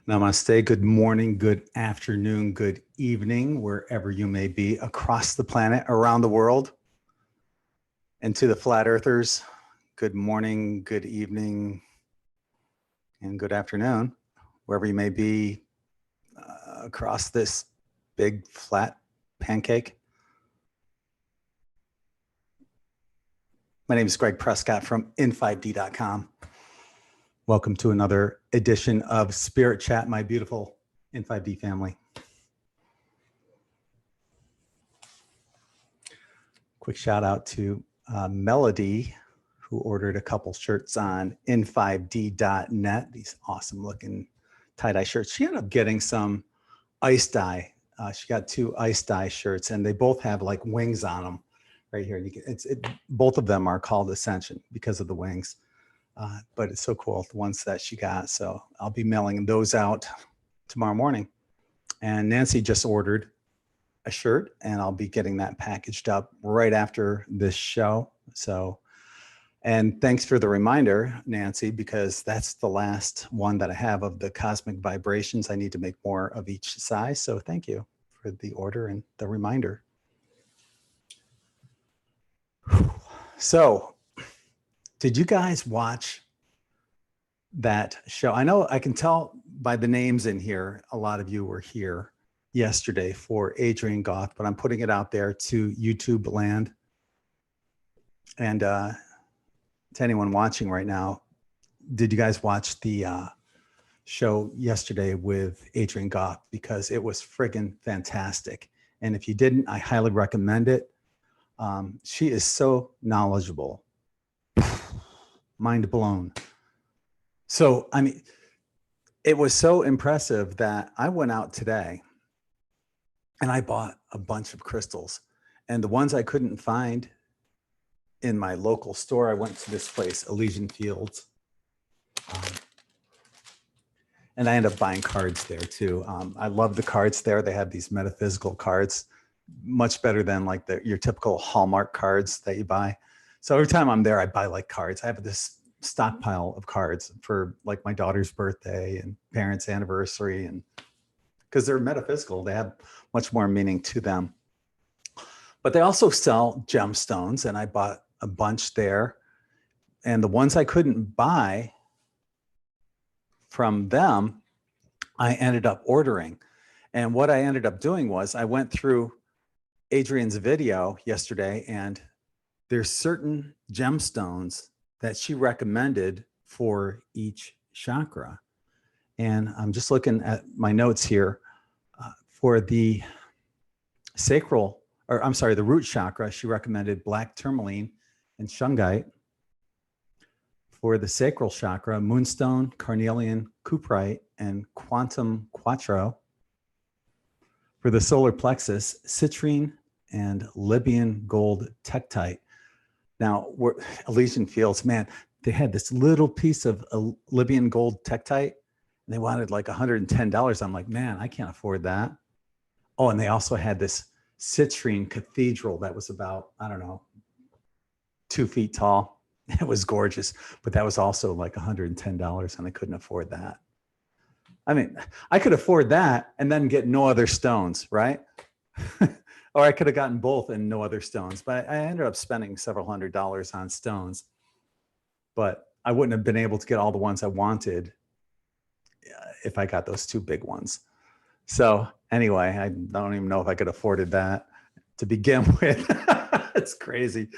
Namaste. Good morning, good afternoon, good evening, wherever you may be across the planet, around the world. And to the flat earthers, good morning, good evening, and good afternoon, wherever you may be across this big flat pancake. My name is Gregg Prescott from in5d.com. Welcome to another edition of Spirit Chat, my beautiful in5d family. Quick shout out to Melody, who ordered a couple shirts on in5d.net. These awesome looking tie-dye shirts. She ended up getting some ice dye. She got 2 ice dye shirts, and they both have like wings on them right here. Both of them are called Ascension because of the wings. But it's so cool, the ones that she got. So I'll be mailing those out tomorrow morning. And Nancy just ordered a shirt, and I'll be getting that packaged up right after this show. So, and thanks for the reminder, Nancy, because that's the last one that I have of the cosmic vibrations. I need to make more of each size. So thank you for the order and the reminder. So, did you guys watch that show? I know I can tell by the names in here, a lot of you were here yesterday for Adrienne Goth, but I'm putting it out there to YouTube land. And to anyone watching right now, did you guys watch the show yesterday with Adrienne Goth? Because it was friggin' fantastic. And if you didn't, I highly recommend it. She is so knowledgeable. Mind blown. So, I mean, it was so impressive that I went out today and I bought a bunch of crystals. And the ones I couldn't find in my local store, I went to this place, Elysian Fields. And I ended up buying cards there too. I love the cards there. They have these metaphysical cards, much better than like your typical Hallmark cards that you buy. So every time I'm there, I buy like cards. I have this stockpile of cards for like my daughter's birthday and parents' anniversary, and because they're metaphysical, they have much more meaning to them. But they also sell gemstones, and I bought a bunch there. And the ones I couldn't buy from them, I ended up ordering. And what I ended up doing was I went through Adrienne's video yesterday, and there's certain gemstones that she recommended for each chakra. And I'm just looking at my notes here. For the the root chakra, she recommended black tourmaline and shungite. For the sacral chakra, moonstone, carnelian, cuprite, and quantum quattro. For the solar plexus, citrine and Libyan gold tektite. Now, Elysian Fields, man, they had this little piece of Libyan gold tektite, and they wanted like $110. I'm like, man, I can't afford that. Oh, and they also had this citrine cathedral that was about, I don't know, 2 feet tall. It was gorgeous, but that was also like $110, and I couldn't afford that. I mean, I could afford that and then get no other stones, right? Or I could have gotten both and no other stones, but I ended up spending several $100s on stones. But I wouldn't have been able to get all the ones I wanted if I got those 2 big ones. So anyway, I don't even know if I could have afforded that to begin with. It's crazy.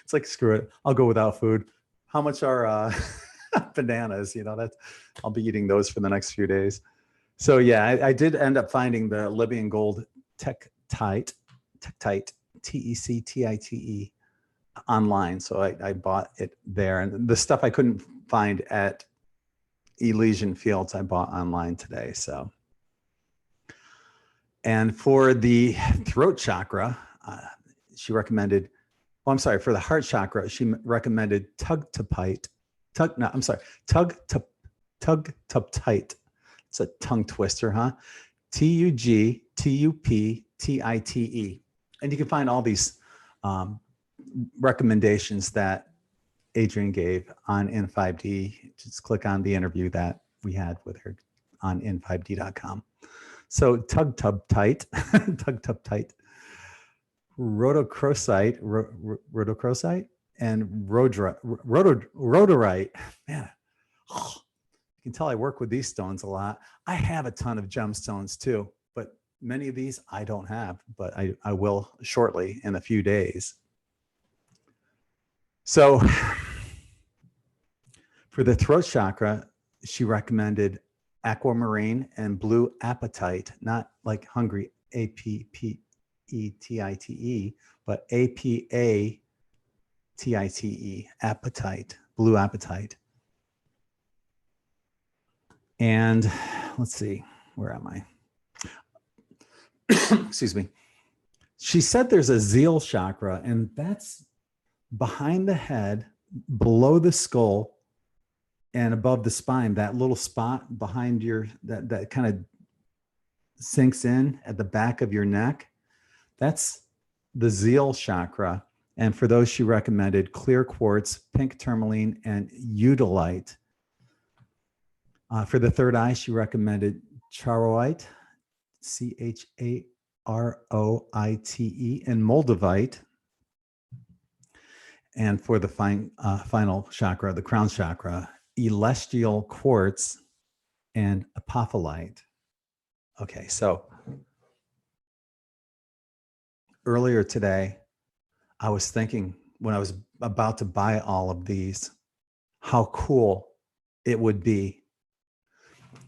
It's like, screw it. I'll go without food. How much are bananas? You know, I'll be eating those for the next few days. So yeah, I did end up finding the Libyan gold tektite, Tektite, online. So I bought it there. And the stuff I couldn't find at Elysian Fields, I bought online today. So, and for the throat chakra, she recommended, for the heart chakra, she recommended tugtupite. Tugtupite. It's a tongue twister, huh? Tugtuptite. And you can find all these recommendations that Adrienne gave on in5d. Just click on the interview that we had with her on in5d.com. So tug tub tight, rhodochrosite, and rhodorite. Man, you can tell I work with these stones a lot. I have a ton of gemstones too, but many of these I don't have, but I will shortly in a few days. So for the throat chakra, she recommended aquamarine and blue apatite, not like hungry, A-P-P-E-T-I-T-E, but A-P-A-T-I-T-E, apatite, blue apatite. And let's see, where am I? Excuse me. She said there's a zeal chakra, and that's behind the head, below the skull, and above the spine, that little spot behind your, that kind of sinks in at the back of your neck. That's the zeal chakra. And for those, she recommended clear quartz, pink tourmaline, and eudolite. For the third eye, she recommended charoite, C-H-A-R-O-I-T-E, and moldavite. And for the final chakra, the crown chakra, celestial quartz and apophyllite. Okay, so earlier today, I was thinking when I was about to buy all of these, how cool it would be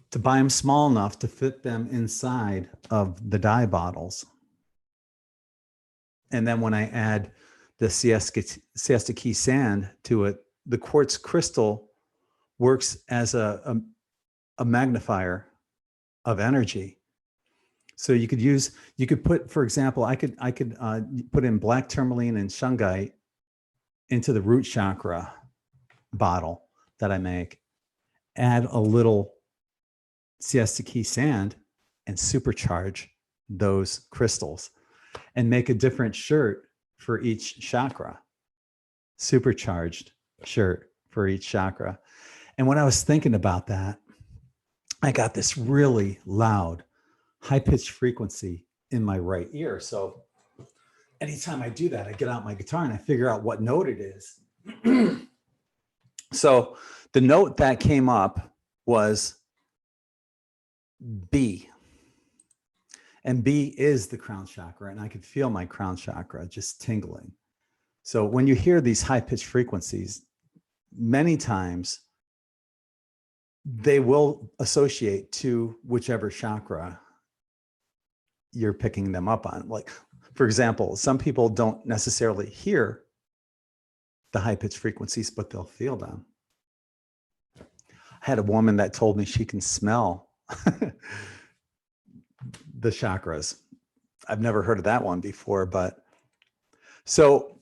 to buy them small enough to fit them inside of the dye bottles. And then when I add the Siesta Key sand to it, the quartz crystal works as a magnifier of energy. So you could put, for example, I could put in black tourmaline and shungite into the root chakra bottle that I make, add a little Siesta Key sand and supercharge those crystals and make a different shirt for each chakra, supercharged shirt for each chakra. And when I was thinking about that, I got this really loud, high-pitched frequency in my right ear. So anytime I do that, I get out my guitar and I figure out what note it is. So the note that came up was B. And B is the crown chakra, and I could feel my crown chakra just tingling. So when you hear these high-pitched frequencies, many times they will associate to whichever chakra you're picking them up on. Like, for example, some people don't necessarily hear the high-pitched frequencies, but they'll feel them. I had a woman that told me she can smell the chakras. I've never heard of that one before, but so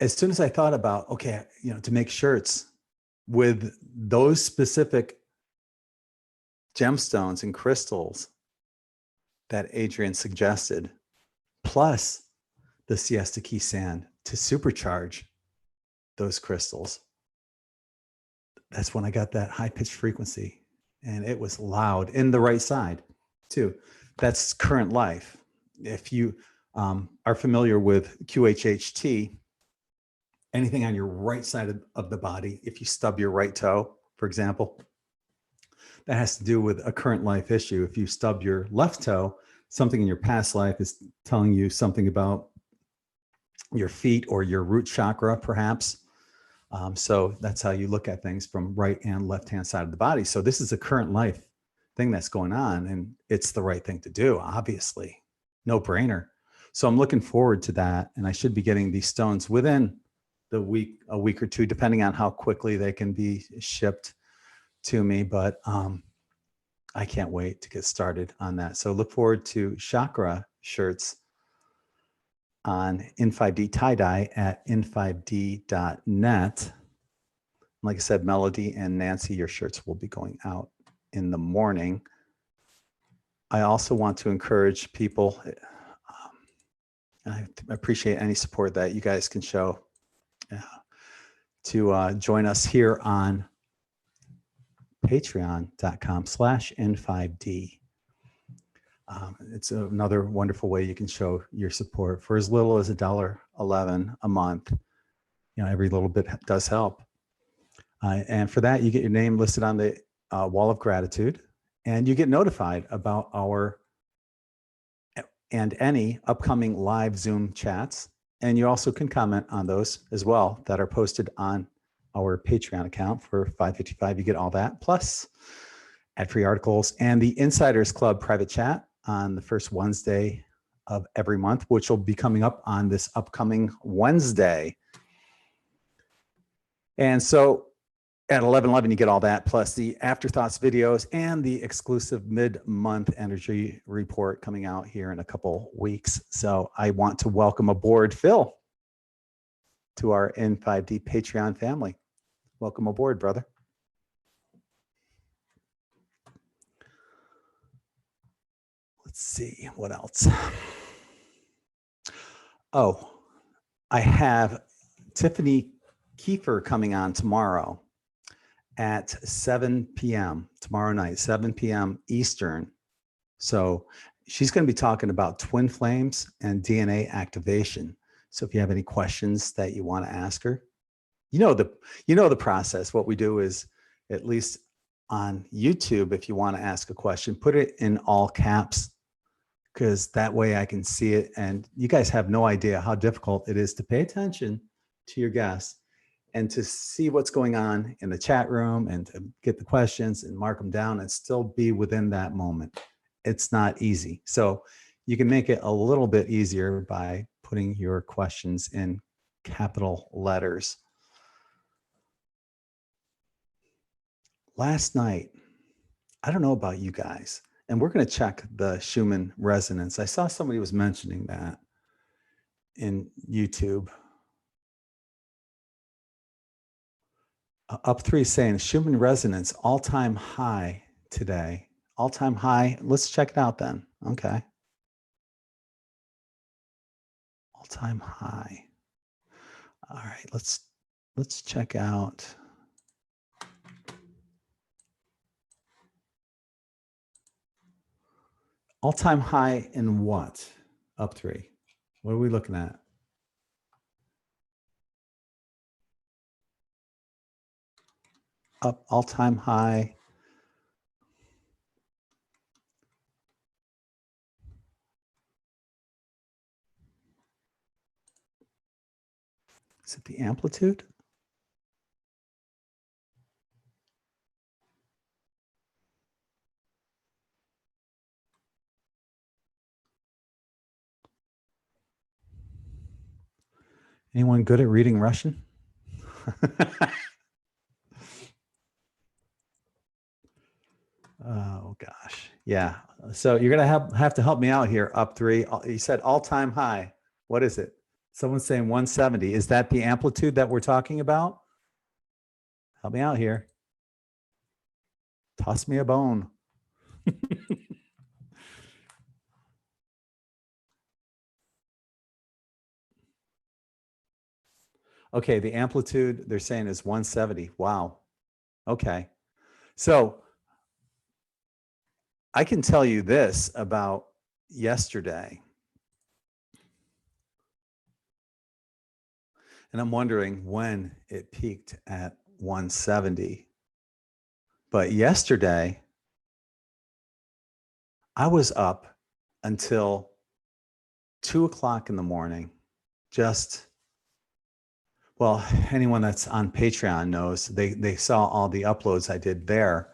as soon as I thought about, okay, to make shirts with those specific gemstones and crystals that Adrienne suggested, plus the Siesta Key sand to supercharge those crystals, that's when I got that high-pitched frequency, and it was loud in the right side too. That's current life. If you are familiar with QHHT, anything on your right side of the body, if you stub your right toe, for example, that has to do with a current life issue. If you stub your left toe, something in your past life is telling you something about your feet or your root chakra, perhaps. So that's how you look at things from right and left-hand side of the body. So this is a current life thing that's going on, and it's the right thing to do, obviously, no brainer. So I'm looking forward to that, and I should be getting these stones within a week or two, depending on how quickly they can be shipped to me. But I can't wait to get started on that. So look forward to chakra shirts on in5D tie-dye at in5d.net. Like I said, Melody and Nancy, your shirts will be going out in the morning. I also want to encourage people, I appreciate any support that you guys can show, to join us here on patreon.com/N5D. It's another wonderful way you can show your support for as little as $1.11 a month. Every little bit does help. And for that, you get your name listed on the wall of gratitude, and you get notified about our and any upcoming live Zoom chats. And you also can comment on those as well that are posted on our Patreon account for $5.55. You get all that, plus ad-free articles and the Insiders Club private chat on the first Wednesday of every month, which will be coming up on this upcoming Wednesday. And so at 11:11, you get all that, plus the Afterthoughts videos and the exclusive mid-month energy report coming out here in a couple weeks. So I want to welcome aboard Phil to our N5D Patreon family. Welcome aboard, brother. Let's see, what else? Oh, I have Tiffany Kiefer coming on tomorrow at 7 p.m. tomorrow night, 7 p.m. Eastern. So she's going to be talking about twin flames and DNA activation. So if you have any questions that you want to ask her, the process. What we do is, at least on YouTube, if you want to ask a question, put it in all caps, because that way I can see it. And you guys have no idea how difficult it is to pay attention to your guests and to see what's going on in the chat room and to get the questions and mark them down and still be within that moment. It's not easy. So you can make it a little bit easier by putting your questions in capital letters. Last night, I don't know about you guys, and we're going to check the Schumann resonance. I saw somebody was mentioning that in YouTube. Up 3 saying Schumann resonance all-time high today. All-time high. Let's check it out then. Okay. All-time high. All right, let's check out. All-time high in what? Up 3. What are we looking at? Up all-time high. Is it the amplitude? Anyone good at reading Russian? Oh gosh, yeah. So you're gonna have to help me out here. Up 3. You said all-time high. What is it? Someone's saying 170. Is that the amplitude that we're talking about? Help me out here. Toss me a bone. Okay, the amplitude they're saying is 170. Wow. Okay. So I can tell you this about yesterday. And I'm wondering when it peaked at 170. But yesterday, I was up until 2 o'clock in the morning. Well, anyone that's on Patreon knows they saw all the uploads I did there.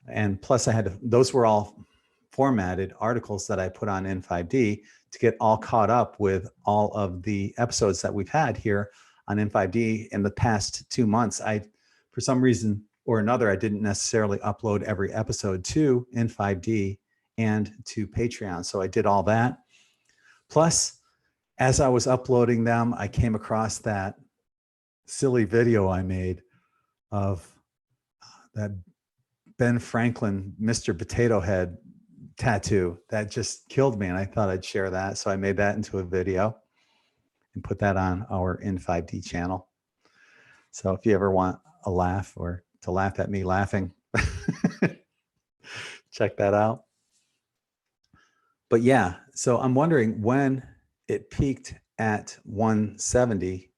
And plus those were all formatted articles that I put on N5D to get all caught up with all of the episodes that we've had here on N5D in the past 2 months. For some reason or another, I didn't necessarily upload every episode to N5D and to Patreon. So I did all that. Plus, as I was uploading them, I came across that silly video I made of that Ben Franklin, Mr. Potato Head tattoo that just killed me. And I thought I'd share that. So I made that into a video and put that on our N5D channel. So if you ever want a laugh or to laugh at me laughing, check that out. But yeah, so I'm wondering when it peaked at 170.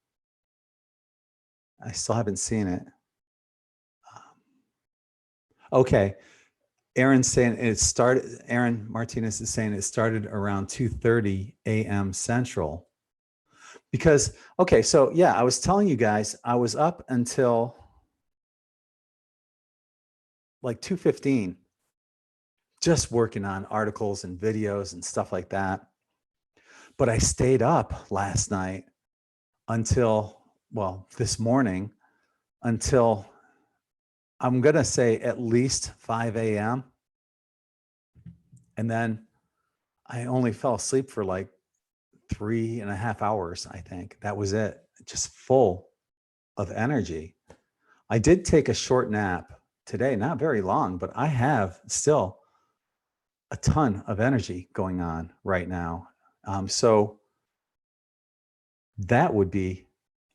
I still haven't seen it. Okay. Aaron's saying it started, Aaron Martinez is saying it started around 2:30 a.m. Central. Because, okay, so yeah, I was telling you guys, I was up until like 2:15, just working on articles and videos and stuff like that. But I stayed up last night until, well, this morning, until I'm going to say at least 5 a.m. And then I only fell asleep for like 3.5 hours, I think. That was it. Just full of energy. I did take a short nap today, not very long, but I have still a ton of energy going on right now. So that would be,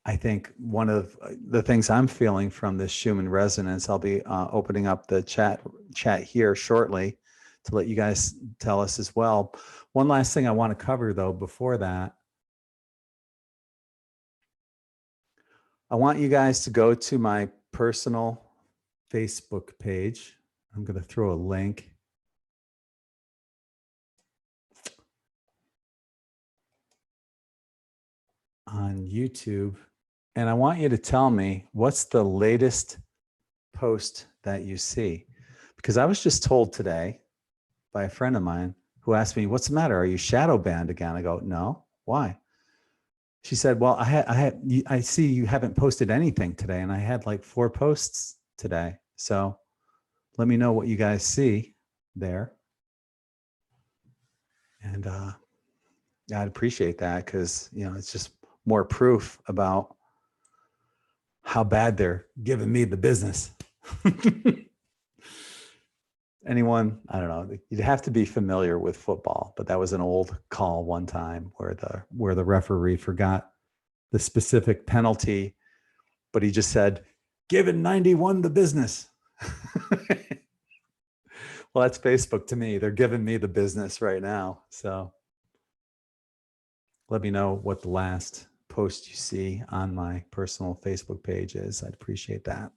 I think, one of the things I'm feeling from this Schumann resonance. I'll be opening up the chat here shortly to let you guys tell us as well. One last thing I want to cover, though, before that. I want you guys to go to my personal Facebook page. I'm going to throw a link. On YouTube. And I want you to tell me what's the latest post that you see. Because I was just told today by a friend of mine who asked me, what's the matter? Are you shadow banned again? I go, no. Why? She said, well, I see you haven't posted anything today. And I had like 4 posts today. So let me know what you guys see there. And I'd appreciate that, because, you know, it's just more proof about how bad they're giving me the business. Anyone, I don't know, you'd have to be familiar with football, but that was an old call one time where the referee forgot the specific penalty, but he just said, giving 91 the business. Well, that's Facebook to me. They're giving me the business right now. So let me know what the last post you see on my personal Facebook page is. I'd appreciate that.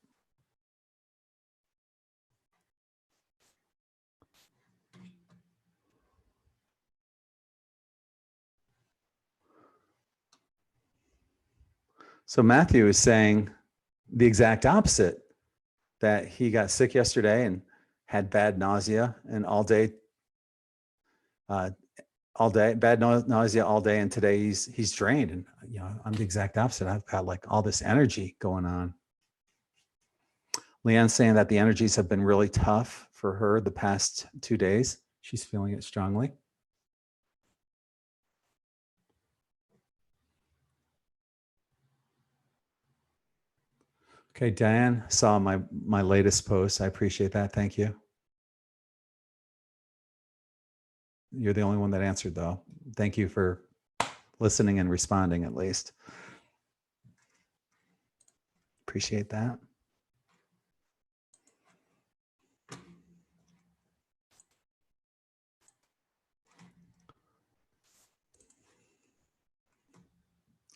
So Matthew is saying the exact opposite, that he got sick yesterday and had bad nausea and all day, bad nausea all day. And today he's drained. And, you know, I'm the exact opposite. I've got like all this energy going on. Leanne's saying that the energies have been really tough for her the past 2 days. She's feeling it strongly. Okay, Diane saw my latest post. I appreciate that. Thank you. You're the only one that answered, though. Thank you for listening and responding, at least. Appreciate that.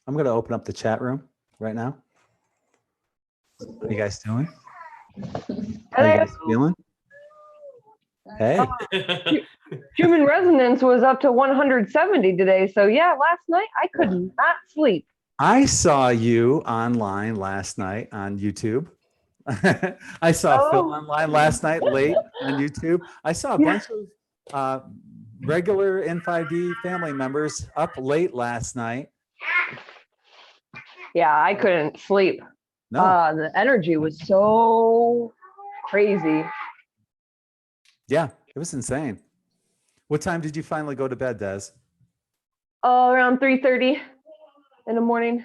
I'm going to open up the chat room right now. How are you guys doing? How are you guys feeling? Hey. Human resonance was up to 170 today. So yeah, last night I could not sleep. I saw you online last night on YouTube. I saw Phil online last night late on YouTube. I saw a bunch of regular N5D family members up late last night. Yeah, I couldn't sleep. No. The energy was so crazy. Yeah, it was insane. What time did you finally go to bed, Des? Oh, around 3:30 in the morning.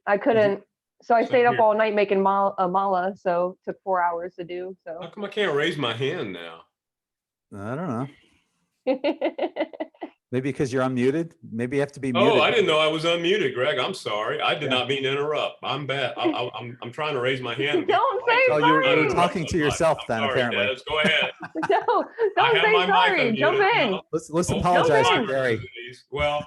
I couldn't. So I stayed up all night making mala. So it took 4 hours to do. So how come I can't raise my hand now? I don't know. Maybe because you're unmuted. Maybe you have to be Oh, muted. I didn't know I was unmuted, Greg. I'm sorry. I did Yeah. not mean to interrupt. I'm bad. I'm trying to raise my hand. Don't say Oh, you were sorry. talking to yourself then, Sorry, apparently. Des. Go ahead. No, I don't have say my mic sorry. Jump unmuted in. now. Let's Oh, apologize Jump to in. Gary. Well,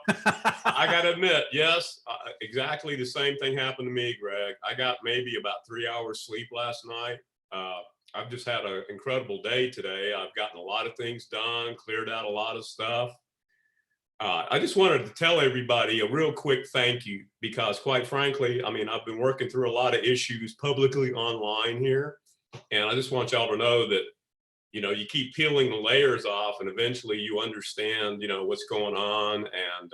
I got to admit, yes, exactly the same thing happened to me, Greg. I got maybe about 3 hours sleep last night. I've just had an incredible day today. I've gotten a lot of things done, cleared out a lot of stuff. I just wanted to tell everybody a real quick thank you because, quite frankly, I mean, I've been working through a lot of issues publicly online here. And I just want y'all to know that, you know, you keep peeling the layers off and eventually you understand, you know, what's going on. And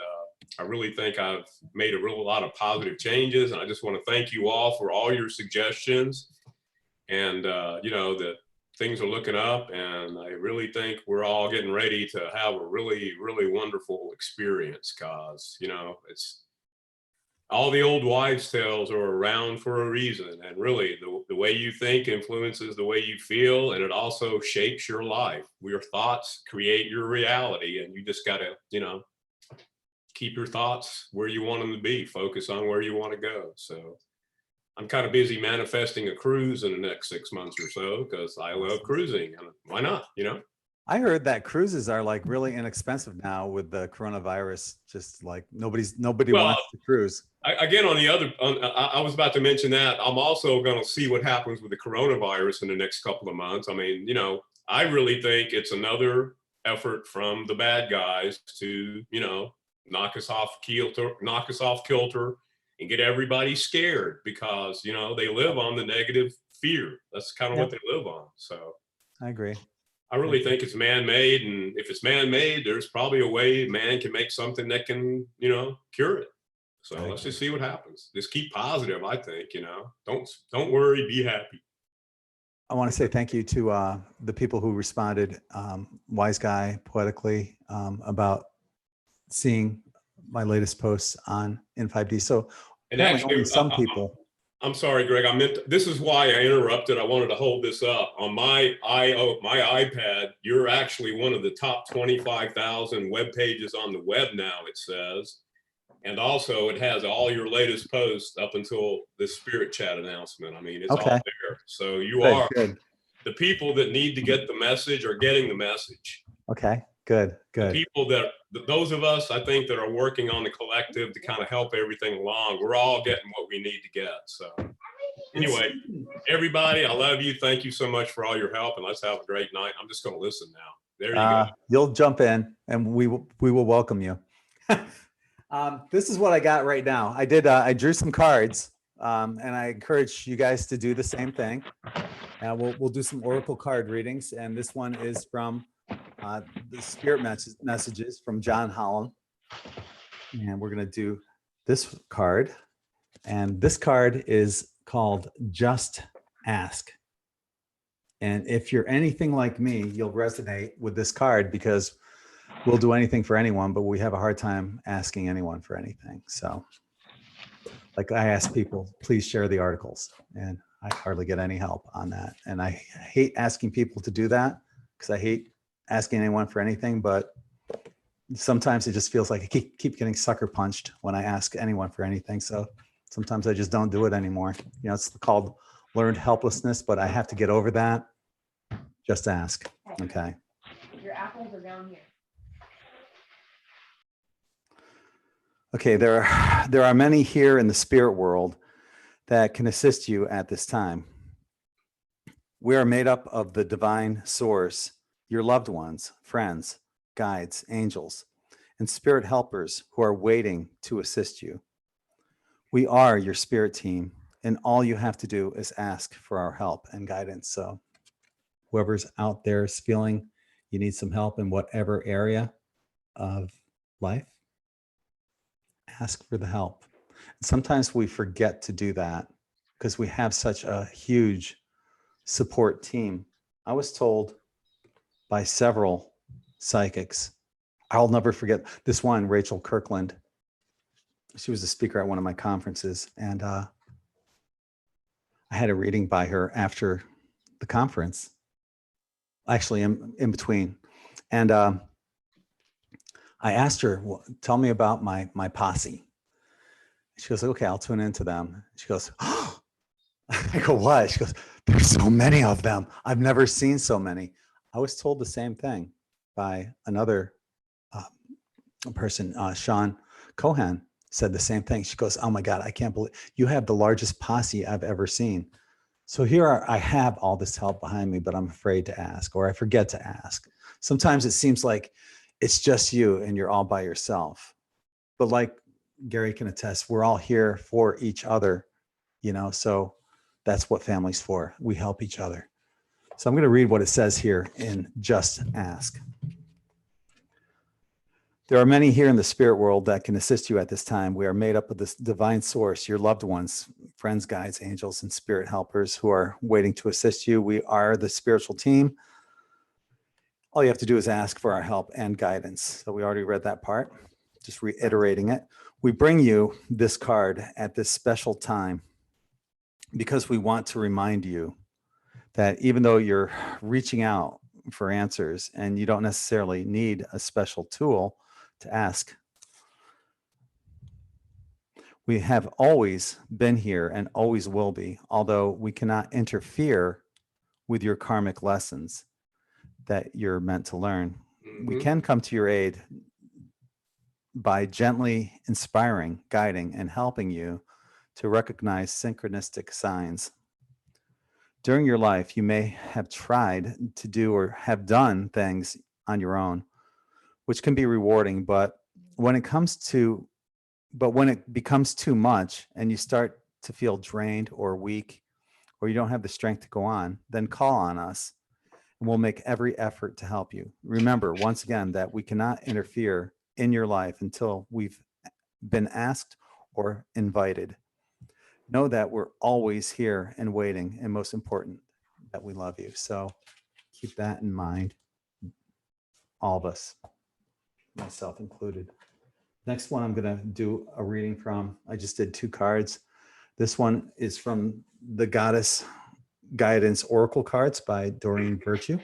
I really think I've made a real lot of positive changes. And I just want to thank you all for all your suggestions. And, you know, that things are looking up, and I really think we're all getting ready to have a really, really wonderful experience because, you know, it's all the old wives' tales are around for a reason. And really, the way you think influences the way you feel, and it also shapes your life. Your thoughts create your reality, and you just got to, you know, keep your thoughts where you want them to be, focus on where you want to go. So I'm kind of busy manifesting a cruise in the next 6 months or so because I love cruising, and why not, you know? I heard that cruises are like really inexpensive now with the coronavirus. Just like nobody Well, wants to cruise. Again, I was about to mention that I'm also going to see what happens with the coronavirus in the next couple of months. I mean, you know, I really think it's another effort from the bad guys to, you know, knock us off kilter, and get everybody scared because, you know, they live on the negative fear. That's kind of what they live on. So I agree. I really think it's man-made, and if it's man-made, there's probably a way man can make something that can, you know, cure it. So let's just see what happens. Just keep positive, I think, you know. Don't worry, be happy. I want to say thank you to the people who responded, Wise Guy, Poetically, about seeing my latest posts on in 5D. So And apparently actually, only some people. I'm sorry, Greg. This is why I interrupted. I wanted to hold this up on my iPad. You're actually one of the top 25,000 web pages on the web now, it says. And also it has all your latest posts up until the Spirit Chat announcement. I mean, it's all there. So you are the people that need to get the message are getting the message. Okay, good. The people those of us, I think, that are working on the collective to kind of help everything along, we're all getting what we need to get. So anyway, everybody, I love you. Thank you so much for all your help, and let's have a great night. I'm just going to listen now. There you go. You'll jump in and we will welcome you. This is what I got right now. I drew some cards, and I encourage you guys to do the same thing. We'll do some oracle card readings, and this one is from the Spirit Messages from John Holland. And we're going to do this card. And this card is called Just Ask. And if you're anything like me, you'll resonate with this card because we'll do anything for anyone, but we have a hard time asking anyone for anything. So like I ask people, please share the articles, and I hardly get any help on that. And I hate asking people to do that because I hate asking anyone for anything, but sometimes it just feels like I keep getting sucker punched when I ask anyone for anything. So sometimes I just don't do it anymore. You know, it's called learned helplessness, but I have to get over that. Just ask. Okay. Your apples are down here. Okay, there are many here in the spirit world that can assist you at this time. We are made up of the divine source, your loved ones, friends, guides, angels, and spirit helpers who are waiting to assist you. We are your spirit team, and all you have to do is ask for our help and guidance. So whoever's out there is feeling you need some help in whatever area of life, ask for the help. And sometimes we forget to do that because we have such a huge support team. I was told by several psychics, I'll never forget this one, Rachel Kirkland. She was a speaker at one of my conferences, and I had a reading by her after the conference, actually in between. And I I asked her, well, tell me about my posse. She goes, okay, I'll tune into them. She goes, oh. I go, what? She goes, there's so many of them. I've never seen so many. I was told the same thing by another person, Sean Cohan said the same thing. She goes, oh my God, I can't believe you have the largest posse I've ever seen. So I have all this help behind me, but I'm afraid to ask, or I forget to ask. Sometimes it seems like it's just you and you're all by yourself. But like Gary can attest, we're all here for each other, so that's what family's for. We help each other. So I'm going to read what it says here in Just Ask. There are many here in the spirit world that can assist you at this time. We are made up of this divine source, your loved ones, friends, guides, angels, and spirit helpers who are waiting to assist you. We are the spiritual team. All you have to do is ask for our help and guidance. So we already read that part, just reiterating it. We bring you this card at this special time because we want to remind you that even though you're reaching out for answers and you don't necessarily need a special tool to ask, we have always been here and always will be, although we cannot interfere with your karmic lessons that you're meant to learn. We can come to your aid by gently inspiring, guiding, and helping you to recognize synchronistic signs. During your life, you may have tried to do or have done things on your own, which can be rewarding, but when it becomes too much and you start to feel drained or weak, or you don't have the strength to go on, then call on us and we'll make every effort to help you. Remember, once again, that we cannot interfere in your life until we've been asked or invited. Know that we're always here and waiting, and most important, that we love you. So keep that in mind, all of us, myself included. Next one, I'm going to do a reading from. I just did 2 cards. This one is from the Goddess Guidance Oracle cards by Doreen Virtue.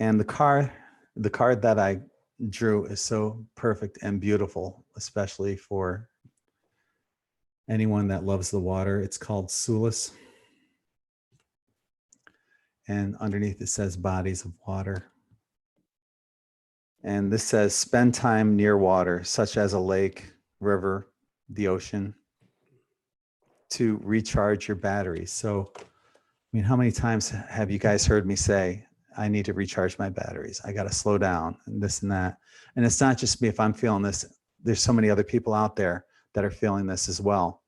And the card that I drew is so perfect and beautiful, especially for anyone that loves the water. It's called Sulis. And underneath it says bodies of water. And this says spend time near water, such as a lake, river, the ocean, to recharge your batteries. So, I mean, how many times have you guys heard me say, I need to recharge my batteries. I got to slow down and this and that. And it's not just me. If I'm feeling this, there's so many other people out there that are feeling this as well.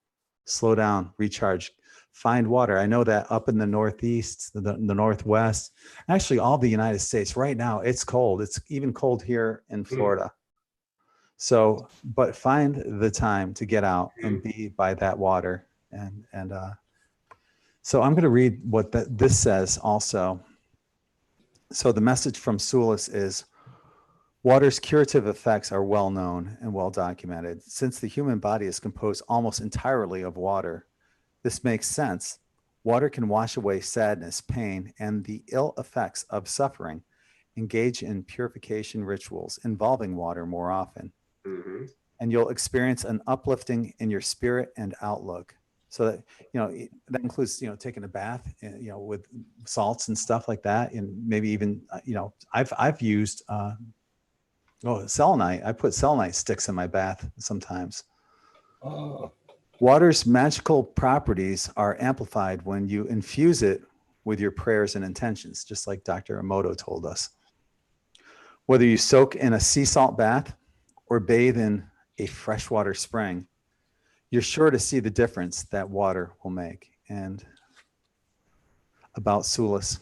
Slow down, recharge, find water. I know that up in the Northeast, the Northwest, actually all the United States right now, it's cold. It's even cold here in Florida. So, but find the time to get out and be by that water. So I'm going to read what this says also. So the message from Sulis is, water's curative effects are well known and well documented. Since the human body is composed almost entirely of water, this makes sense. Water can wash away sadness, pain, and the ill effects of suffering. Engage in purification rituals involving water more often. And you'll experience an uplifting in your spirit and outlook. So that, that includes, taking a bath, with salts and stuff like that. And maybe even, I've used, selenite. I put selenite sticks in my bath sometimes. Water's magical properties are amplified when you infuse it with your prayers and intentions, just like Dr. Emoto told us. Whether you soak in a sea salt bath or bathe in a freshwater spring, you're sure to see the difference that water will make. And about Sulis,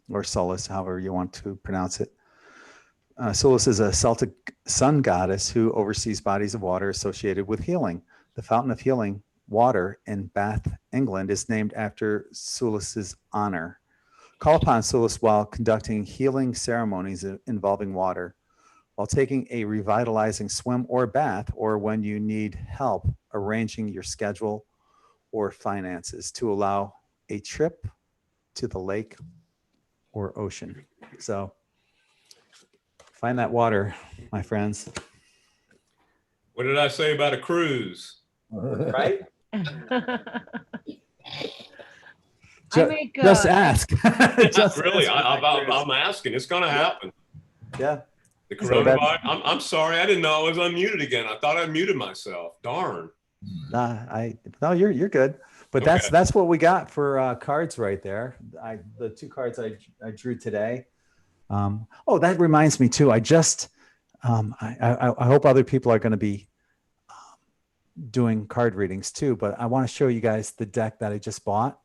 or Sulis, however you want to pronounce it. Sulis is a Celtic sun goddess who oversees bodies of water associated with healing. The Fountain of Healing Water in Bath, England is named after Sulis's honor. Call upon Sulis while conducting healing ceremonies involving water, while taking a revitalizing swim or bath, or when you need help arranging your schedule or finances to allow a trip to the lake or ocean. So Find that water, my friends. What did I say about a cruise? Right? I Just ask. Just Really, ask I'm asking. It's going to happen. Yeah. The So that's- coronavirus. I'm sorry. I didn't know I was unmuted again. I thought I muted myself. Darn. No, you're good. But Okay. that's what we got for cards right there. The 2 cards I drew today. Oh, that reminds me too. I hope other people are going to be doing card readings too. But I want to show you guys the deck that I just bought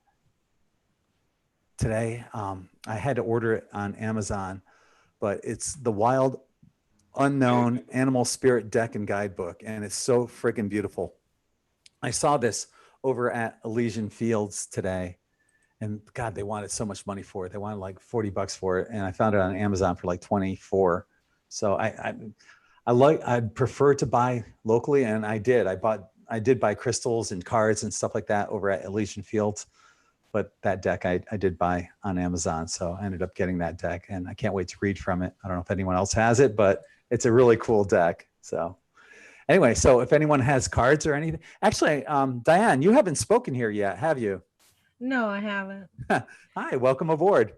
today. I had to order it on Amazon, but it's the Wild Unknown Animal Spirit Deck and Guidebook, and it's so freaking beautiful. I saw this over at Elysian Fields today, and God, they wanted so much money for it. They wanted like $40 for it, and I found it on Amazon for like 24. So I'd prefer to buy locally, and I did. I did buy crystals and cards and stuff like that over at Elysian Fields, but that deck I did buy on Amazon. So I ended up getting that deck, and I can't wait to read from it. I don't know if anyone else has it, but it's a really cool deck. So anyway, so if anyone has cards or anything, actually, Diane, you haven't spoken here yet, have you? No, I haven't. Hi, welcome aboard.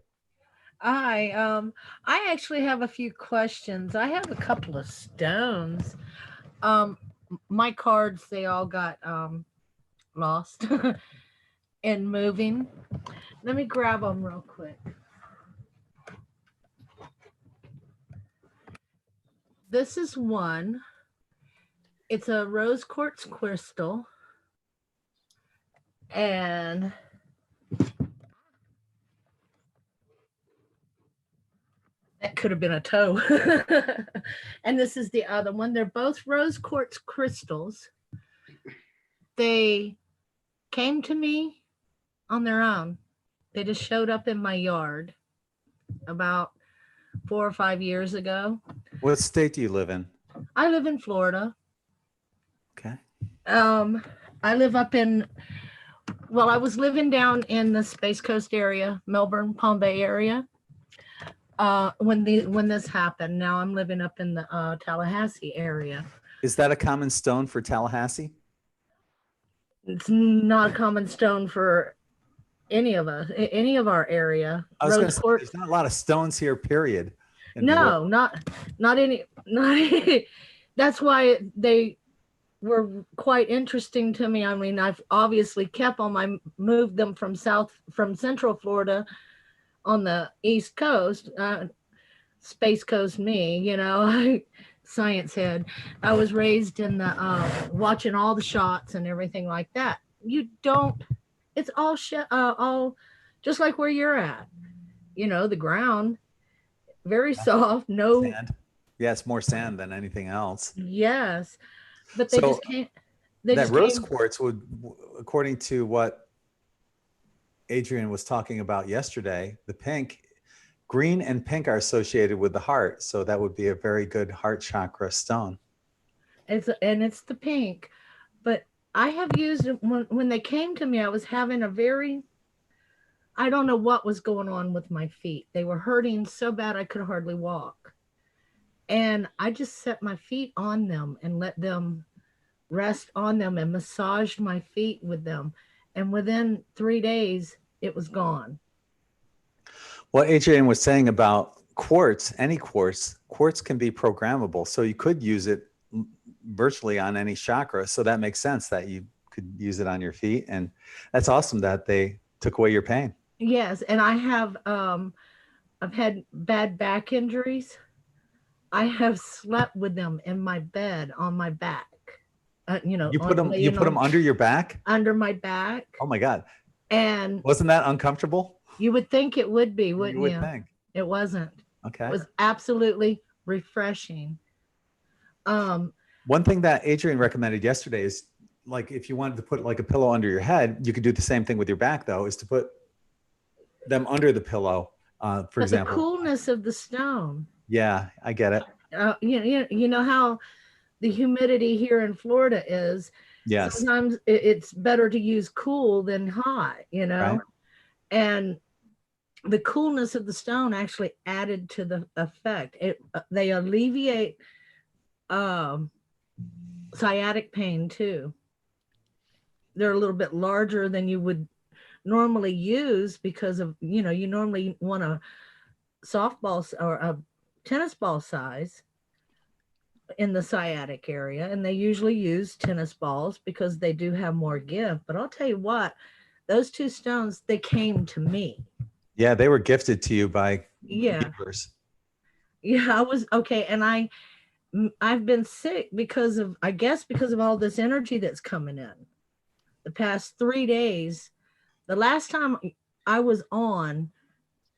I actually have a few questions. I have a couple of stones. My cards, they all got lost in moving. Let me grab them real quick. This is one. It's a rose quartz crystal. And that could have been a toe. And this is the other one. They're both rose quartz crystals. They came to me on their own. They just showed up in my yard about 4 or 5 years ago. What state do you live in? I live in Florida. Okay. I live up in, well, I was living down in the Space Coast area, Melbourne, Palm Bay area, when this happened. Now I'm living up in the Tallahassee area. Is that a common stone for Tallahassee? It's not a common stone for any of us, any of our area. I was going to Rose say, quartz. there's not a lot of stones here, period. in the No, world. not any. Not, that's why they were quite interesting to me. I mean, I've obviously kept them. I moved them from Central Florida on the East Coast, Space Coast me, you know, science head. I was raised in the watching all the shots and everything like that. You don't. It's all all just like where you're at. You know, the ground very soft. No. Sand. Yeah, it's more sand than anything else. Yes, but they So, just can't. They that just rose came, quartz would, according to what Adrienne was talking about yesterday, the pink, green and pink are associated with the heart. So that would be a very good heart chakra stone. it's the pink, but I have used it when they came to me. I was having a very, I don't know what was going on with my feet. They were hurting so bad I could hardly walk. And I just set my feet on them and let them rest on them and massaged my feet with them. And within 3 days, it was gone. What Adrienne was saying about quartz, any quartz can be programmable. So you could use it virtually on any chakra. So that makes sense that you could use it on your feet. And that's awesome that they took away your pain. Yes. And I have, I've had bad back injuries. I have slept with them in my bed on my back. You know, You put them under your back? Under my back. Oh my God. And Wasn't that uncomfortable? you would think it would be, wouldn't you? You would think. It wasn't. Okay. It was absolutely refreshing. One thing that Adrienne recommended yesterday is, like, if you wanted to put like a pillow under your head, you could do the same thing with your back, though, is to put them under the pillow, for example. The coolness of the stone. Yeah, I get it. You know how the humidity here in Florida is. Yes. Sometimes it's better to use cool than hot, you know. Right. And the coolness of the stone actually added to the effect. They alleviate sciatic pain too. They're a little bit larger than you would normally use because of, you normally want a softball or a tennis ball size in the sciatic area, and they usually use tennis balls because they do have more give. But I'll tell you what, those two stones, they came to me. Yeah, they were gifted to you by Yeah. givers. Yeah, I was okay. And I've been sick because of all this energy that's coming in. The past 3 days, the last time I was on,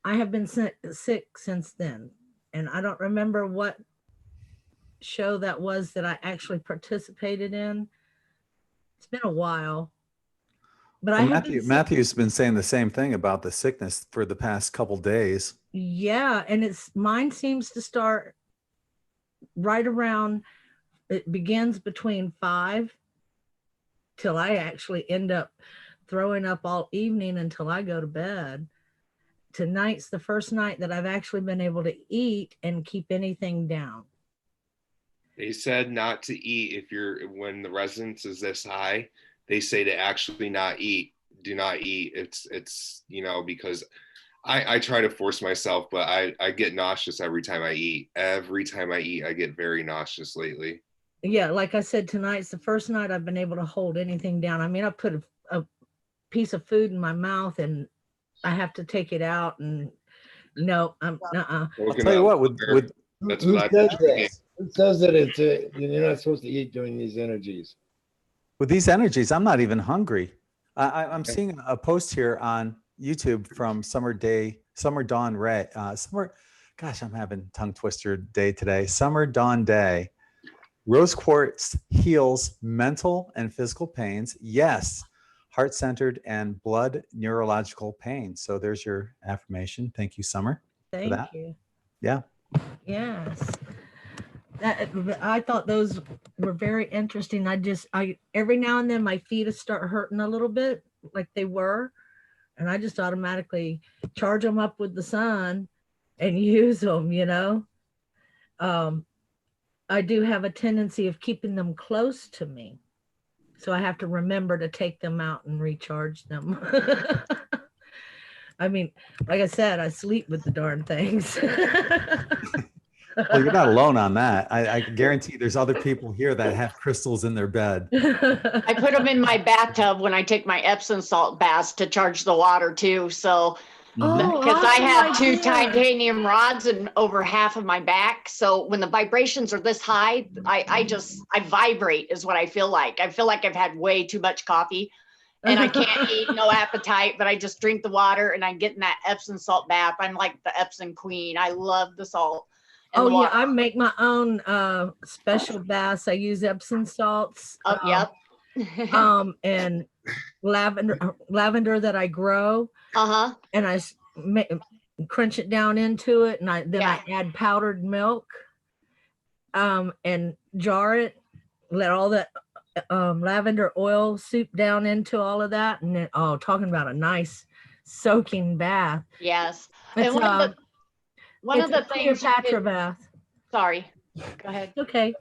I have been sick since then. And I don't remember what show that was that I actually participated in. It's been a while. But Well, Matthew's been saying the same thing about the sickness for the past couple days. Yeah, and mine seems to start right around, it begins between 5 till I actually end up throwing up all evening until I go to bed. Tonight's the first night that I've actually been able to eat and keep anything down. They said not to eat when the resonance is this high. They say to actually not eat. Do not eat. It's because I try to force myself, but I get nauseous every time I eat. Every time I eat, I get very nauseous lately. Yeah, like I said, tonight's the first night I've been able to hold anything down. I mean, I put a piece of food in my mouth and I have to take it out, and no, I'll tell you what, that's Who what says that? Who says that you're not supposed to eat during these energies? with these energies, I'm not even hungry. I'm seeing a post here on YouTube from Summer Dawn Ray. Gosh, I'm having tongue twister day today. Summer Dawn Day. Rose quartz heals mental and physical pains. Yes, heart-centered and blood neurological pain. So there's your affirmation. Thank you, Summer. Thank you. Yeah. Yes. I thought those were very interesting. I every now and then my feet start hurting a little bit like they were, and I just automatically charge them up with the sun and use them, I do have a tendency of keeping them close to me, so I have to remember to take them out and recharge them. I mean, like I said, I sleep with the darn things. Well, you're not alone on that. I guarantee there's other people here that have crystals in their bed. I put them in my bathtub when I take my Epsom salt baths to charge the water too. So, because I have 2 titanium rods and over half of my back. So when the vibrations are this high, I vibrate is what I feel like. I feel like I've had way too much coffee and I can't eat, no appetite, but I just drink the water and I get in that Epsom salt bath. I'm like the Epsom queen. I love the salt. Oh yeah, I make my own special baths. I use Epsom salts. Oh, yep. And lavender that I grow. And I crunch it down into it, and I add powdered milk. And jar it. Let all that lavender oil soup down into all of that, and then talking about a nice soaking bath. Yes. It's, And one of the things. Cleopatra bath. Sorry. Go ahead. Okay.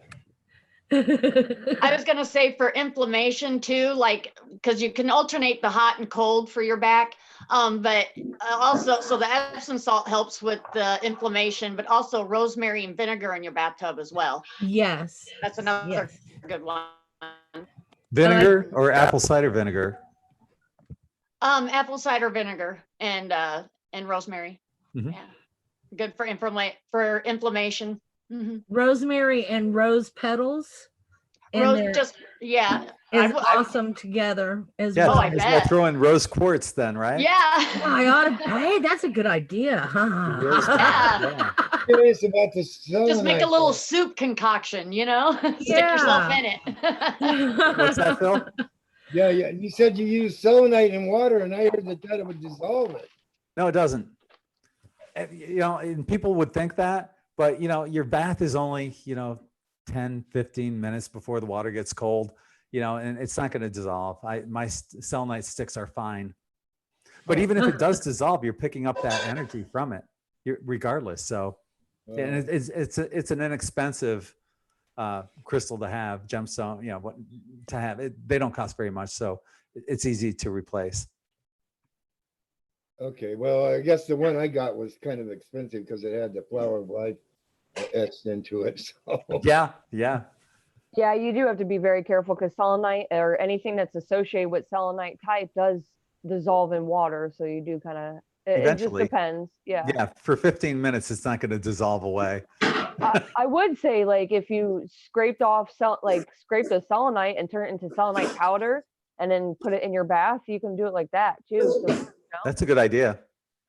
I was going to say for inflammation too, like, because you can alternate the hot and cold for your back. But also, so the Epsom salt helps with the inflammation, but also rosemary and vinegar in your bathtub as well. Yes. That's another good one. Vinegar or apple cider vinegar? Apple cider vinegar and rosemary. Mm-hmm. Yeah. Good for inflammation. Mm-hmm. Rosemary and rose petals. Is awesome together as well. I bet. Throw in rose quartz then, right? Yeah. Hey, that's a good idea. Huh? Yeah. Curious about the selenite. Just make a little soup concoction, stick yourself in it. What's that, Phil? Yeah. You said you use selenite in water, and I heard that would dissolve it. No, it doesn't. And people would think that, but your bath is only 10, 15 minutes before the water gets cold, and it's not going to dissolve. My selenite sticks are fine. But even if it does dissolve, you're picking up that energy from it, regardless. So, and it's an inexpensive crystal to have, gemstone. You know what to have. They don't cost very much, so it's easy to replace. Okay, well, I guess the one I got was kind of expensive because it had the flower of life etched into it. So Yeah. Yeah, you do have to be very careful because selenite or anything that's associated with selenite type does dissolve in water. So you do kind of, it just Eventually. depends. Yeah. Yeah, for 15 minutes, it's not going to dissolve away. I would say like if you scraped the selenite and turn it into selenite powder and then put it in your bath, you can do it like that too. So, you know? That's a good idea.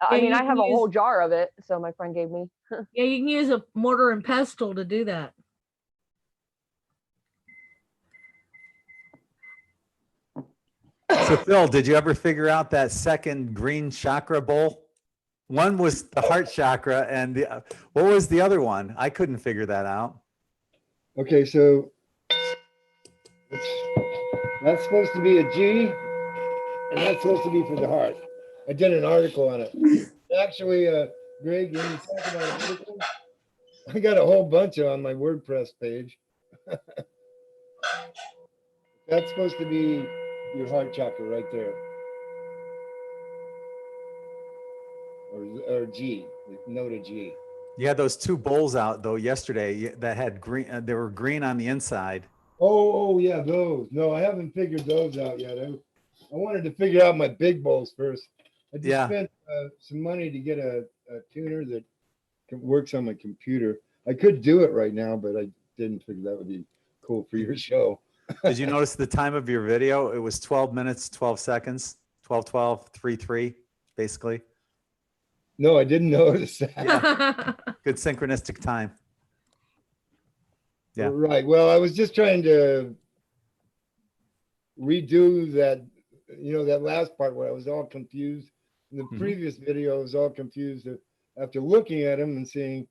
I Yeah, mean, you I can have a whole use- jar of it. So my friend gave me. Yeah, you can use a mortar and pestle to do that. So Phil, did you ever figure out that second green chakra bowl? One was the heart chakra, and what was the other one? I couldn't figure that out. okay, so that's supposed to be a G, and that's supposed to be for the heart. I did an article on it. Actually, Greg, when you talk about articles, I got a whole bunch on my WordPress page. That's supposed to be your heart chakra right there. Or G, note a G. You had those two bowls out though yesterday that had green. They were green on the inside. Oh, yeah, those. No, I haven't figured those out yet. I wanted to figure out my big bowls first. I just spent some money to get a tuner that works on my computer. I could do it right now, but I didn't figure that would be cool for your show. Did you notice the time of your video? It was 12 minutes, 12 seconds, 12, 12, 3, 3, basically. No, I didn't notice that. Yeah. Good synchronistic time. Yeah. Right. Well, I was just trying to redo that, that last part where I was all confused. In the previous video, I was all confused after looking at him and saying,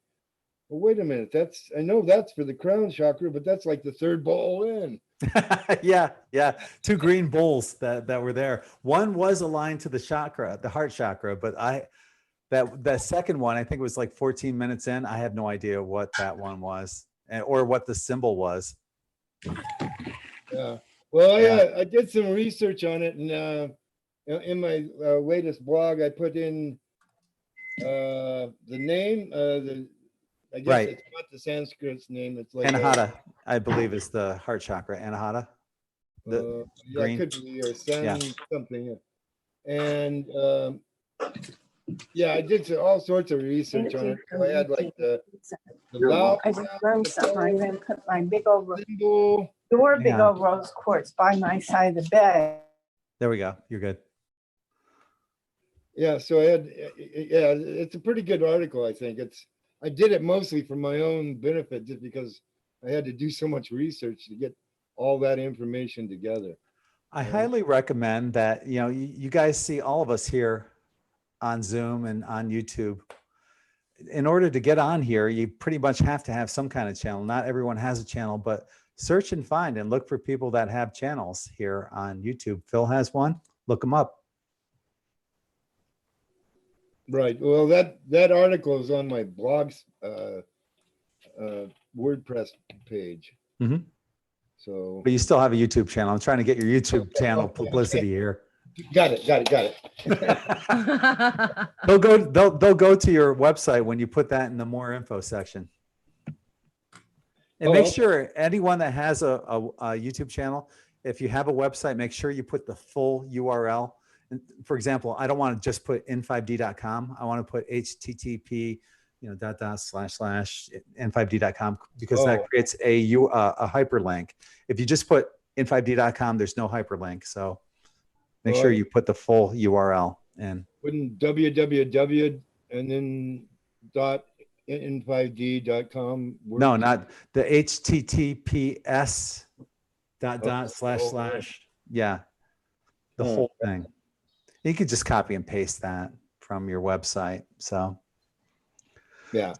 well, wait a minute, I know that's for the crown chakra, but that's like the third bowl in. Yeah. Two green bowls that were there. One was aligned to the chakra, the heart chakra, but that second one, I think it was like 14 minutes in. I had no idea what that one was or what the symbol was. Yeah. Well, I did some research on it, and in my latest blog, I put in the name. I guess it's not the Sanskrit's name. It's like Anahata, I believe, is the heart chakra. Anahata. Yeah, green. it could be or something. And I did all sorts of research on it. So I had like the vowel, I just learned something. I'm going to put my big old symbol. your big old rose quartz by my side of the bed. There we go. You're good. Yeah, so I had, it's a pretty good article, I think. I did it mostly for my own benefit just because I had to do so much research to get all that information together. I highly recommend that, you guys see all of us here on Zoom and on YouTube. In order to get on here, you pretty much have to have some kind of channel. Not everyone has a channel, but search and find and look for people that have channels here on YouTube. Phil has one. Look them up. Right. Well, that article is on my blog's WordPress page. Mhm. So, But you still have a YouTube channel. I'm trying to get your YouTube channel publicity here. got it. They'll go to your website when you put that in the more info section. And make sure anyone that has a YouTube channel, if you have a website, make sure you put the full URL. And for example, I don't want to just put n5d.com. I want to put http, / n5d.com because that creates a hyperlink. If you just put n5d.com, there's no hyperlink. So make sure you put the full URL in. Wouldn't www and then .n5d.com work? No, not the https .. Yeah, the whole thing. You could just copy and paste that from your website. So yeah,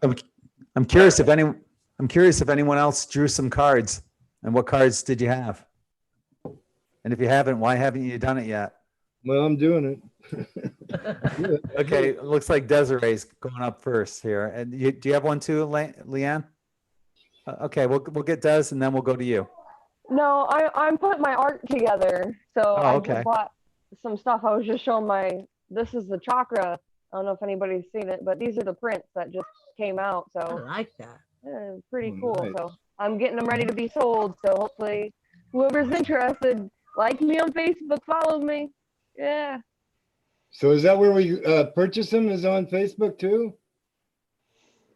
I'm curious if anyone else drew some cards, and what cards did you have? And if you haven't, why haven't you done it yet? Well, I'm doing it. Okay, looks like Desiree's going up first here. And do you have one too, Leanne? Okay, we'll get Des and then we'll go to you. No, I'm putting my art together. So I okay. just bought some stuff. I was just showing this is the Chakra. I don't know if anybody's seen it, but these are the prints that just came out. I So like that. yeah, pretty Oh, cool. nice. So I'm getting them ready to be sold. So hopefully whoever's interested, like me on Facebook, follow me. Yeah. So is that where we purchase them? Is on Facebook too?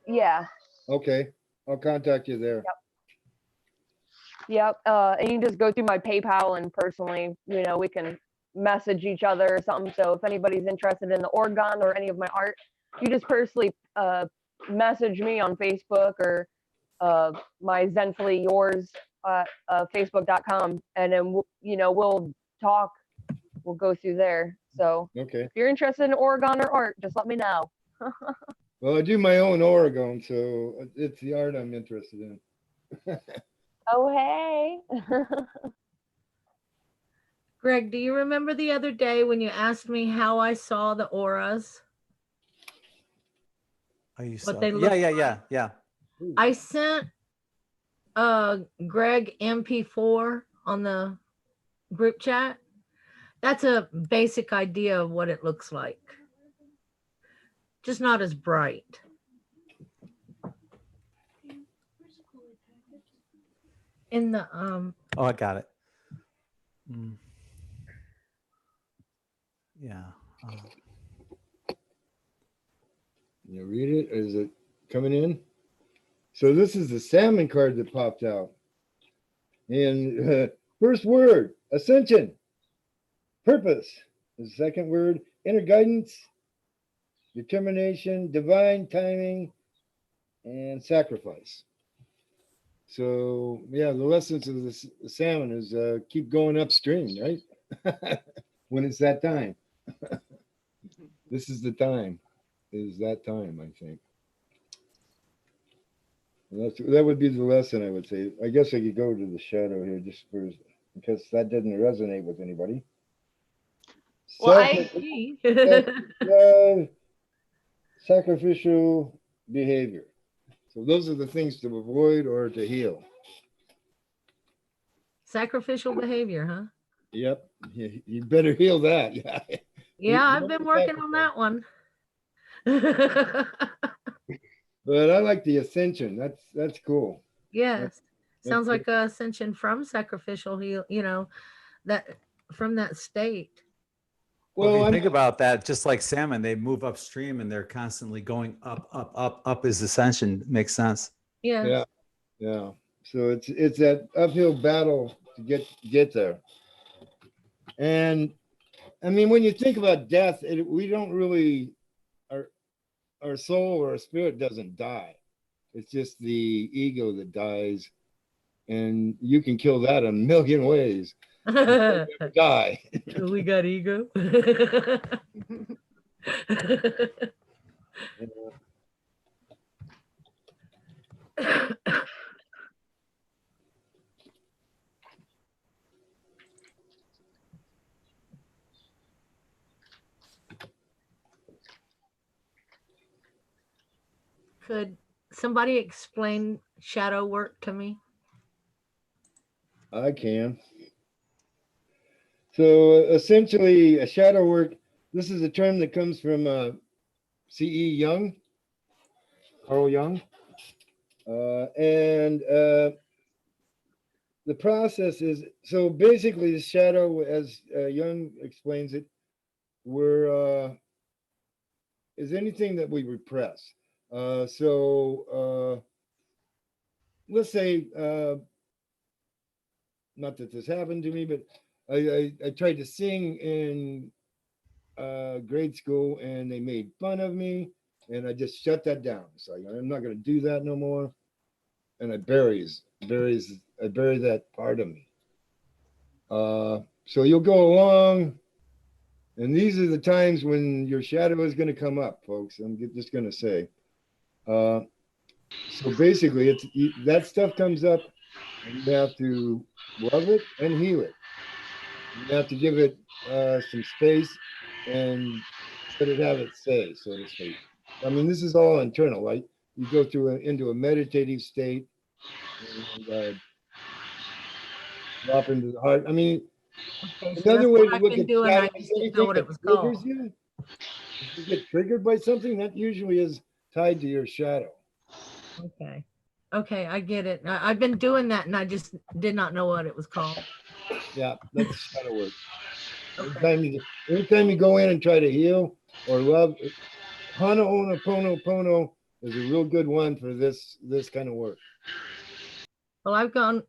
Yeah. Okay, I'll contact you there. Yep. And you can just go through my PayPal and personally, we can message each other or something. So if anybody's interested in the organ or any of my art, you just personally message me on Facebook or my Zenfully yours facebook.com, and then we'll talk. We'll go through there. So Okay. if you're interested in organ or art, just let me know. Well, I do my own Oregon, so it's the art I'm interested in. Oh, hey. Greg, do you remember the other day when you asked me how I saw the auras? What they look yeah. I sent Greg MP4 on the group chat. That's a basic idea of what it looks like. Just not as bright. In the Oh, I got it. Yeah. You read it? Is it coming in? So this is the Salmon card that popped out. And first word, ascension. Purpose. The second word, inner guidance, determination, divine timing, and sacrifice. So yeah, the lessons of the salmon is keep going upstream, right? When it's that time. This is the time. Is that time, I think. And that would be the lesson, I would say. I guess I could go to the shadow here just for, because that didn't resonate with anybody. Well, Sacrificial behavior. So those are the things to avoid or to heal. sacrificial behavior, huh? Yep. You better heal that. Yeah. Yeah, I've been working on that one. But I like the ascension. That's cool. Yes. Sounds That's like a ascension from sacrificial heal, that from that state. Well, if you think about that, just like salmon, they move upstream and they're constantly going up is ascension. Makes sense. Yeah. Yeah. So it's that uphill battle to get there. And I mean, when you think about death, we don't really, our soul or our spirit doesn't die. It's just the ego that dies. And you can kill that a million ways. Die. We got ego. Could somebody explain shadow work to me? I can. So essentially, a shadow work, this is a term that comes from C.E. Jung, Carl Jung. And the process is, so basically the shadow, as Jung explains it, is anything that we repress. So let's say, not that this happened to me, but I tried to sing in grade school and they made fun of me, and I just shut that down. So I'm not going to do that no more. And I bury that part of me. So you'll go along, and these are the times when your shadow is going to come up, folks. I'm just going to say. So basically, that stuff comes up, and you have to love it and heal it. You have to give it some space and let it have its say, so to speak. I mean, this is all internal. Like you go through into a meditative state, and drop into the heart. I mean, Okay, so another that's way what to I've look been at doing. shadow I is just didn't know anything what that it was triggers called. you. If you get triggered by something, that usually is tied to your shadow. Okay. Okay, I get it. I've been doing that and I just did not know what it was called. Yeah, that's shadow work. Okay. Anytime you go in and try to heal or love, Hana Ona Pono Pono is a real good one for this kind of work. Well, I've gone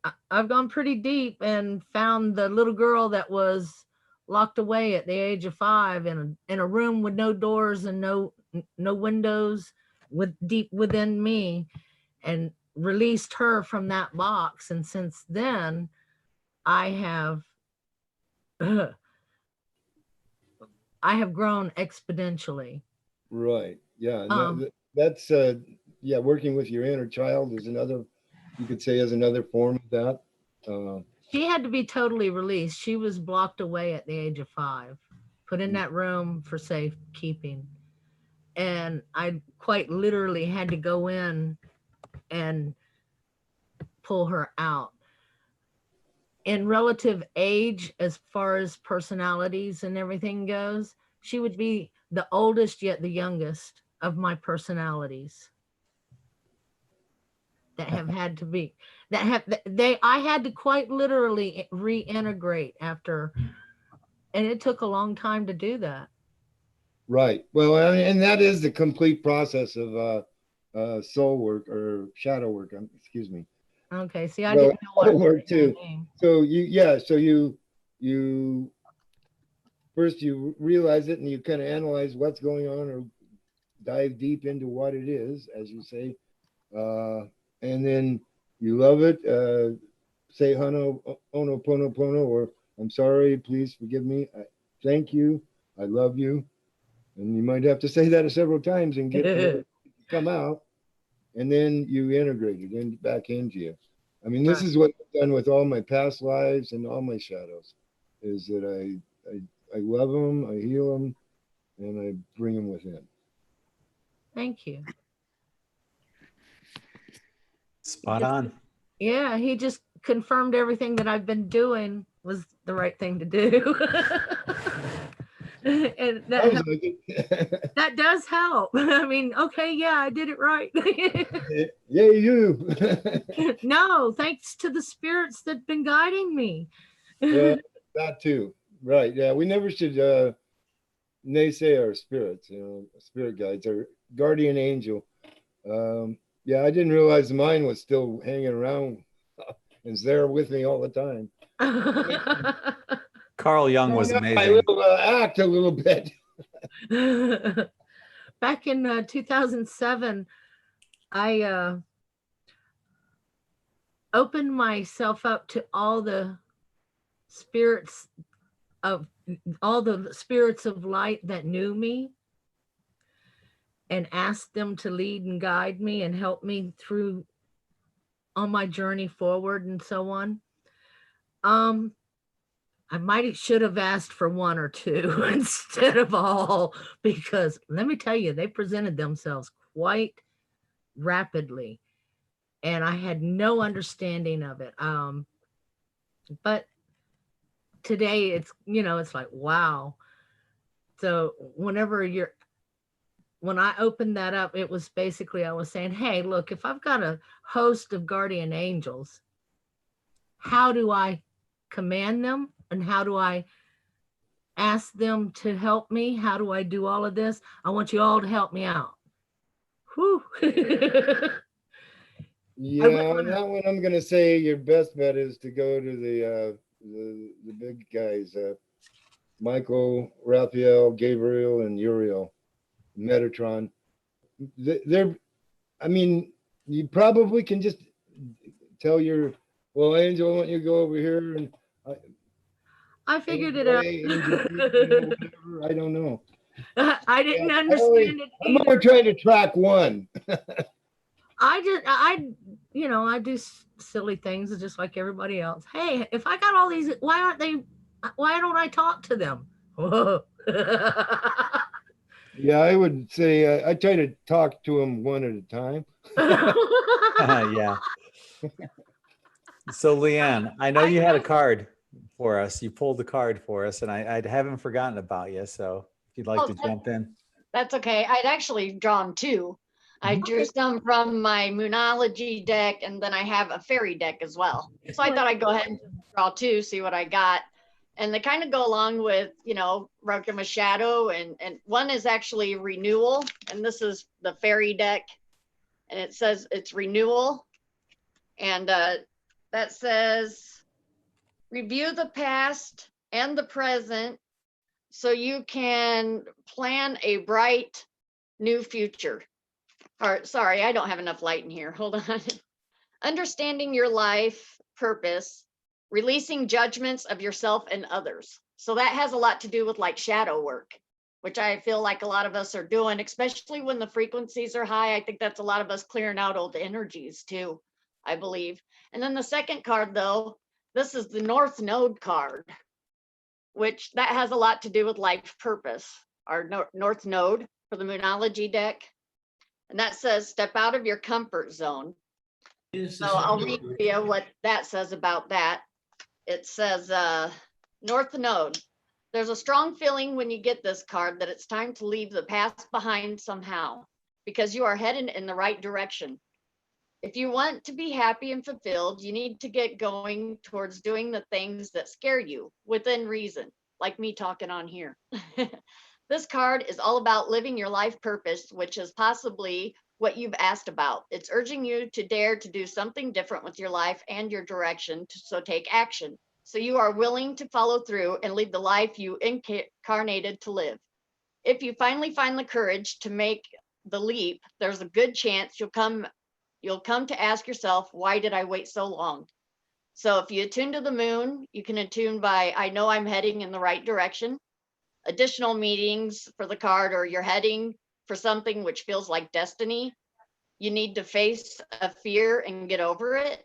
pretty deep and found the little girl that was locked away at the age of 5 in a room with no doors and no windows, with deep within me, and released her from that box. And since then, I have grown exponentially. Right. Yeah. That's yeah. Working with your inner child is another. You could say is another form of that. She had to be totally released. She was blocked away at the age of 5, put in that room for safekeeping. And I quite literally had to go in and pull her out. In relative age, as far as personalities and everything goes, she would be the oldest yet the youngest of my personalities that have had to be, I had to quite literally reintegrate after, and it took a long time to do that. Right. Well, I mean, and that is the complete process of soul work or shadow work. Excuse me. Okay. See, I didn't know what work too. name. So you first you realize it and you kind of analyze what's going on or dive deep into what it is, as you say, and then you love it. Say Hana Ono Pono Pono, or I'm sorry, please forgive me. Thank you. I love you. And you might have to say that several times and get it to come out. And then you integrate it back into you. I mean, this is what I've done with all my past lives and all my shadows, is that I love them, I heal them, and I bring them within. Thank you. Spot on. Yeah, he just confirmed everything that I've been doing was the right thing to do. And that does help. I mean, okay, yeah, I did it right. Yeah, you. No, thanks to the spirits that've been guiding me. That too. Right. Yeah, we never should naysay our spirits, spirit guides, our guardian angel. Yeah, I didn't realize mine was still hanging around and is there with me all the time. Carl Jung was amazing. I will act a little bit. Back in 2007, I opened myself up to all the spirits of light that knew me, and asked them to lead and guide me and help me through on my journey forward and so on. I should have asked for 1 or 2 instead of all, because let me tell you, they presented themselves quite rapidly and I had no understanding of it. But today it's, it's like, wow. So when I opened that up, it was basically, I was saying, hey, look, if I've got a host of guardian angels, how do I command them? And how do I ask them to help me? How do I do all of this? I want you all to help me out. Whew. Yeah, on that one, I'm going to say your best bet is to go to the big guys, Michael, Raphael, Gabriel, and Uriel, Metatron. I mean, you probably can just tell well, Angel, I want you to go over here. And I figured it out. I don't know. I didn't understand it either. I'm only trying to track one. I do silly things just like everybody else. Hey, if I got all these, why don't I talk to them? Yeah, I would say I try to talk to them one at a time. Yeah. So Leanne, I know you had a card for us. You pulled the card for us, and I haven't forgotten about you. So if you'd like Oh, to jump in. That's okay. I'd actually drawn two. I Mhm. drew some from my Moonology deck, and then I have a fairy deck as well. So I thought I'd go ahead and draw two, see what I got. And they kind of go along with, Welcome a Shadow, and one is actually renewal, and this is the fairy deck, and it says it's renewal. And that says, review the past and the present so you can plan a bright new future. Or sorry, I don't have enough light in here. Hold on. Understanding your life purpose, releasing judgments of yourself and others. So that has a lot to do with like shadow work, which I feel like a lot of us are doing, especially when the frequencies are high. I think that's a lot of us clearing out old energies too, I believe. And then the second card though, this is the North Node card, which that has a lot to do with life purpose, our North Node for the Moonology deck. And that says, step out of your comfort zone. So I'll read to you what that says about that. It says, North Node, there's a strong feeling when you get this card that it's time to leave the past behind somehow, because you are headed in the right direction. If you want to be happy and fulfilled, you need to get going towards doing the things that scare you within reason, like me talking on here. This card is all about living your life purpose, which is possibly what you've asked about. It's urging you to dare to do something different with your life and your direction, so take action. So you are willing to follow through and live the life you incarnated to live. If you finally find the courage to make the leap, there's a good chance you'll come to ask yourself, why did I wait so long? So if you attune to the moon, you can attune by, I know I'm heading in the right direction. Additional meanings for the card, or you're heading for something which feels like destiny. You need to face a fear and get over it.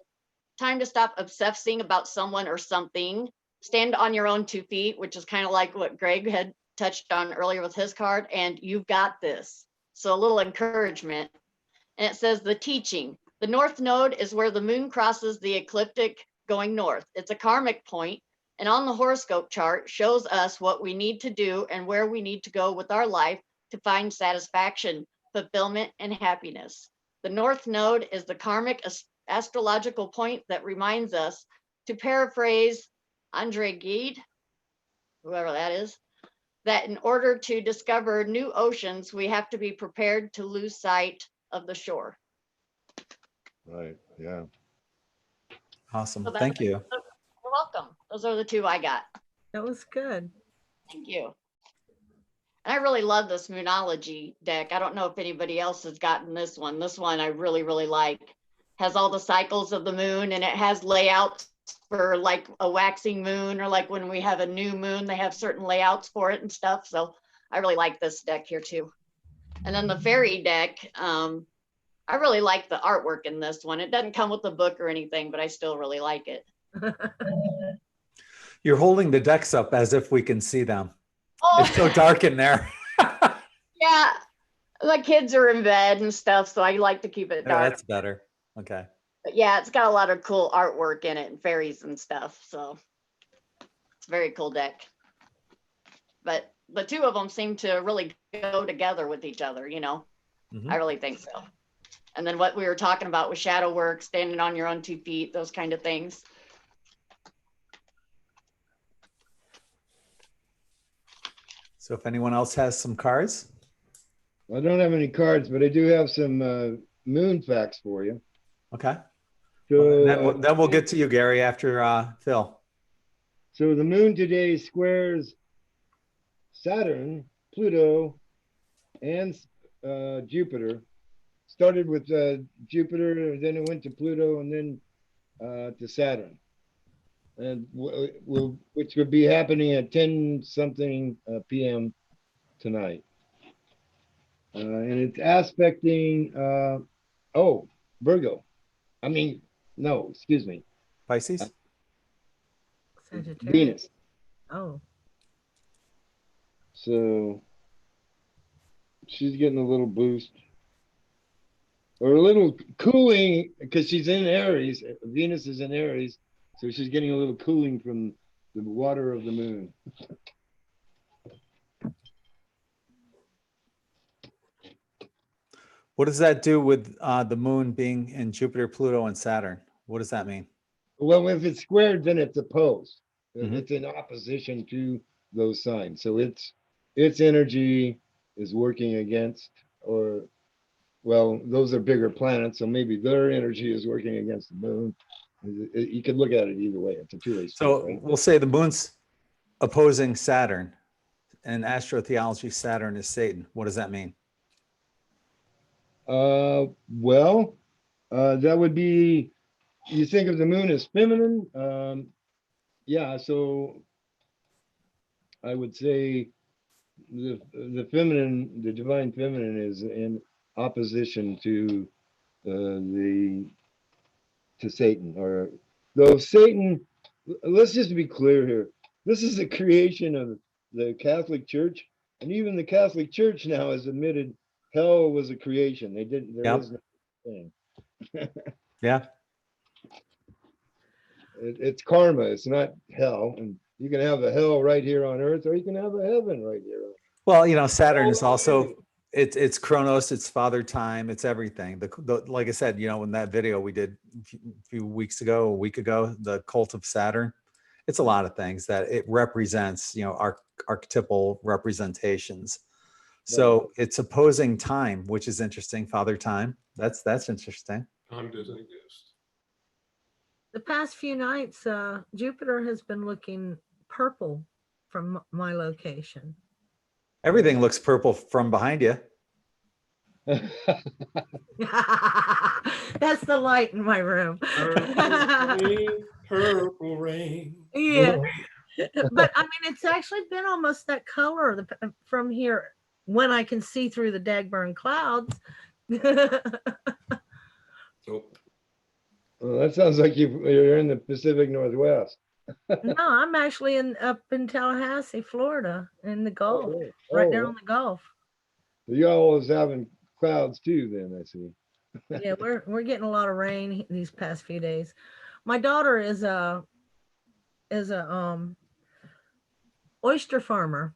Time to stop obsessing about someone or something. Stand on your own 2 feet, which is kind of like what Gregg had touched on earlier with his card, and you've got this. So a little encouragement. And it says the teaching. The North Node is where the moon crosses the ecliptic going north. It's a karmic point, and on the horoscope chart shows us what we need to do and where we need to go with our life to find satisfaction, fulfillment, and happiness. The North Node is the karmic astrological point that reminds us, to paraphrase Andre Gide, whoever that is, that in order to discover new oceans, we have to be prepared to lose sight of the shore. Right. Yeah. Awesome. So Thank you. You're welcome. Those are the two I got. That was good. Thank you. And I really love this Moonology deck. I don't know if anybody else has gotten this one. This one I really, really like. Has all the cycles of the moon, and it has layouts for like a waxing moon, or like when we have a new moon, they have certain layouts for it and stuff. So I really like this deck here too. And then the fairy deck, I really like the artwork in this one. It doesn't come with a book or anything, but I still really like it. You're holding the decks up as if we can see them. Oh, It's so dark in there. yeah. The kids are in bed and stuff, so I like to keep it Oh, dark. that's better. Okay. But yeah, it's got a lot of cool artwork in it and fairies and stuff. So it's a very cool deck. But the two of them seem to really go together with each other, you know? Mhm. I really think so. And then what we were talking about with shadow work, standing on your own 2 feet, those kind of things. So if anyone else has some cards. I don't have any cards, but I do have some moon facts for you. Okay. So Then we'll get to you, Gary, after Phil. So the moon today squares Saturn, Pluto, and Jupiter. Started with Jupiter, and then it went to Pluto, and then to Saturn, and which would be happening at 10 something p.m. tonight. And it's aspecting Virgo. I mean, no, excuse me, Pisces. Sagittarius. Venus. Oh, So she's getting a little boost. Or a little cooling, because she's in Aries. Venus is in Aries. So she's getting a little cooling from the water of the moon. What does that do with the moon being in Jupiter, Pluto, and Saturn? What does that mean? Well, if it's squared, then it's opposed. Mhm. It's in opposition to those signs. So its energy is working against, or well, those are bigger planets, so maybe their energy is working against the moon. You could look at it either way. It's a two-way street, So right? we'll say the moon's opposing Saturn. In astrotheology, Saturn is Satan. What does that mean? Well, that would be, you think of the moon as feminine. Yeah, so I would say the feminine, the divine feminine is in opposition to Satan, or though Satan, let's just be clear here. This is the creation of the Catholic Church, and even the Catholic Church now has admitted hell was a creation. They didn't, there Yep. is no thing. Yeah. It's karma, it's not hell. And you can have a hell right here on earth, or you can have a heaven right here. Well, you know, Saturn is also, it's Chronos, it's father time, it's everything. Like I said, you know, in that video we did a few weeks ago, a week ago, the cult of Saturn, it's a lot of things that it represents, you know, archetypal representations. So it's opposing time, which is interesting. Father time. That's interesting. Time doesn't exist. The past few nights, Jupiter has been looking purple from my location. Everything looks purple from behind you. That's the light in my room. Purple rain. Yeah. But I mean, it's actually been almost that color from here when I can see through the dagburn clouds. Oh, Well, that sounds like you're in the Pacific Northwest. No, I'm actually up in Tallahassee, Florida, in the Gulf, really? right there Oh. on the Gulf. You always having clouds too, then I see. Yeah, we're getting a lot of rain these past few days. My daughter is a oyster farmer,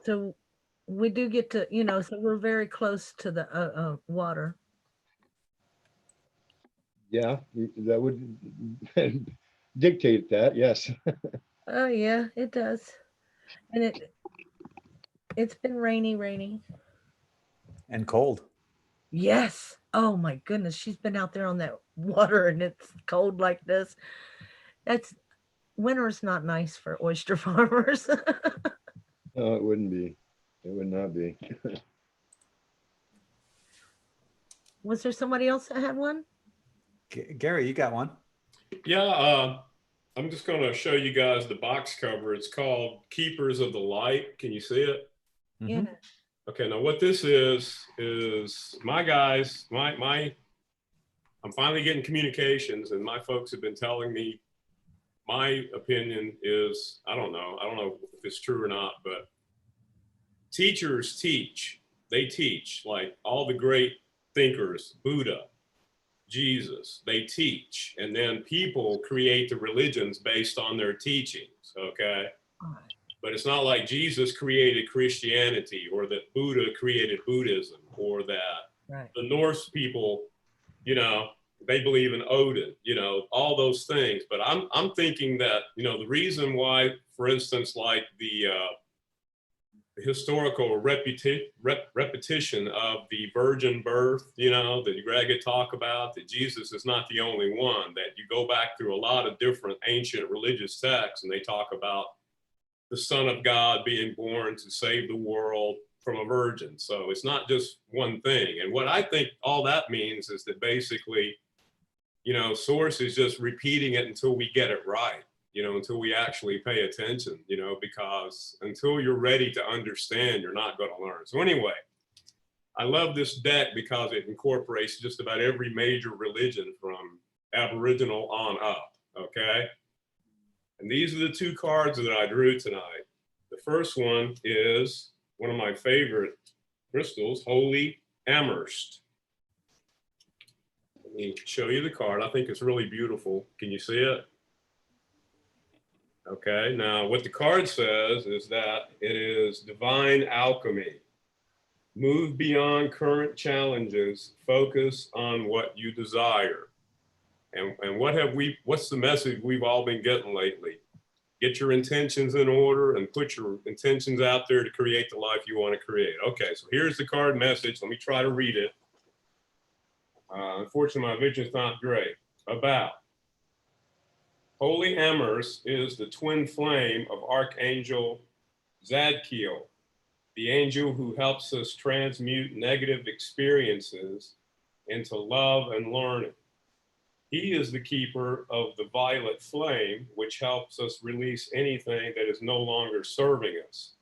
so we do get to, you know, so we're very close to the water. Yeah, that would dictate that, yes. Oh yeah, it does, and it's been rainy. And cold. Yes. Oh my goodness, she's been out there on that water and it's cold like this. Winter's not nice for oyster farmers. No, it wouldn't be. It would not be. Was there somebody else that had one? Gary, you got one. yeah. I'm just going to show you guys the box cover. It's called Keepers of the Light. Can you see it? Yeah. Mhm. Okay, now what this is my guys, I'm finally getting communications, and my folks have been telling me my opinion is, I don't know if it's true or not, but teachers teach. They teach, like all the great thinkers, Buddha, Jesus, they teach. And then people create the religions based on their teachings, okay? But it's not like Jesus created Christianity, or that Buddha created Buddhism, or that the Norse people, you know, they believe in Odin, you know, all those things. But I'm thinking that, you know, the reason why, for instance, like the historical repetition of the virgin birth, you know, that Gregg had talked about, that Jesus is not the only one, that you go back through a lot of different ancient religious texts and they talk about the Son of God being born to save the world from a virgin. So it's not just one thing. And what I think all that means is that basically, you know, Source is just repeating it until we get it right, you know, until we actually pay attention, you know, because until you're ready to understand, you're not going to learn. So anyway, I love this deck because it incorporates just about every major religion from Aboriginal on up, okay? And these are the two cards that I drew tonight. The first one is one of my favorite crystals, Holy Amethyst. Let me show you the card. I think it's really beautiful. Can you see it? Okay, now what the card says is that it is divine alchemy. Move beyond current challenges, focus on what you desire. And what's the message we've all been getting lately? Get your intentions in order and put your intentions out there to create the life you want to create. Okay, so here's the card message. Let me try to read it. Unfortunately, my vision's not great. About. Holy Amethyst is the twin flame of Archangel Zadkiel, the angel who helps us transmute negative experiences into love and learning. He is the keeper of the violet flame, which helps us release anything that is no longer serving us.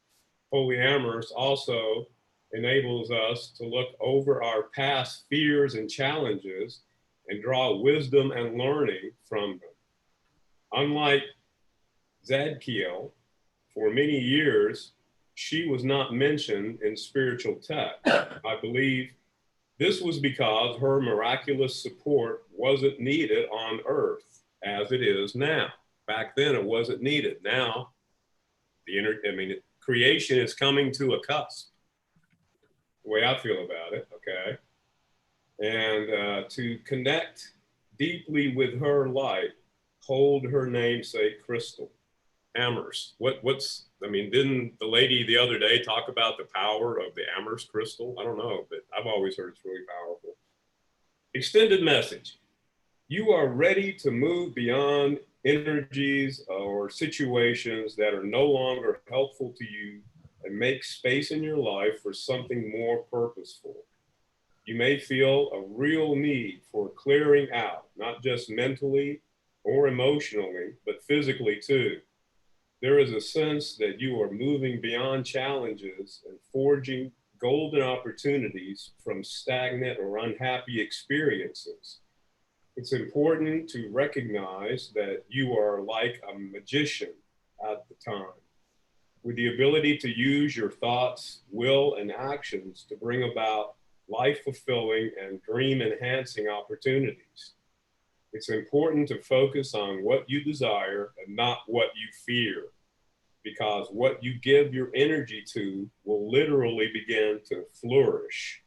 Holy Amethyst also enables us to look over our past fears and challenges and draw wisdom and learning from them. Unlike Zadkiel, for many years, she was not mentioned in spiritual text. I believe this was because her miraculous support wasn't needed on earth as it is now. Back then, it wasn't needed. Now, creation is coming to a cusp, the way I feel about it, okay? And to connect deeply with her light, hold her namesake crystal, Amethyst. Didn't the lady the other day talk about the power of the Amethyst crystal? I don't know, but I've always heard it's really powerful. Extended message. You are ready to move beyond energies or situations that are no longer helpful to you and make space in your life for something more purposeful. You may feel a real need for clearing out, not just mentally or emotionally, but physically too. There is a sense that you are moving beyond challenges and forging golden opportunities from stagnant or unhappy experiences. It's important to recognize that you are like a magician at the time, with the ability to use your thoughts, will, and actions to bring about life-fulfilling and dream-enhancing opportunities. It's important to focus on what you desire and not what you fear, because what you give your energy to will literally begin to flourish.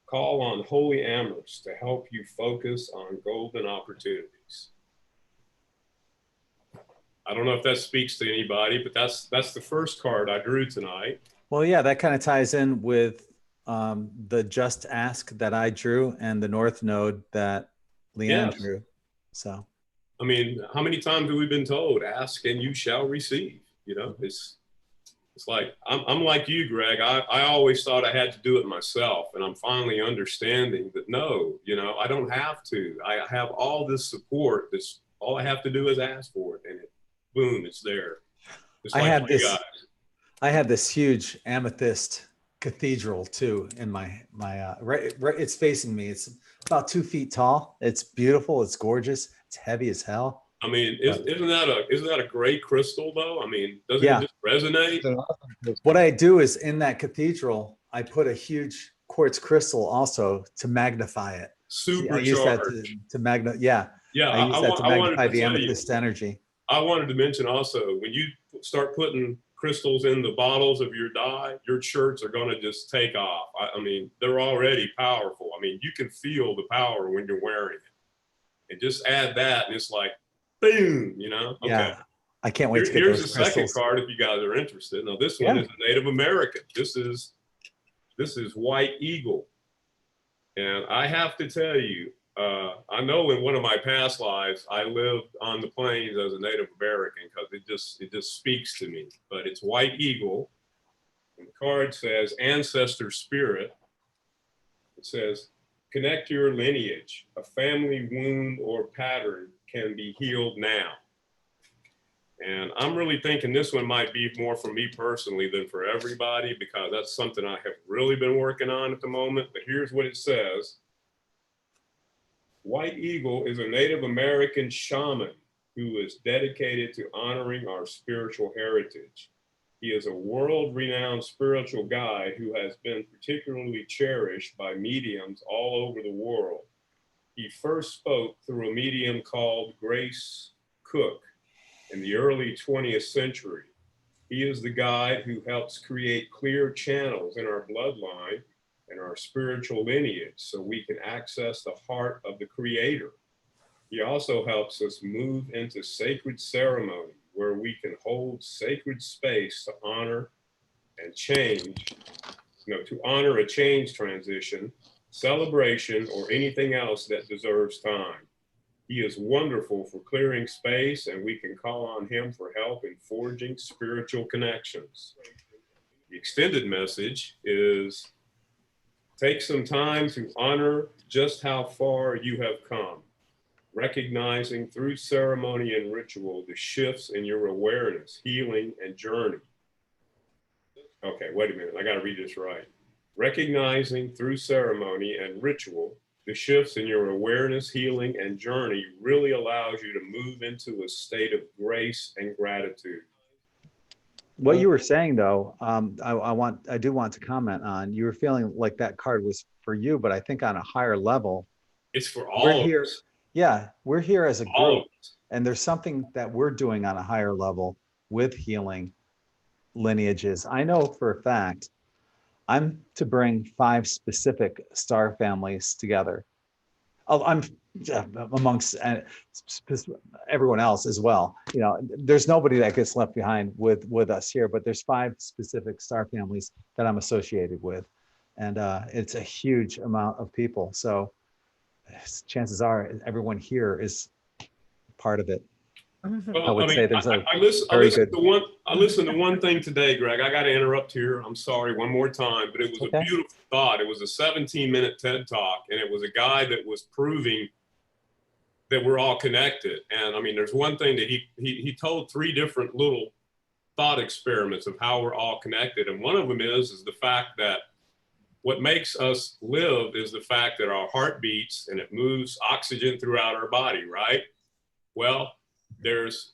Call on Holy Amethyst to help you focus on golden opportunities. I don't know if that speaks to anybody, but that's the first card I drew tonight. Well, yeah, that kind of ties in with the Just Ask that I drew and the North Node that Leanne drew. So, I mean, how many times have we been told, ask and you shall receive? You know, it's like, I'm like you, Greg. I always thought I had to do it myself. And I'm finally understanding that no, I don't have to. I have all this support. All I have to do is ask for it. And boom, it's there. Just I had this huge amethyst cathedral too in my right, it's facing me. It's about 2 feet tall. It's beautiful. It's gorgeous. It's heavy as hell. I mean, isn't that a great crystal though? I mean, doesn't it just resonate? What I do is in that cathedral, I put a huge quartz crystal also to magnify it. Supercharged. I use that to magnify. Yeah. Yeah. I use that to magnify the amethyst energy. I wanted to mention also, when you start putting crystals in the bottles of your dye, your shirts are going to just take off. I mean, they're already powerful. I mean, you can feel the power when you're wearing it. And just add that, and it's like, boom, Okay. Yeah. I can't wait to get Here's those the crystals. second card if you guys are interested. Now, this one is a Native American. This is White Eagle. And I have to tell you, I know in one of my past lives, I lived on the plains as a Native American because it just speaks to me. But it's White Eagle. And the card says Ancestor Spirit. It says, connect your lineage. A family wound or pattern can be healed now. And I'm really thinking this one might be more for me personally than for everybody, because that's something I have really been working on at the moment. But here's what it says. White Eagle is a Native American shaman who is dedicated to honoring our spiritual heritage. He is a world-renowned spiritual guide who has been particularly cherished by mediums all over the world. He first spoke through a medium called Grace Cook in the early 20th century. He is the guide who helps create clear channels in our bloodline and our spiritual lineage so we can access the heart of the Creator. He also helps us move into sacred ceremony where we can hold sacred space to honor and change, to honor a change transition, celebration, or anything else that deserves time. He is wonderful for clearing space, and we can call on him for help in forging spiritual connections. The extended message is, take some time to honor just how far you have come, recognizing through ceremony and ritual the shifts in your awareness, healing, and journey. Okay, wait a minute, I gotta read this right. Recognizing through ceremony and ritual the shifts in your awareness, healing, and journey really allows you to move into a state of grace and gratitude. What you were saying, though, I do want to comment on. You were feeling like that card was for you, but I think on a higher level, it's for all of us. Yeah, we're here as a All group, of us. and there's something that we're doing on a higher level with healing lineages. I know for a fact I'm to bring 5 specific star families together. I'm amongst everyone else as well. You know, there's nobody that gets left behind with us here, but there's 5 specific star families that I'm associated with, and it's a huge amount of people. So chances are everyone here is part of it. Well, I would say there's I listened to one thing today, Greg. I got to interrupt here. I'm sorry, one more time, but it was a beautiful thought. It was a 17-minute TED Talk, and it was a guy that was proving that we're all connected. And I mean, there's one thing that he told 3 different little thought experiments of how we're all connected, and one of them is the fact that what makes us live is the fact that our heart beats and it moves oxygen throughout our body, right? Well, there's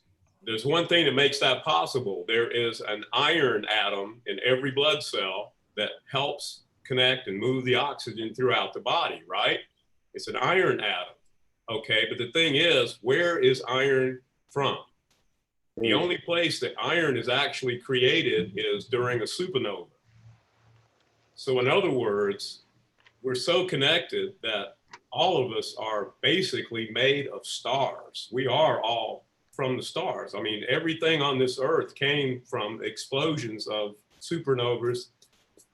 one thing that makes that possible. There is an iron atom in every blood cell that helps connect and move the oxygen throughout the body, right? It's an iron atom, okay? But the thing is, where is iron from? The only place that iron is actually created is during a supernova. So in other words, we're so connected that all of us are basically made of stars. We are all from the stars. I mean, everything on this earth came from explosions of supernovas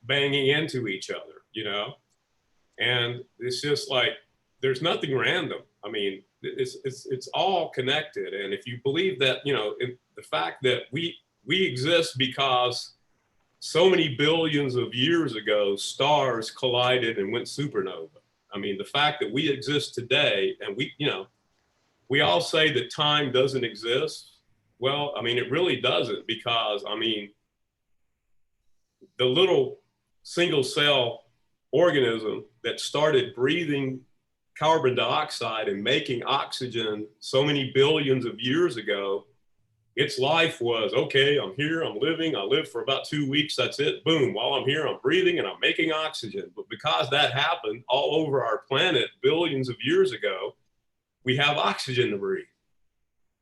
banging into each other, you know? And it's just like, there's nothing random. I mean, it's all connected. And if you believe that, you know, the fact that we exist because so many billions of years ago, stars collided and went supernova. I mean, the fact that we exist today, and we all say that time doesn't exist. Well, I mean, it really doesn't, because, I mean, the little single cell organism that started breathing carbon dioxide and making oxygen so many billions of years ago, its life was, okay, I'm here, I'm living, I lived for about 2 weeks, that's it, boom, while I'm here, I'm breathing and I'm making oxygen. But because that happened all over our planet billions of years ago, we have oxygen to breathe,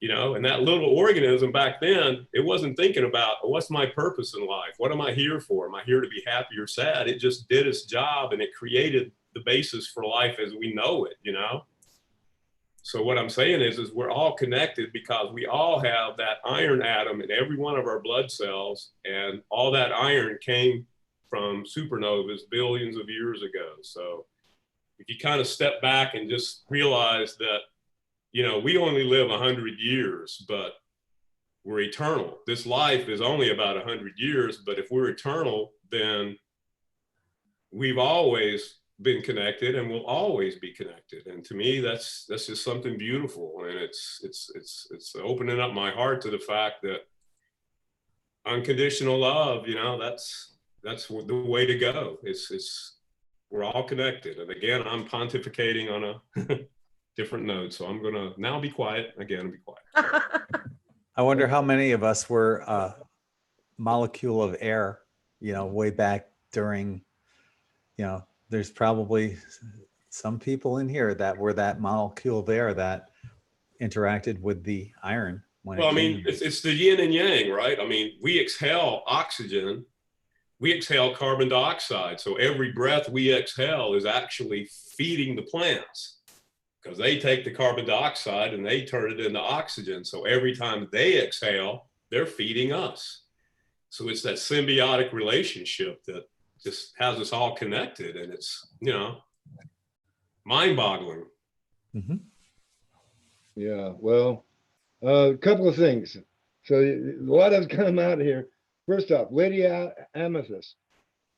you know? And that little organism back then, it wasn't thinking about, what's my purpose in life? What am I here for? Am I here to be happy or sad? It just did its job, and it created the basis for life as we know it, you know? So what I'm saying is we're all connected because we all have that iron atom in every one of our blood cells, and all that iron came from supernovas billions of years ago. So if you kind of step back and just realize that, you know, we only live 100 years, but we're eternal. This life is only about 100 years, but if we're eternal, then we've always been connected and will always be connected. And to me, that's just something beautiful. And it's opening up my heart to the fact that unconditional love, you know, that's the way to go. We're all connected. And again, I'm pontificating on a different note. So I'm gonna now be quiet. Again, be quiet. I wonder how many of us were molecule of air, way back during, there's probably some people in here that were that molecule of air that interacted with the iron. Well, I mean, it's the yin and yang, right? I mean, we exhale oxygen, we exhale carbon dioxide. So every breath we exhale is actually feeding the plants, because they take the carbon dioxide and they turn it into oxygen. So every time they exhale, they're feeding us. So it's that symbiotic relationship that just has us all connected, and it's, mind-boggling. Mm-hmm. Yeah, well, a couple of things. So a lot has come out here. First off, Lady Amethyst.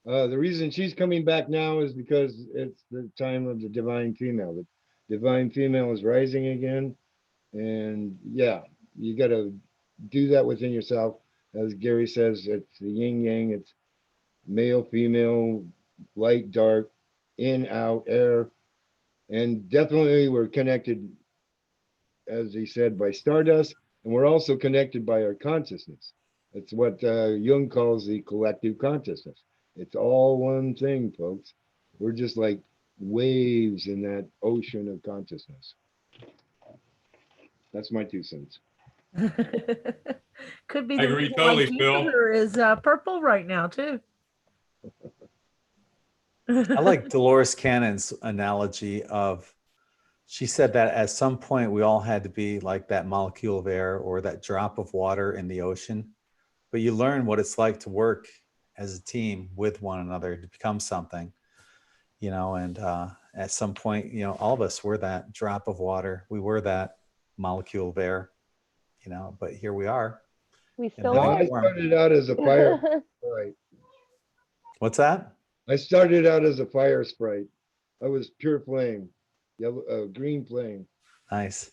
The reason she's coming back now is because it's the time of the divine female. The divine female is rising again. And yeah, you got to do that within yourself. As Gary says, it's the yin yang, it's male, female, light, dark, in, out, air. And definitely we're connected, as he said, by stardust. And we're also connected by our consciousness. It's what Jung calls the collective consciousness. It's all one thing, folks. We're just like waves in that ocean of consciousness. That's my 2 cents. Could be I the agree reason totally, why Phil. Jupiter is purple right now too. I like Dolores Cannon's analogy of, she said that at some point we all had to be like that molecule of air or that drop of water in the ocean, but you learn what it's like to work as a team with one another to become something, and at some point, all of us were that drop of water. We were that molecule of air, but here we are. We still No, are. I started out as a fire sprite. What's that? I started out as a fire sprite. I was pure flame, yellow, green flame. Nice.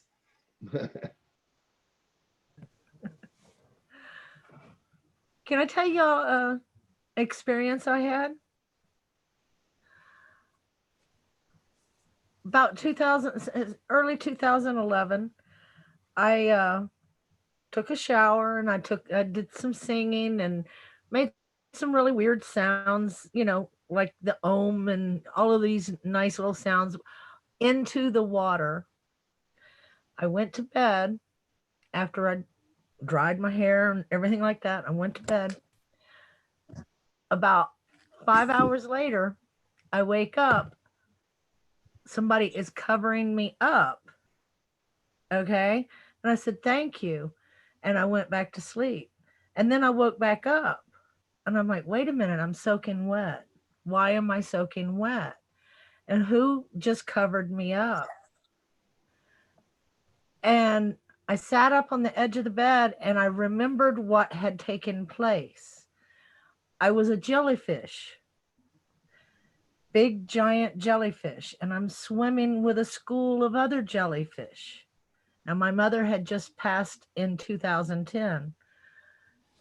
Can I tell y'all experience I had? About early 2011, I took a shower and I did some singing and made some really weird sounds, like the ohm and all of these nice little sounds into the water. I went to bed after I dried my hair and everything like that. I went to bed. About 5 hours later, I wake up. Somebody is covering me up. Okay. And I said, thank you. And I went back to sleep. And then I woke back up and I'm like, wait a minute, I'm soaking wet. Why am I soaking wet? And who just covered me up? And I sat up on the edge of the bed and I remembered what had taken place. I was a jellyfish, big giant jellyfish, and I'm swimming with a school of other jellyfish. Now, my mother had just passed in 2010.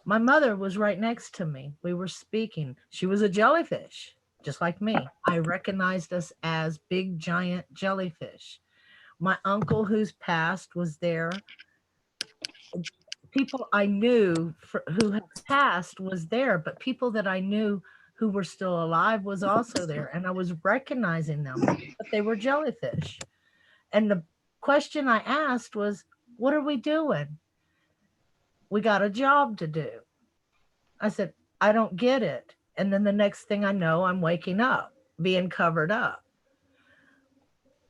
My mother was right next to me. We were speaking. She was a jellyfish, just like me. I recognized us as big giant jellyfish. My uncle who's passed was there. People I knew who had passed was there, but people that I knew who were still alive was also there. And I was recognizing them, but they were jellyfish. And the question I asked was, what are we doing? We got a job to do. I said, I don't get it. And then the next thing I know, I'm waking up, being covered up.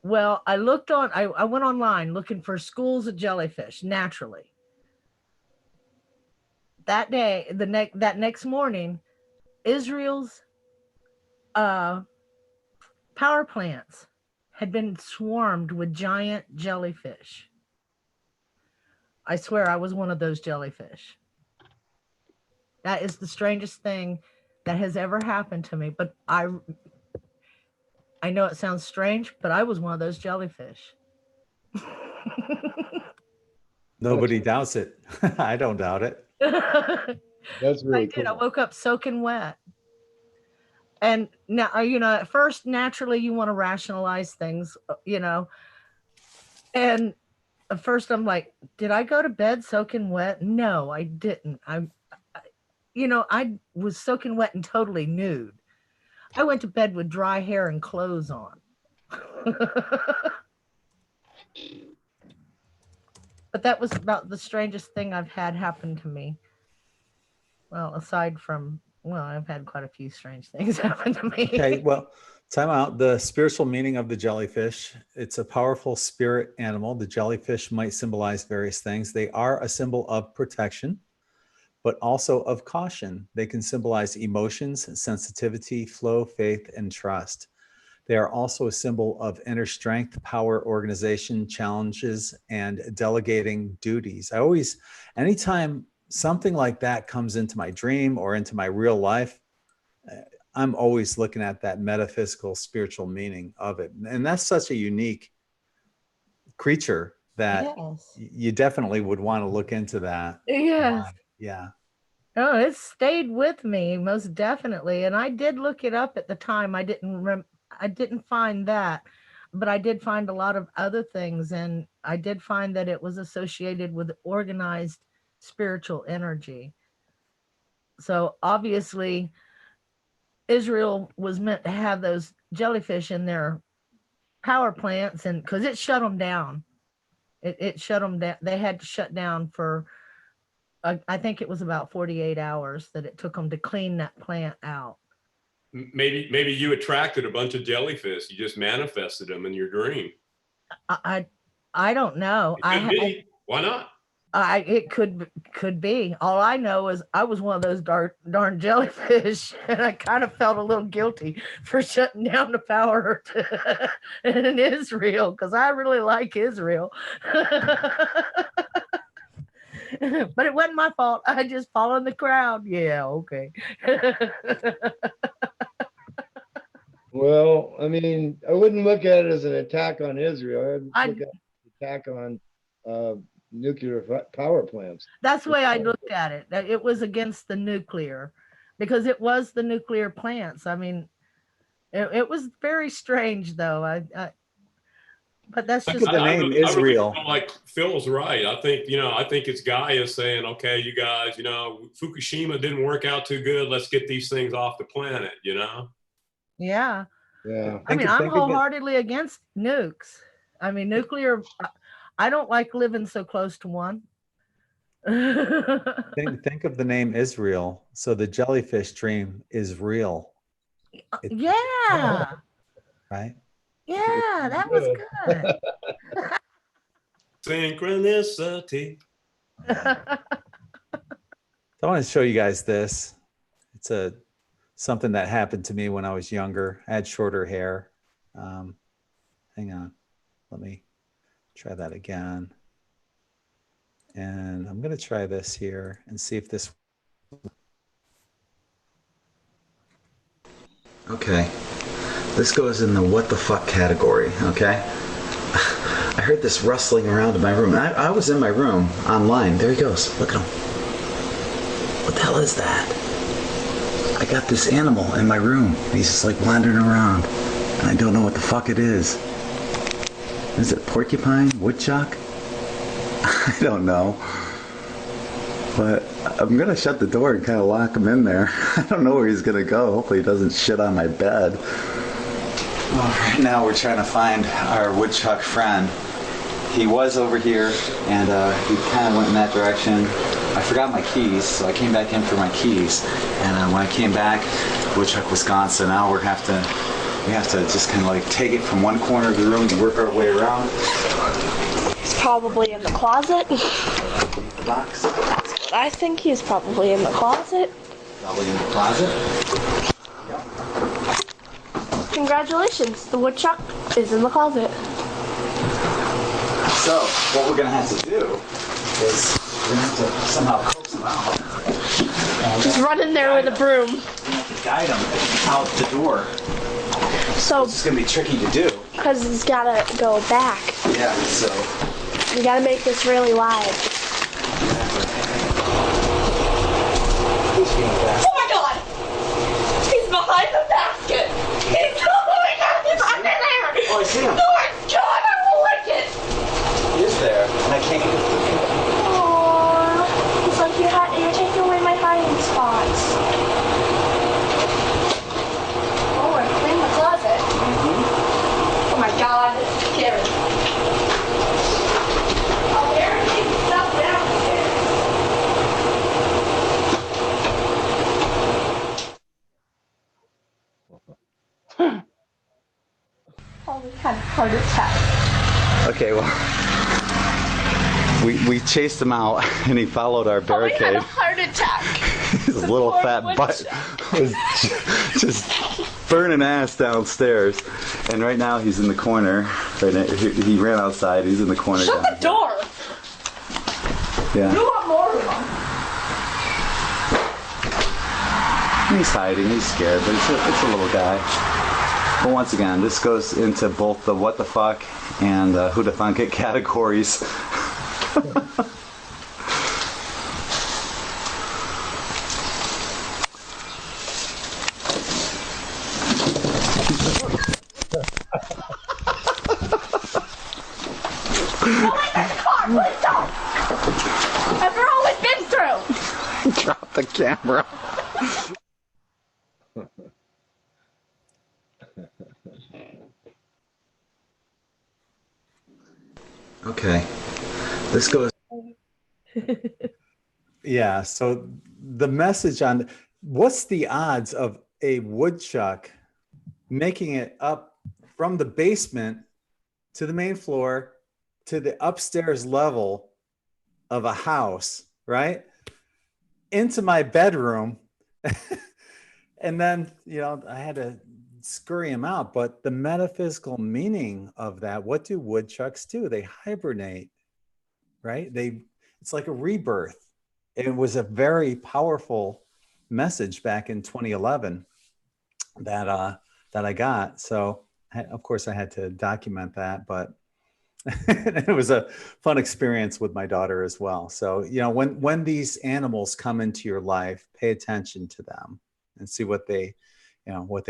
Well, I went online looking for schools of jellyfish naturally. That day, that next morning, Israel's power plants had been swarmed with giant jellyfish. I swear I was one of those jellyfish. That is the strangest thing that has ever happened to me. But I know it sounds strange, but I was one of those jellyfish. Nobody doubts it. I don't doubt it. That's really cool. I woke up soaking wet. And now, at first, naturally, you want to rationalize things, And at first, I'm like, did I go to bed soaking wet? No, I didn't. I was soaking wet and totally nude. I went to bed with dry hair and clothes on. But that was about the strangest thing I've had happen to me. Well, aside from, I've had quite a few strange things happen to me. Okay, well, time out. The spiritual meaning of the jellyfish. It's a powerful spirit animal. The jellyfish might symbolize various things. They are a symbol of protection, but also of caution. They can symbolize emotions, sensitivity, flow, faith, and trust. They are also a symbol of inner strength, power, organization, challenges, and delegating duties. Anytime something like that comes into my dream or into my real life, I'm always looking at that metaphysical, spiritual meaning of it. And that's such a unique creature that you definitely would want to look into that. Yes. Yeah. Oh, it stayed with me most definitely. And I did look it up at the time. I didn't find that, but I did find a lot of other things. And I did find that it was associated with organized spiritual energy. So obviously Israel was meant to have those jellyfish in their power plants, and because it shut them down. It shut them down. They had to shut down for, I think it was about 48 hours that it took them to clean that plant out. Maybe you attracted a bunch of jellyfish. You just manifested them in your dream. I don't know. Why not? It could be. All I know is I was one of those darn jellyfish, and I kind of felt a little guilty for shutting down the power in Israel, because I really like Israel. But it wasn't my fault. I just followed the crowd. Yeah, okay. Well, I mean, I wouldn't look at it as an attack on Israel. I'd look at it as an attack on nuclear power plants. That's the way I looked at it. It was against the nuclear, because it was the nuclear plants. I mean, it was very strange, though. But that's just the name Israel. I really feel like Phil's right. I think it's Gaia saying, okay, you guys, Fukushima didn't work out too good. Let's get these things off the planet, Yeah. Yeah. I mean, I'm wholeheartedly against nukes. I mean, nuclear, I don't like living so close to one. Think of the name Israel. So the jellyfish dream is real. Yeah. Right? Yeah, that was good. Synchronicity. I want to show you guys this. It's something that happened to me when I was younger. I had shorter hair. Hang on. Let me try that again. And I'm going to try this here and see if this. Okay. This goes in the what the fuck category, okay? I heard this rustling around in my room. I was in my room online. There he goes. Look at him. What the hell is that? I got this animal in my room. He's just like wandering around. And I don't know what the fuck it is. Is it porcupine? Woodchuck? I don't know. But I'm going to shut the door and kind of lock him in there. I don't know where he's going to go. Hopefully he doesn't shit on my bed. Well, right now we're trying to find our woodchuck friend. He was over here, and he kind of went in that direction. I forgot my keys, so I came back in for my keys. And when I came back, woodchuck was gone. So now we have to just kind of like take it from one corner of the room and work our way around. He's probably in the closet. The box. I think he's probably in the closet. Probably in the closet. Congratulations, the woodchuck is in the closet. So, what we're going to have to do is we're going to have to somehow coax him out. And Just run in there with a broom. we have to guide him out the door. So, It's going to be tricky to do. because he's got to go back. Yeah, so. You got to make this really live. Oh my god! He's behind the basket! He's under there! Oh, I see him. Oh my god, I don't like it! He is there, and I can't get him. Aww. It's like you're taking away my hiding spot. heart attack. Okay, well, we chased him out and he followed our Oh, he had barricade. a heart attack. His little Poor fat butt was just burning ass downstairs. And right now he's in the corner. Right now, he ran outside. He's in the corner. Shut the door. Yeah. You want more of them? He's hiding. He's scared, but it's a little guy. But once again, this goes into both the what the fuck and who the thunk it categories. Please don't. After all we've been through. Drop the camera. Okay, this goes. Yeah, so the message on what's the odds of a woodchuck making it up from the basement to the main floor to the upstairs level of a house, right? Into my bedroom. And then, you know, I had to scurry him out. But the metaphysical meaning of that, what do woodchucks do? They hibernate, right? It's like a rebirth. It was a very powerful message back in 2011 that I got. So of course I had to document that, but it was a fun experience with my daughter as well. So, you know, when these animals come into your life, pay attention to them and see what they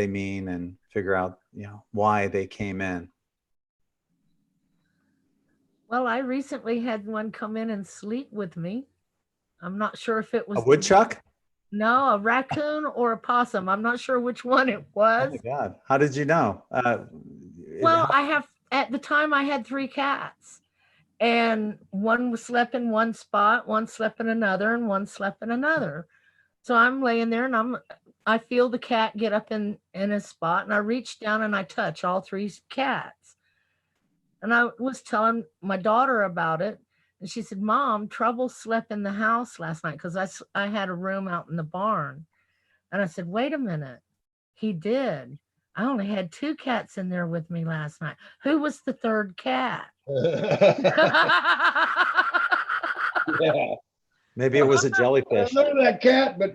mean and figure out, you know, why they came in. Well, I recently had one come in and sleep with me. I'm not sure if it was A woodchuck? No, a raccoon or a possum. I'm not sure which one it was. Oh my God. How did you know? Well, at the time I had 3 cats, and one slept in one spot, one slept in another, and one slept in another. So I'm laying there and I feel the cat get up in a spot, and I reach down and I touch all 3 cats. And I was telling my daughter about it, and she said, Mom, Trouble slept in the house last night because I had a room out in the barn. And I said, wait a minute. He did. I only had 2 cats in there with me last night. Who was the 3rd cat? Yeah. Maybe it was a jellyfish. I know that cat, but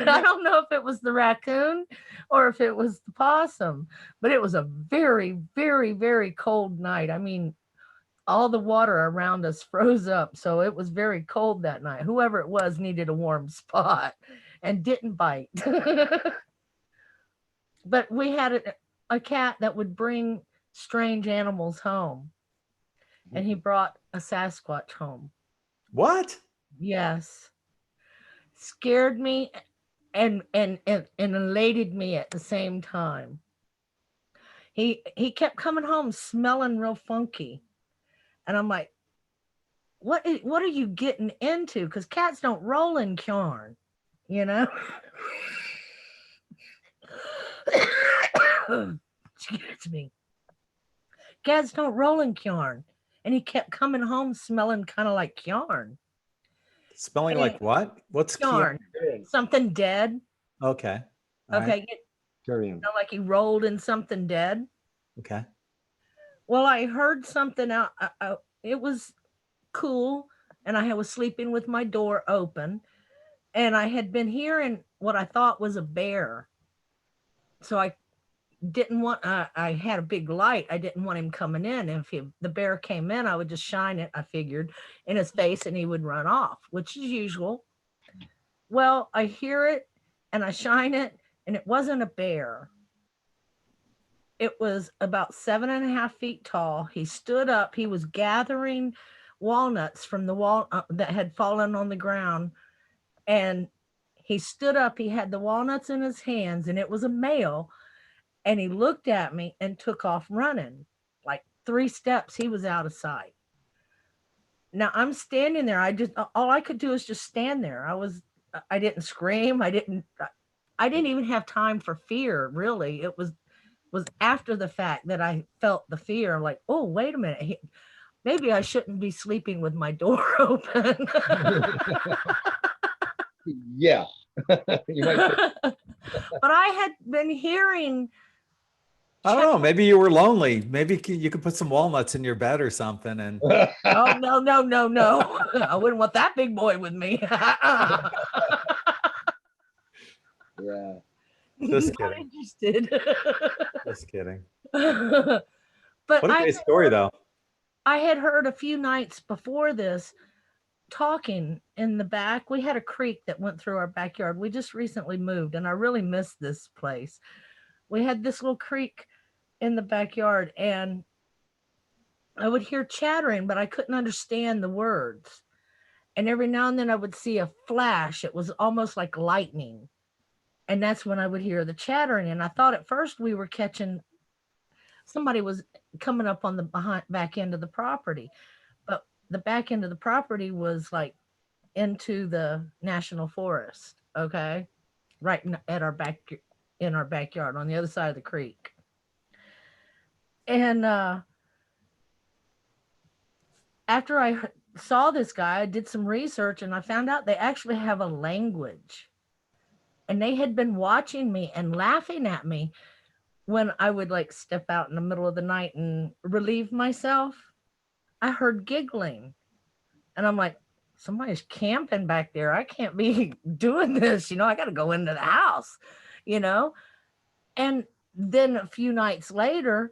I don't know if it was the raccoon or if it was the possum, but it was a very, very, very cold night. I mean, all the water around us froze up, so it was very cold that night. Whoever it was needed a warm spot and didn't bite. But we had a cat that would bring strange animals home, and he brought a Sasquatch home. What? Yes. Scared me and elated me at the same time. He kept coming home smelling real funky. And I'm like, what are you getting into? Because cats don't roll in yarn, you know? Excuse me. Cats don't roll in yarn. And he kept coming home smelling kind of like yarn. Smelling like what? What's yarn? Something dead. Okay. All okay. Right. Carry on. You know, like he rolled in something dead. Okay. Well, I heard something out. It was cool, and I was sleeping with my door open, and I had been hearing what I thought was a bear. So I didn't want. I had a big light. I didn't want him coming in. And if the bear came in, I would just shine it, I figured, in his face, and he would run off, which is usual. Well, I hear it, and I shine it, and it wasn't a bear. It was about 7.5 feet tall. He stood up. He was gathering walnuts from the wall that had fallen on the ground. And he stood up. He had the walnuts in his hands, and it was a male. And he looked at me and took off running. Like 3 steps, he was out of sight. Now I'm standing there. All I could do is just stand there. I didn't scream. I didn't even have time for fear, really. It was was after the fact that I felt the fear, like, oh, wait a minute. Maybe I shouldn't be sleeping with my door open. Yeah. You might think, But I had been hearing. I don't know. Maybe you were lonely. Maybe you could put some walnuts in your bed or something. And Oh, no, no, no, no. I wouldn't want that big boy with me. yeah. Just Not kidding. interested. Just kidding. But What a great story, though. I had heard a few nights before this talking in the back. We had a creek that went through our backyard. We just recently moved, and I really missed this place. We had this little creek in the backyard, and I would hear chattering, but I couldn't understand the words. And every now and then I would see a flash. It was almost like lightning. And that's when I would hear the chattering. And I thought at first we were catching, somebody was coming up on the back end of the property. But the back end of the property was like into the national forest, okay? Right at our in our backyard on the other side of the creek. And after I saw this guy, I did some research and I found out they actually have a language. And they had been watching me and laughing at me when I would like step out in the middle of the night and relieve myself. I heard giggling. And I'm like, somebody's camping back there. I can't be doing this. You know, I got to go into the house, you know. And then a few nights later,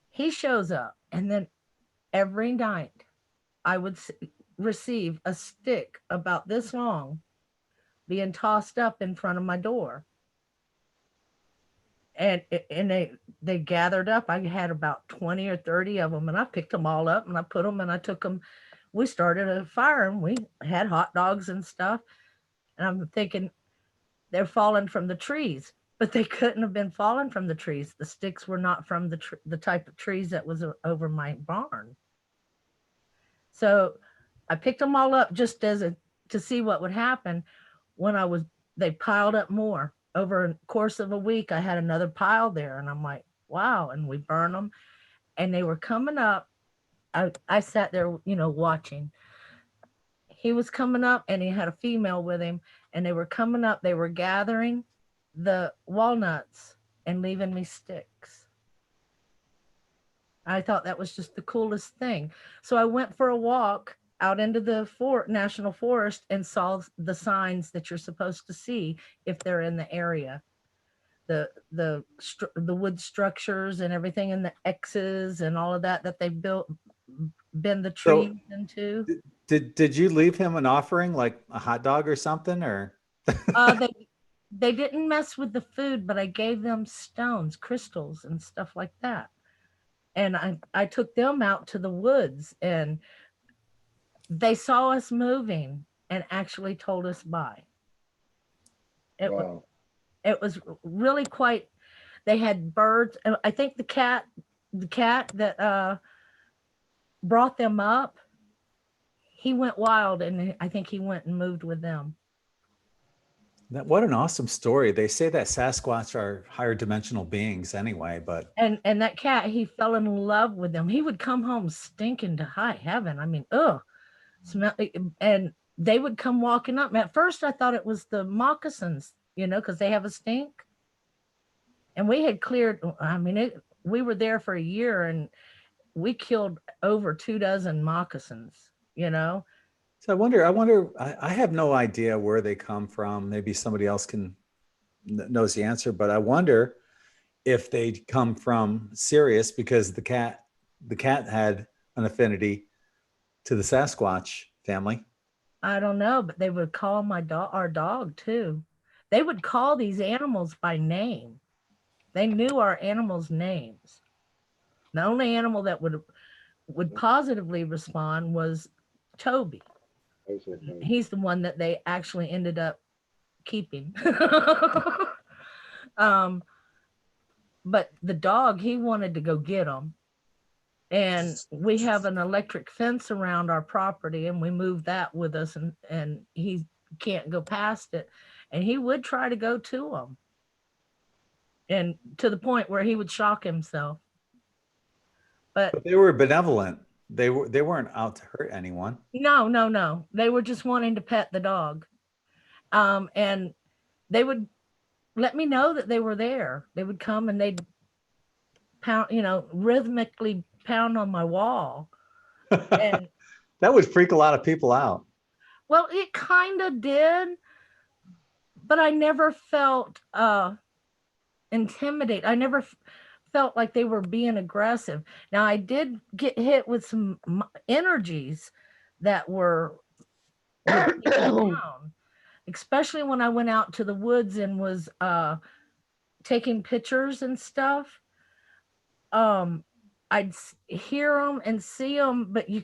he shows up. And then every night I would receive a stick about this long being tossed up in front of my door. And they gathered up. I had about 20 or 30 of them, and I picked them all up and I put them and I took them. We started a fire and we had hot dogs and stuff. And I'm thinking they're falling from the trees, but they couldn't have been falling from the trees. The sticks were not from the type of trees that was over my barn. So I picked them all up just to see what would happen. When they piled up more. Over a course of a week, I had another pile there, and I'm like, wow. And we burned them, and they were coming up. I sat there, you know, watching. He was coming up, and he had a female with him, and they were coming up. They were gathering the walnuts and leaving me sticks. I thought that was just the coolest thing. So I went for a walk out into the national forest and saw the signs that you're supposed to see if they're in the area. The wood structures and everything, and the X's and all of that they built, bend the trees into. Did you leave him an offering, like a hot dog or something, or? They didn't mess with the food, but I gave them stones, crystals, and stuff like that. And I took them out to the woods, and they saw us moving and actually told us bye. wow. It was really quite. They had birds. I think the cat that brought them up, he went wild, and I think he went and moved with them. What an awesome story. They say that Sasquatch are higher dimensional beings anyway, but. And that cat, he fell in love with them. He would come home stinking to high heaven. I mean, smell. And they would come walking up. At first, I thought it was the moccasins, you know, because they have a stink. And we had cleared. I mean, we were there for a year, and we killed over 24 moccasins. You know. So I wonder. I have no idea where they come from. Maybe somebody else knows the answer, but I wonder if they come from Sirius, because the cat had an affinity to the Sasquatch family. I don't know, but they would call our dog too. They would call these animals by name. They knew our animals' names. The only animal that would positively respond was Toby. He's the one that they actually ended up keeping. But the dog, he wanted to go get them. And we have an electric fence around our property, and we moved that with us, and he can't go past it. And he would try to go to them. and to the point where he would shock himself. But But they were benevolent. They weren't out to hurt anyone. no. They were just wanting to pet the dog. And they would let me know that they were there. They would come and they'd pound, rhythmically pound on my wall. And That would freak a lot of people out. well, it kind of did, but I never felt intimidated. I never felt like they were being aggressive. Now, I did get hit with some energies that were down, especially when I went out to the woods and was taking pictures and stuff. I'd hear them and see them, but you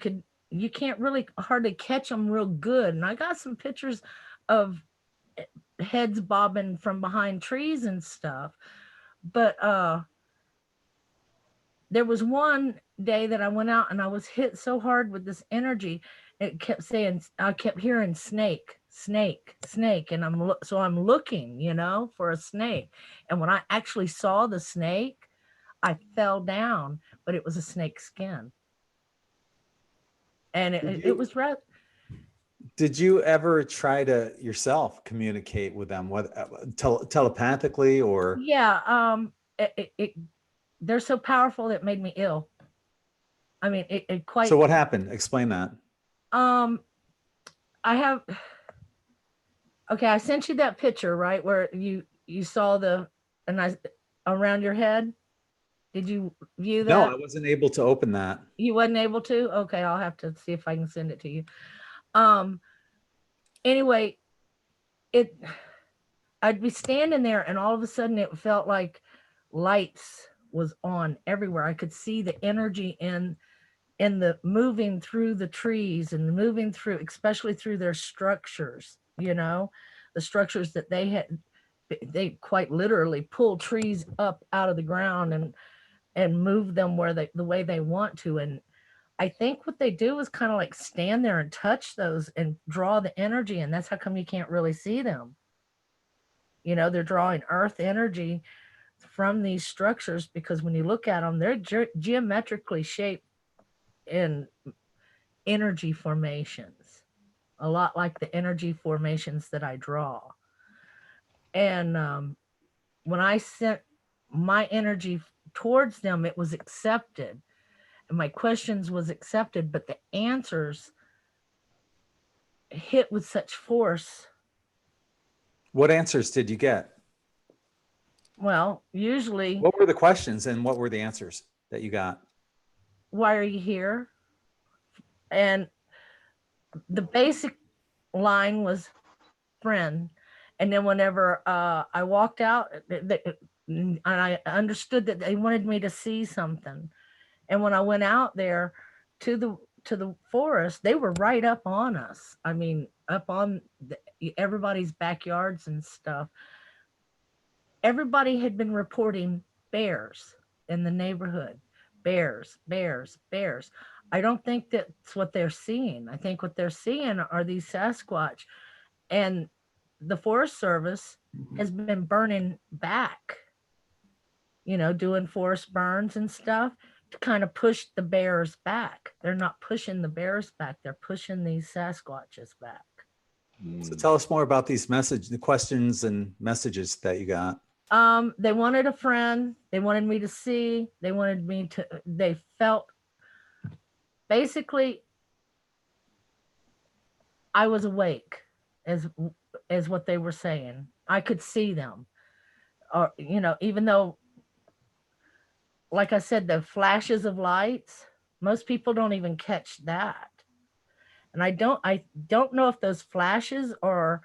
can't really hardly catch them real good. And I got some pictures of heads bobbing from behind trees and stuff. But there was one day that I went out and I was hit so hard with this energy. It kept saying, I kept hearing snake, snake, snake. And I'm looking, for a snake. And when I actually saw the snake, I fell down, but it was a snake skin. And it was rather. Did you ever try to yourself communicate with them, whether telepathically or? Yeah, they're so powerful that it made me ill. I mean, it quite. So what happened? Explain that. I sent you that picture, right, where you saw around your head. Did you view that? No, I wasn't able to open that. You wasn't able to? Okay, I'll have to see if I can send it to you. Anyway, I'd be standing there and all of a sudden it felt like lights was on everywhere. I could see the energy in the moving through the trees and moving through, especially through their structures, the structures that they quite literally pull trees up out of the ground and move them the way they want to. And I think what they do is kind of like stand there and touch those and draw the energy. And that's how come you can't really see them. They're drawing earth energy from these structures because when you look at them, they're geometrically shaped in energy formations, a lot like the energy formations that I draw. And when I sent my energy towards them, it was accepted. And my questions was accepted, but the answers hit with such force. What answers did you get? Well, usually. What were the questions and what were the answers that you got? Why are you here? And the basic line was friend. And then whenever I walked out, and I understood that they wanted me to see something. And when I went out there to the forest, they were right up on us. I mean, up on everybody's backyards and stuff. Everybody had been reporting bears in the neighborhood. Bears, bears, bears. I don't think that's what they're seeing. I think what they're seeing are these Sasquatch. And the Forest Service has been burning back, doing forest burns and stuff to kind of push the bears back. They're not pushing the bears back. They're pushing these Sasquatches back. So tell us more about these the questions and messages that you got. They wanted a friend. They wanted me to see. They felt basically I was awake as what they were saying. I could see them. Or, even though, like I said, the flashes of lights, most people don't even catch that. And I don't know if those flashes are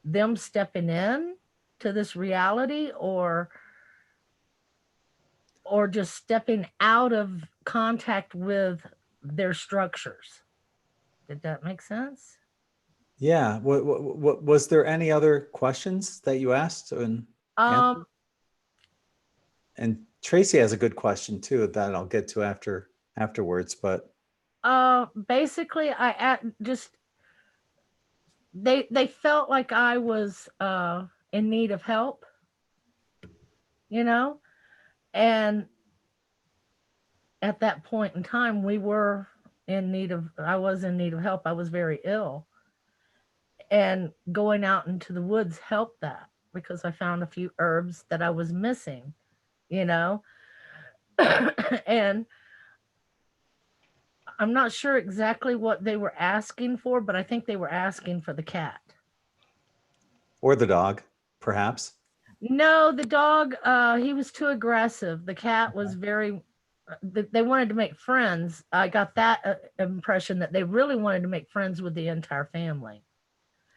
them stepping in to this reality or just stepping out of contact with their structures. Did that make sense? Yeah. What was there any other questions that you asked? And Tracy has a good question too that I'll get to afterwards. But basically, they felt like I was in need of help. you know? And at that point in time, I was in need of help. I was very ill. And going out into the woods helped that, because I found a few herbs that I was missing, you know? And I'm not sure exactly what they were asking for, but I think they were asking for the cat. Or the dog, perhaps. No, the dog, he was too aggressive. The cat was very, they wanted to make friends. I got that impression that they really wanted to make friends with the entire family.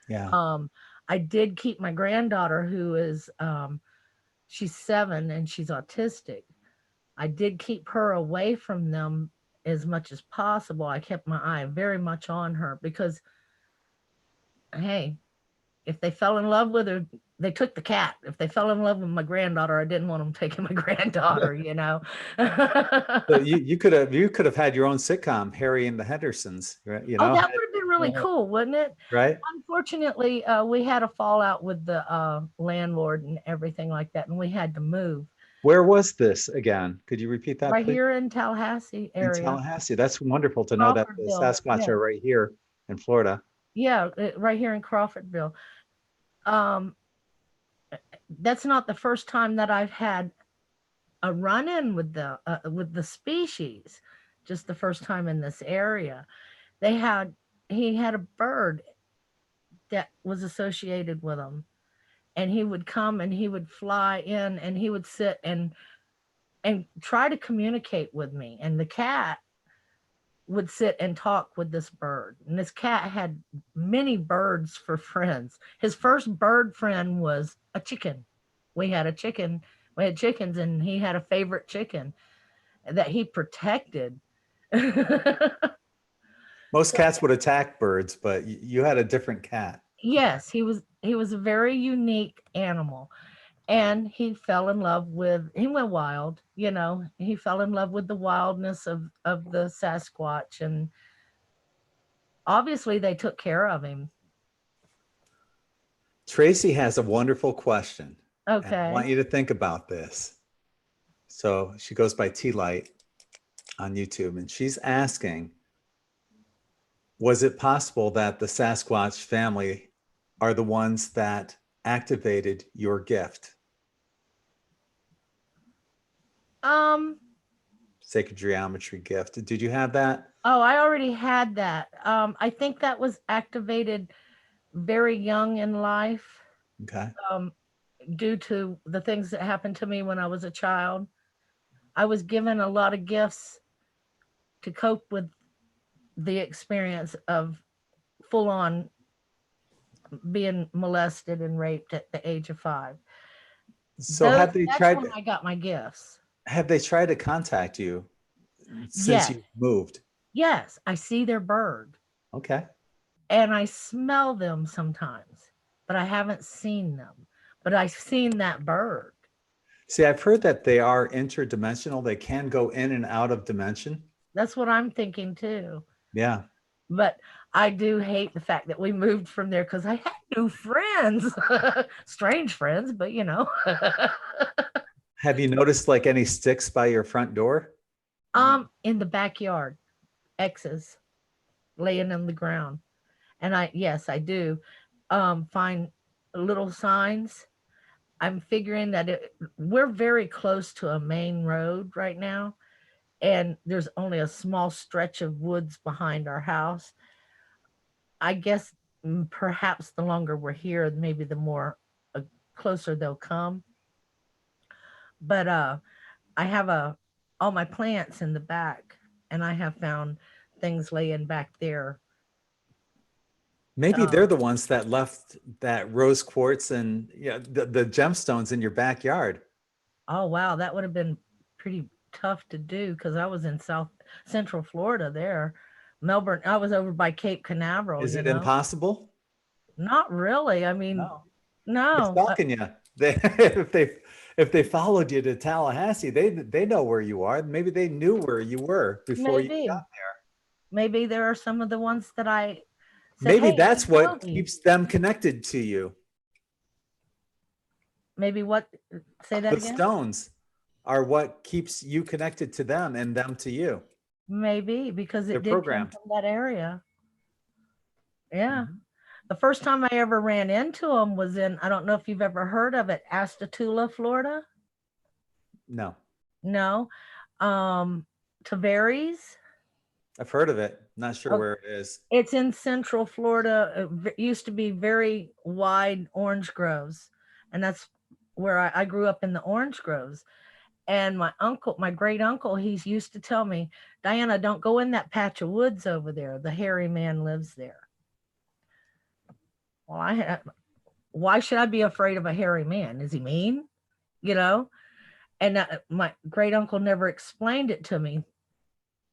Yeah. I did keep my granddaughter, who is, she's 7 and she's autistic. I did keep her away from them as much as possible. I kept my eye very much on her because, hey, if they fell in love with her, they took the cat. If they fell in love with my granddaughter, I didn't want them taking my granddaughter, you know. So you could have had your own sitcom, Harry and the Hendersons, right? You know, oh, that would have been really cool, wouldn't it? Right. Unfortunately, we had a fallout with the landlord and everything like that, and we had to move. Where was this again? Could you repeat that, Right please? here in Tallahassee area. In Tallahassee. That's wonderful to know that the Sasquatch are right here in Florida. Yeah, right here in Crawfordville. That's not the first time that I've had a run-in with the species. Just the first time in this area. He had a bird that was associated with him, and he would come and he would fly in and he would sit and try to communicate with me, and the cat would sit and talk with this bird. And this cat had many birds for friends. His first bird friend was a chicken. We had chickens, and he had a favorite chicken that he protected. Most cats would attack birds, but you had a different cat. Yes, he was a very unique animal. And he fell in love he went wild, you know. He fell in love with the wildness of the Sasquatch, and obviously they took care of him. Tracy has a wonderful question. Okay. I want you to think about this. So she goes by Tea Light on YouTube, and she's asking, was it possible that the Sasquatch family are the ones that activated your gift? Sacred geometry gift. Did you have that? Oh, I already had that. I think that was activated very young in life. Okay. Due to the things that happened to me when I was a child. I was given a lot of gifts to cope with the experience of full on being molested and raped at the age of 5. So have they that's tried? When I got my gifts. Have they tried to contact you since you moved? Yes, I see their bird. Okay. And I smell them sometimes, but I haven't seen them. But I've seen that bird. See, I've heard that they are interdimensional. They can go in and out of dimension. That's what I'm thinking too. Yeah. But I do hate the fact that we moved from there because I had new friends, strange friends, but you know. Have you noticed like any sticks by your front door? In the backyard, X's laying on the ground. And yes, I do find little signs. I'm figuring that we're very close to a main road right now, and there's only a small stretch of woods behind our house. I guess perhaps the longer we're here, maybe the more closer they'll come. But I have all my plants in the back, and I have found things laying back there. Maybe they're the ones that left that rose quartz and the gemstones in your backyard. Oh, wow. That would have been pretty tough to do because I was in Central Florida there. Melbourne, I was over by Cape Canaveral. Is it impossible? Not really. I mean, no. It's stalking you. If they followed you to Tallahassee, they know where you are. Maybe they knew where you were before you got there. Maybe there are some of the ones that I said, maybe hey, that's what keeps them connected to you. maybe what? Say that The again. stones are what keeps you connected to them and them to you. Maybe because They're it did come programmed. from that area. Yeah. Mhm. The first time I ever ran into them was in, I don't know if you've ever heard of it, Astatula, Florida. No, No. Tavares. I've heard of it. Not sure Oh, where it is. it's in Central Florida. It used to be very wide orange groves. And that's where I grew up in the orange groves. And my uncle, my great uncle, he's used to tell me, Diana, don't go in that patch of woods over there. The hairy man lives there. Well, why should I be afraid of a hairy man? Is he mean? You know? And my great uncle never explained it to me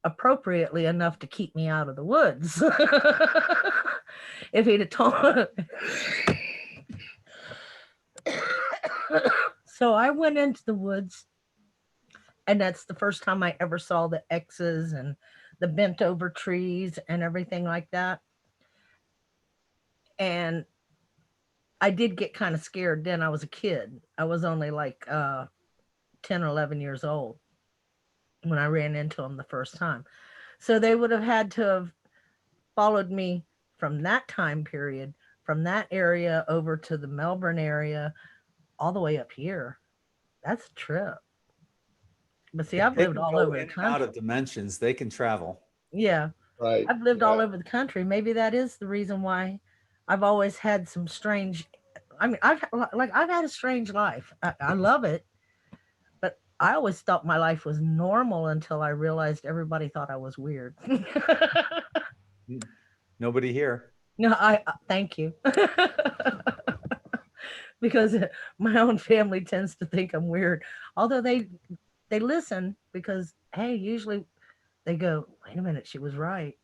appropriately enough to keep me out of the woods. If he'd have told So I went into the woods, and that's the first time I ever saw the X's and the bent over trees and everything like that. And I did get kind of scared then. I was a kid. I was only like 10 or 11 years old when I ran into them the first time. So they would have had to have followed me from that time period, from that area over to the Melbourne area, all the way up here. That's a trip. But see, I've They lived can all go over in the and out country. of dimensions. They can travel. Yeah. Right. I've lived all Yeah. over the country. Maybe that is the reason why I've always had some strange, I mean, I've had a strange life. I love it, but I always thought my life was normal until I realized everybody thought I was weird. Nobody here. No, thank you. Because my own family tends to think I'm weird. Although they listen because, hey, usually they go, wait a minute, she was right.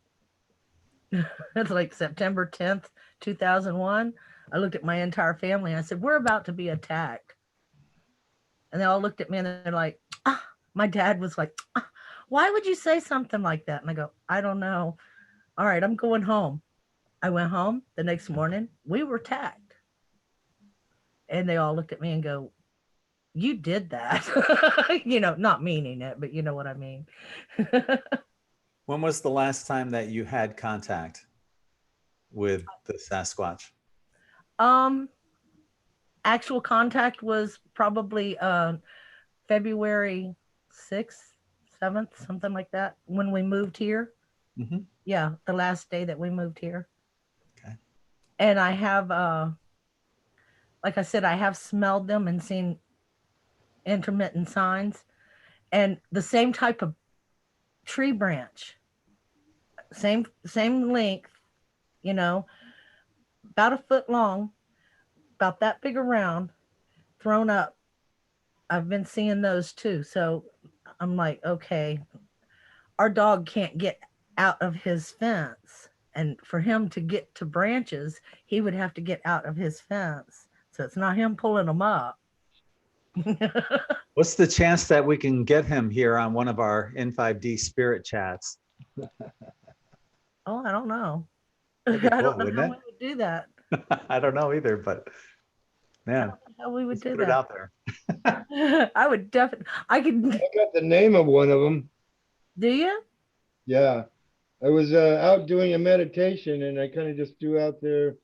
It's like September 10th, 2001. I looked at my entire family and I said, we're about to be attacked. And they all looked at me and they're like, ah. My dad was like, ah, why would you say something like that? And I go, I don't know. All right, I'm going home. I went home the next morning. We were attacked. And they all looked at me and go, you did that. You know, not meaning it, but you know what I mean. When was the last time that you had contact with the Sasquatch? Actual contact was probably February 6th, 7th, something like that, when we moved here. Mm-hmm. Yeah, the last day that we moved here. Okay. And I have, like I said, I have smelled them and seen intermittent signs. And the same type of tree branch, same length, you know, about a foot long, about that big around, thrown up. I've been seeing those too. So I'm like, okay, our dog can't get out of his fence. And for him to get to branches, he would have to get out of his fence. So it's not him pulling them up. What's the chance that we can get him here on one of our N5D spirit chats? Oh, I don't know. That'd be I don't cool, know wouldn't how it? we would do that. I don't know either, but man, How we would let's do put it that. out there. I would definitely, I could, I got the name of one of them. do you? Yeah. I was out doing a meditation and I kind of just threw out there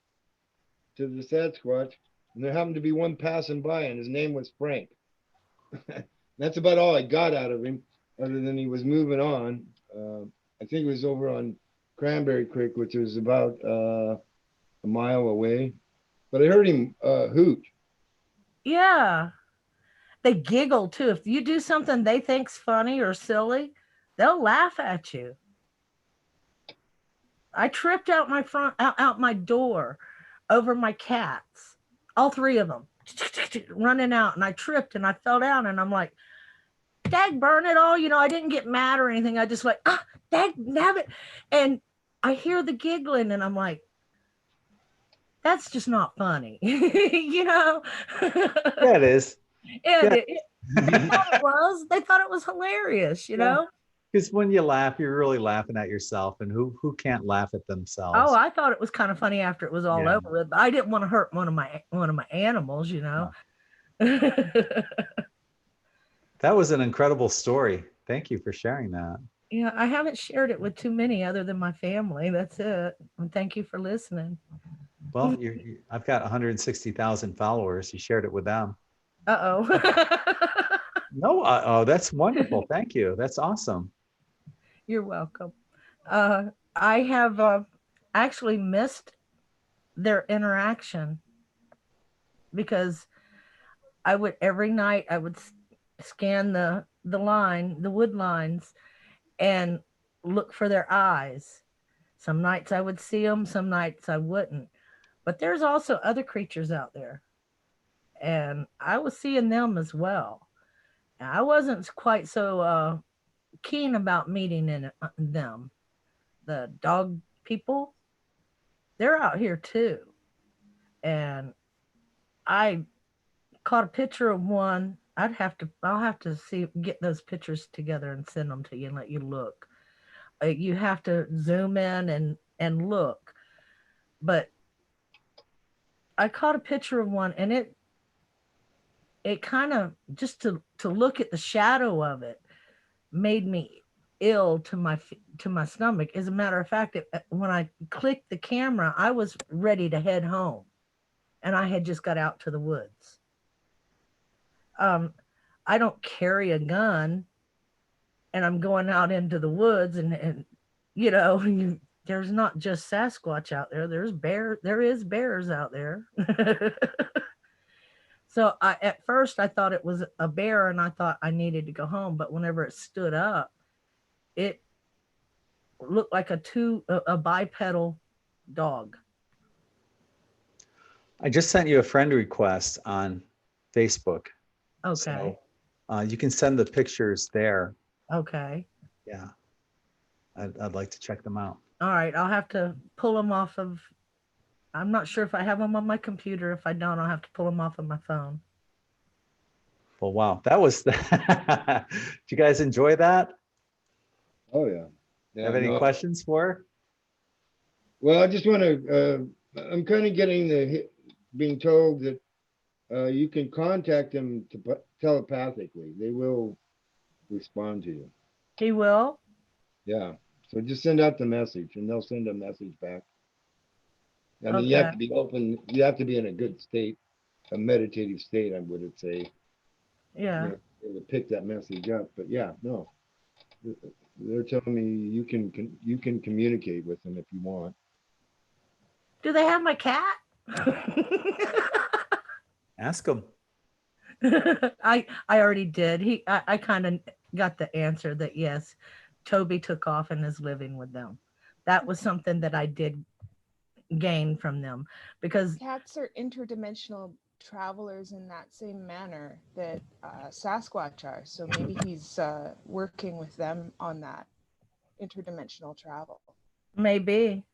to the Sasquatch. And there happened to be one passing by and his name was Frank. That's about all I got out of him, other than he was moving on. I think it was over on Cranberry Creek, which was about a mile away. But I heard him hoot. Yeah. They giggle too. If you do something they think's funny or silly, they'll laugh at you. I tripped out out my door over my cats, all three of them running out, and I tripped and I fell down and I'm like, dag burn it all. You know, I didn't get mad or anything. I just like, dag nabbit. And I hear the giggling and I'm like, that's just not funny. You know? Yeah, it is. And Yeah. they thought it was. They thought it was hilarious, you know? Because when you laugh, you're really laughing at yourself, and who can't laugh at themselves? Oh, I thought it was kind of funny after it was all Yeah. over with. But I didn't want to hurt one of my animals, you know. That was an incredible story. Thank you for sharing that. Yeah, I haven't shared it with too many other than my family. That's it. And thank you for listening. Well, I've got 160,000 followers. You shared it with them. Uh-oh. No, oh, that's wonderful. Thank you. That's awesome. You're welcome. I have actually missed their interaction because I would every night I would scan the wood lines, and look for their eyes. Some nights I would see them, some nights I wouldn't. But there's also other creatures out there, and I was seeing them as well. I wasn't quite so keen about meeting them. The dog people, they're out here too. And I caught a picture of one. I'll have to get those pictures together and send them to you and let you look. You have to zoom in and look. But I caught a picture of one, and it kind of, just to look at the shadow of it, made me ill to my stomach. As a matter of fact, when I clicked the camera, I was ready to head home, and I had just got out to the woods. I don't carry a gun, and I'm going out into the woods, and you know, there's not just Sasquatch out there. There is bears out there. So at first I thought it was a bear, and I thought I needed to go home. But whenever it stood up, it looked like a bipedal dog. I just sent you a friend request on Facebook. Okay. So, you can send the pictures there. Okay. Yeah. I'd like to check them out. All right. I'll have to pull them off of, I'm not sure if I have them on my computer. If I don't, I'll have to pull them off of my phone. Well, wow. That was, did you guys enjoy that? Oh, yeah. Have any questions for her? Well, I just want to, I'm kind of being told that you can contact them telepathically. They will respond to you. He will? Yeah. So just send out the message, and they'll send a message back. I mean, Okay. you have to be open. You have to be in a good state, a meditative state, I would say. Yeah. To pick that message up. But yeah, no. They're telling me you can communicate with them if you want. Do they have my cat? Ask them. I already did. I kind of got the answer that yes, Toby took off and is living with them. That was something that I did gain from them, because cats are interdimensional travelers in that same manner that Sasquatch are. So maybe he's working with them on that interdimensional travel. Maybe.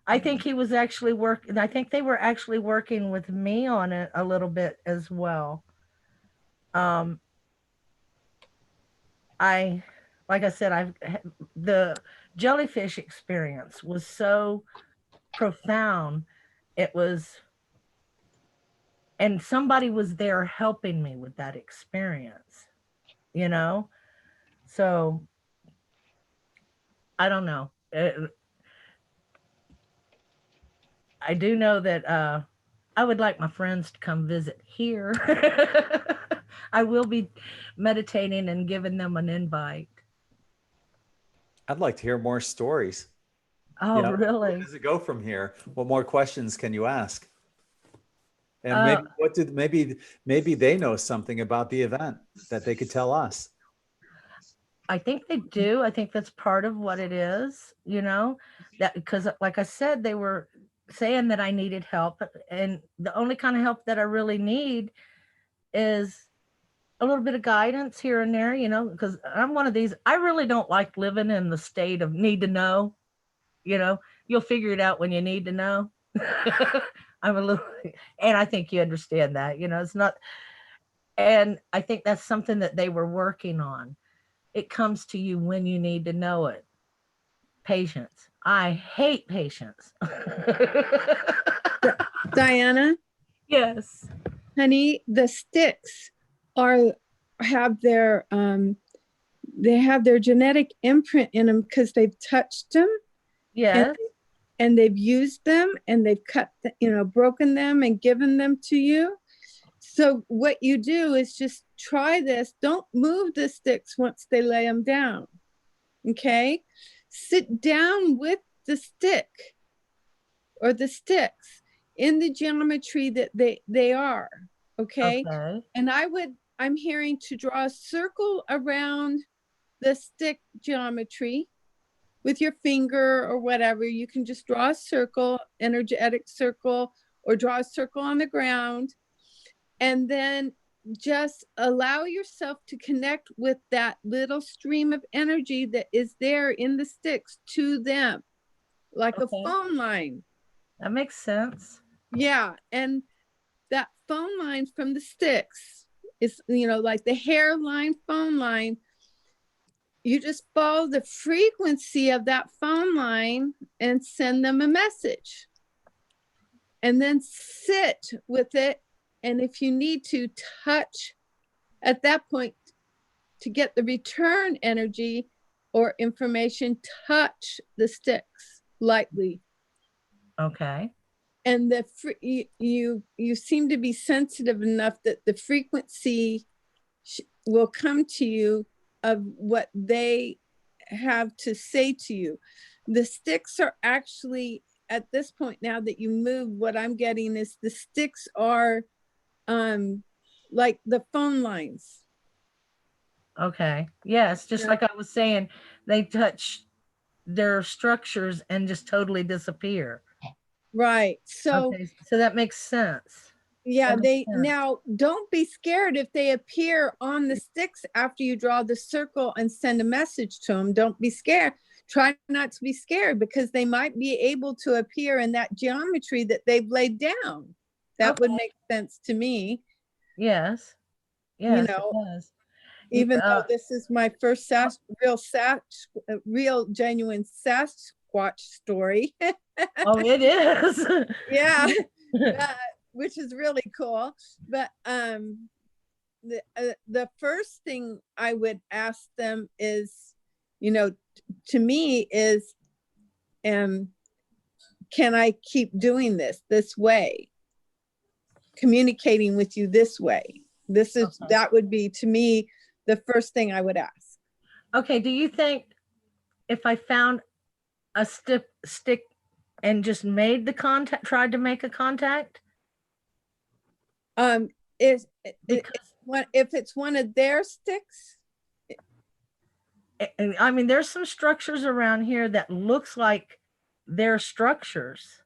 I think he was actually working. I think they were actually working with me on it a little bit as well. Like I said, the jellyfish experience was so profound. It was, and somebody was there helping me with that experience, you know? So I don't know. I do know that I would like my friends to come visit here. I will be meditating and giving them an invite. I'd like to hear more stories. Oh, really? Where does it go from here? What more questions can you ask? And maybe they know something about the event that they could tell us. I think they do. I think that's part of what it is, you know, that because like I said, they were saying that I needed help, and the only kind of help that I really need is a little bit of guidance here and there, you know, because I'm one of these, I really don't like living in the state of need to know, you know, you'll figure it out when you need to know. I'm a little, and I think you understand that, you know, it's not, and I think that's something that they were working on. It comes to you when you need to know it. Patience. I hate patience. Diana? Yes. honey, the sticks have their they have their genetic imprint in them because they've touched them. Yes. And they've used them and they've cut, broken them and given them to you. So what you do is just try this. Don't move the sticks once they lay them down. Okay. Sit down with the stick or the sticks in the geometry that they are. Okay. And I'm hearing to draw a circle around the stick geometry with your finger or whatever. You can just draw a circle, energetic circle, or draw a circle on the ground. And then just allow yourself to connect with that little stream of energy that is there in the sticks to them, like a phone line. That makes sense. Yeah. And that phone line from the sticks is, like the hairline phone line. You just follow the frequency of that phone line and send them a message. And then sit with it. And if you need to touch at that point to get the return energy or information, touch the sticks lightly. Okay. And you seem to be sensitive enough that the frequency will come to you of what they have to say to you. The sticks are actually, at this point now that you move, what I'm getting is the sticks are like the phone lines. Okay. Yes, just like I was saying, they touch their structures and just totally disappear. Right. So so that makes sense. Yeah, now don't be scared if they appear on the sticks after you draw the circle and send a message to them. Don't be scared. Try not to be scared because they might be able to appear in that geometry that they've laid down. That would make sense to me. Yes. Yes, it does. Even though this is my first real genuine Sasquatch story. Oh, it is. Yeah. Which is really cool. But the first thing I would ask them is, to me is, can I keep doing this way? Communicating with you this way. That would be, to me, the first thing I would ask. Okay, do you think if I found a stick and just made the contact, tried to make a contact? If it's one of their sticks? I mean, there's some structures around here that looks like their structures.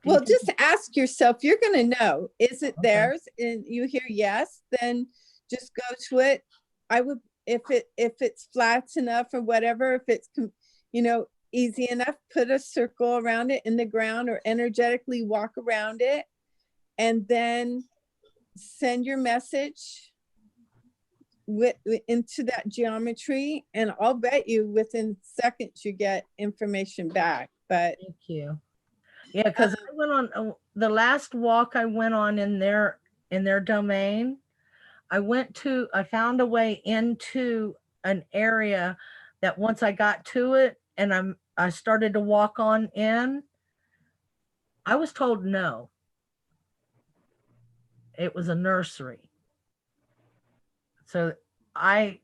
Well, just ask yourself, you're going to know, is it theirs? And you hear yes, then just go to it. I would, if it's flat enough or whatever, if it's, easy enough, put a circle around it in the ground or energetically walk around it and then send your message into that geometry. And I'll bet you within seconds you get information back. But thank you. Yeah, because I went on the last walk I went on in their domain. I found a way into an area that once I got to it and I started to walk on in, I was told no. It was a nursery. So I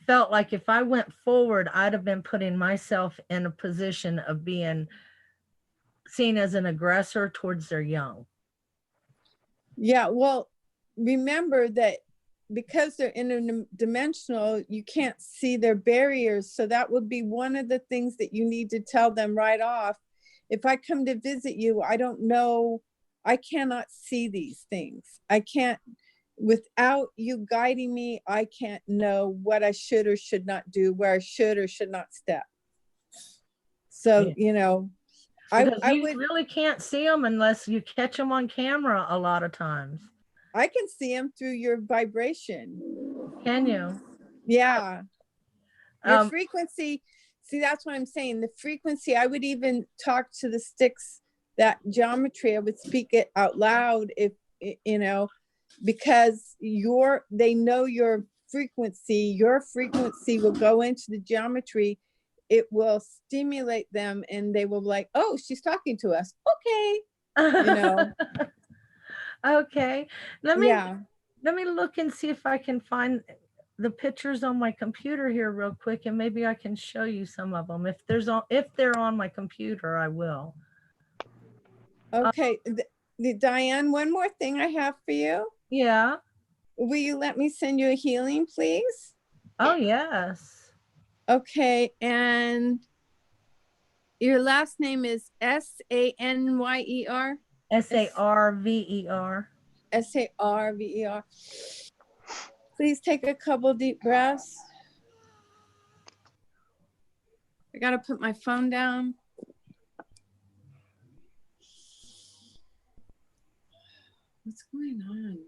felt like if I went forward, I'd have been putting myself in a position of being seen as an aggressor towards their young. Yeah, well, remember that because they're interdimensional, you can't see their barriers. So that would be one of the things that you need to tell them right off. If I come to visit you, I don't know, I cannot see these things. I can't, without you guiding me, I can't know what I should or should not do, where I should or should not step. So, I really can't see them unless you catch them on camera a lot of times. I can see them through your vibration. Can you? Yeah. Your frequency, see, that's what I'm saying. The frequency, I would even talk to the sticks, that geometry, I would speak it out loud if, because they know your frequency will go into the geometry. It will stimulate them and they will be like, oh, she's talking to us. Okay. You know. Okay. Let me look and see if I can find the pictures on my computer here real quick, and maybe I can show you some of them. If they're on my computer, I will. Okay. Diane, one more thing I have for you. Yeah. Will you let me send you a healing, please? Oh, yes. Okay. And your last name is Sanyer? Sarver. Sarver. Please take a couple deep breaths. I gotta put my phone down. What's going on?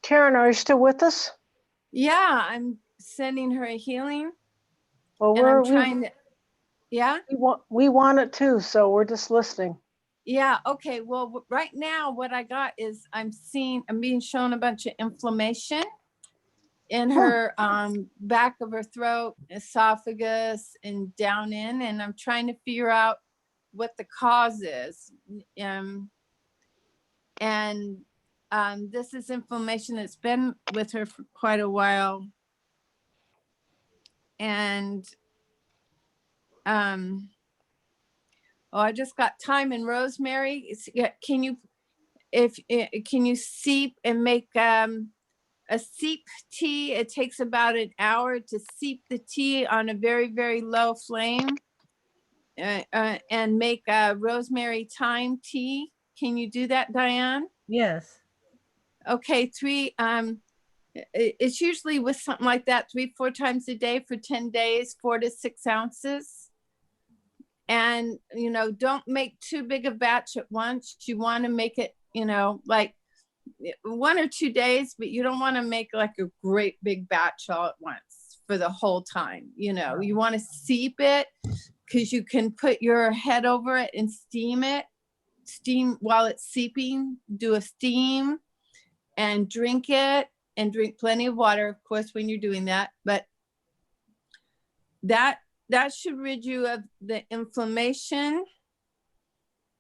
Karen, are you still with us? Yeah, I'm sending her a healing. Well, I'm trying to, yeah? We want it too, so we're just listening. Yeah, okay. Well, right now what I got is I'm being shown a bunch of inflammation in her back of her throat, esophagus, and down in, and I'm trying to figure out what the cause is. This is inflammation that's been with her for quite a while. And I just got thyme and rosemary. Can you seep and make a seep tea? It takes about an hour to seep the tea on a very, very low flame, and make a rosemary thyme tea. Can you do that, Diane? Yes. Okay, it's usually with something like that 3-4 times a day for 10 days, 4 to 6 ounces. And, don't make too big a batch at once. You want to make it, like 1 or 2 days, but you don't want to make like a great big batch all at once for the whole time. You want to seep it because you can put your head over it and steam while it's seeping. Do a steam and drink it, and drink plenty of water, of course, when you're doing that. But that should rid you of the inflammation.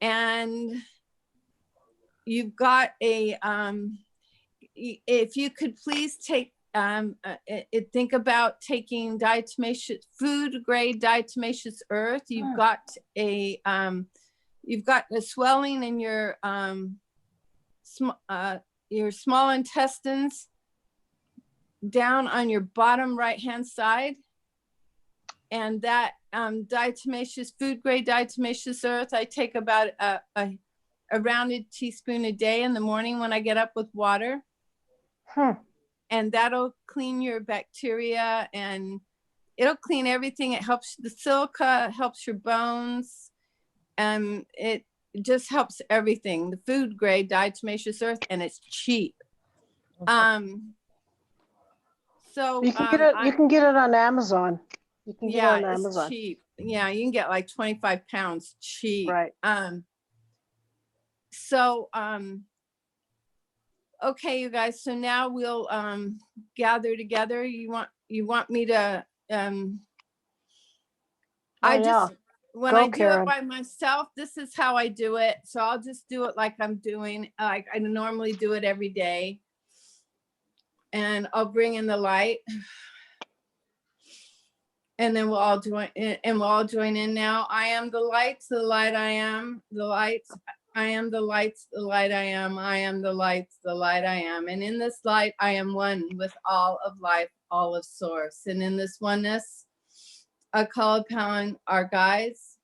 And you've got if you could please take, think about taking diatomaceous, food grade diatomaceous earth. You've got a swelling in your small intestines down on your bottom right hand side, and that diatomaceous, food grade diatomaceous earth, I take about a rounded teaspoon a day in the morning when I get up with water. And that'll clean your bacteria, and it'll clean everything. It helps the silica, helps your bones, and it just helps everything. The food grade diatomaceous earth, and it's cheap. So you can get it on Amazon. You can get it on Amazon. It's cheap. Yeah, you can get like 25 pounds cheap. Right. Okay, you guys. So now we'll gather together. You want me to when I do it by myself, this is how I do it. So I'll just do it like I'm doing, like I normally do it every day. And I'll bring in the light. And then we'll all join in now. I am the lights, the light I am, the lights. I am the lights, the light I am. I am the lights, the light I am. And in this light, I am one with all of life, all of source. And in this oneness, I call upon our guides.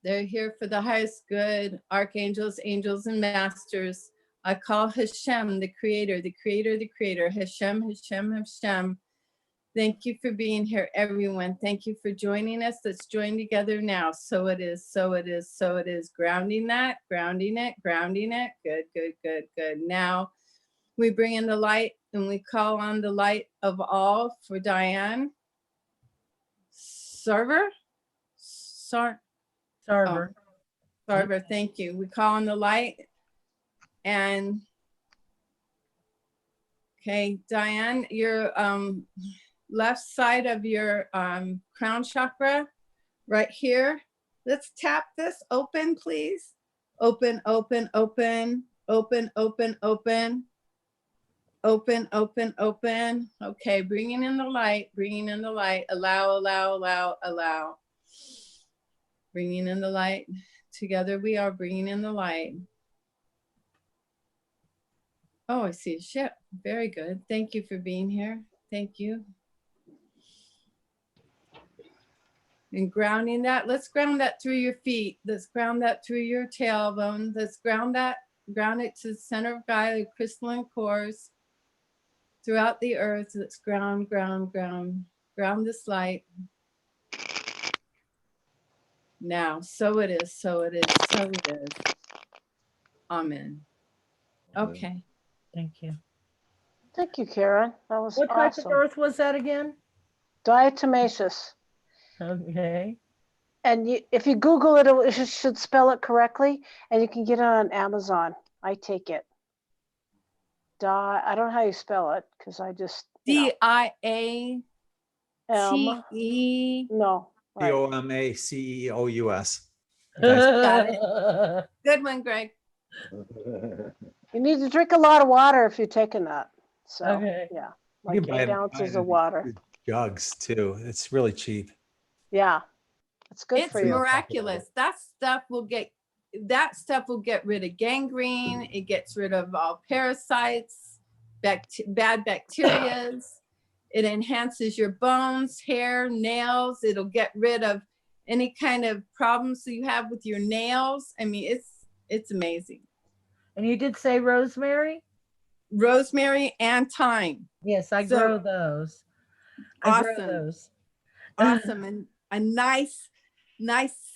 They're here for the highest good, archangels, angels, and masters. I call Hashem, the creator, the creator, the creator. Hashem, Hashem, Hashem. Thank you for being here, everyone. Thank you for joining us. Let's join together now. So it is, so it is, so it is. Grounding that, grounding it, grounding it. Good, good, good, good. Now We bring in the light and we call on the light of all for Diane. Server? Server. Server, thank you. We call on the light and okay, Diane, your left side of your crown chakra right here. Let's tap this open, please. Open, open, open, open, open, open. Open, open, open. Okay, bringing in the light, bringing in the light. Allow, allow, allow, allow. Bringing in the light. Together we are bringing in the light. Oh, I see a ship. Very good. Thank you for being here. Thank you. And grounding that, let's ground that through your feet. Let's ground that through your tailbone. Let's ground that, ground it to the center of Gaia, the crystalline cores. Throughout the earth, let's ground, ground, ground, ground this light. Now, so it is, so it is, so it is. Amen. Okay. Thank you. Thank you, Karen. That was What type of awesome. earth was that again? Diatomaceous. Okay. And if you Google it, it should spell it correctly, and you can get it on Amazon. I take it. I don't know how you spell it because I just D-I-A-T-E. No. Right. Pomaceous. Got it. Good one, Greg. You need to drink a lot of water if you're taking that. So Okay. yeah, You like can buy 8 it ounces in of water. jugs too. It's really cheap. Yeah, it's good It's for you. miraculous. That stuff will get rid of gangrene. It gets rid of all parasites, bad bacteria. It enhances your bones, hair, nails. It'll get rid of any kind of problems that you have with your nails. I mean, it's amazing. And you did say rosemary? Rosemary and thyme. Yes, I grow those. I grow Awesome. those. Awesome. And a nice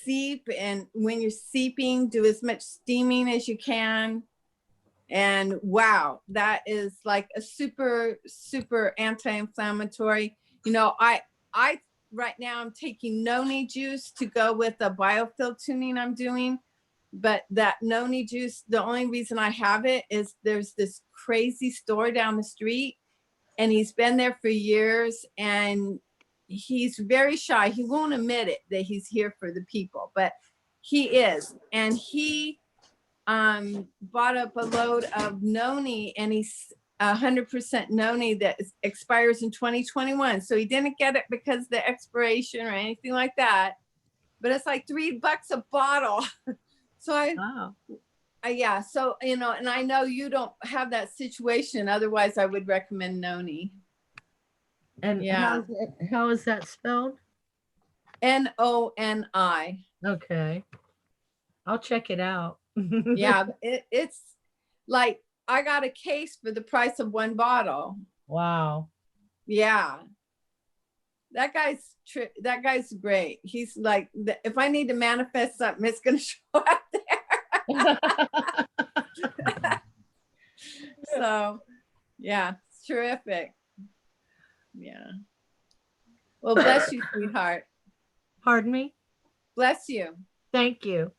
seep. And when you're seeping, do as much steaming as you can. And wow, that is like a super, super anti-inflammatory. You know, I right now I'm taking noni juice to go with the biofield tuning I'm doing. But that noni juice, the only reason I have it is there's this crazy store down the street and he's been there for years and he's very shy. He won't admit it that he's here for the people, but he is. And he bought up a load of noni and he's 100% noni that expires in 2021. So he didn't get it because of the expiration or anything like that, but it's like $3 a bottle. So yeah, so, you know, and I know you don't have that situation. Otherwise I would recommend noni. And yeah, how is that spelled? N-O-N-I. Okay. I'll check it out. Yeah, it's like I got a case for the price of one bottle. Wow. Yeah. That guy's great. He's like, if I need to manifest something, it's going to show up there. So, yeah, it's terrific. Yeah. Well, bless you, sweetheart. Pardon me? Bless you. Thank you.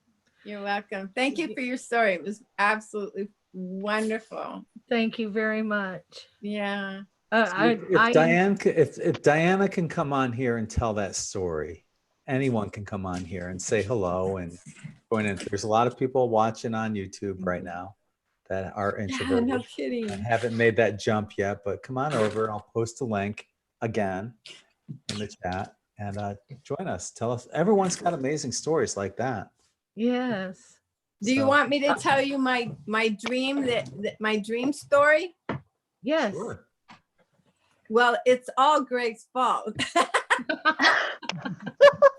You're welcome. Thank you for your story. It was absolutely wonderful. Thank you very much. Yeah. If Diana can come on here and tell that story, anyone can come on here and say hello and join in. There's a lot of people watching on YouTube right now that are introverted. No kidding. I haven't made that jump yet, but come on over. I'll post a link again in the chat and join us. Tell us. Everyone's got amazing stories like that. Yes. Do you want me to tell you my dream my dream story? Yes. Sure. Well, it's all Greg's fault.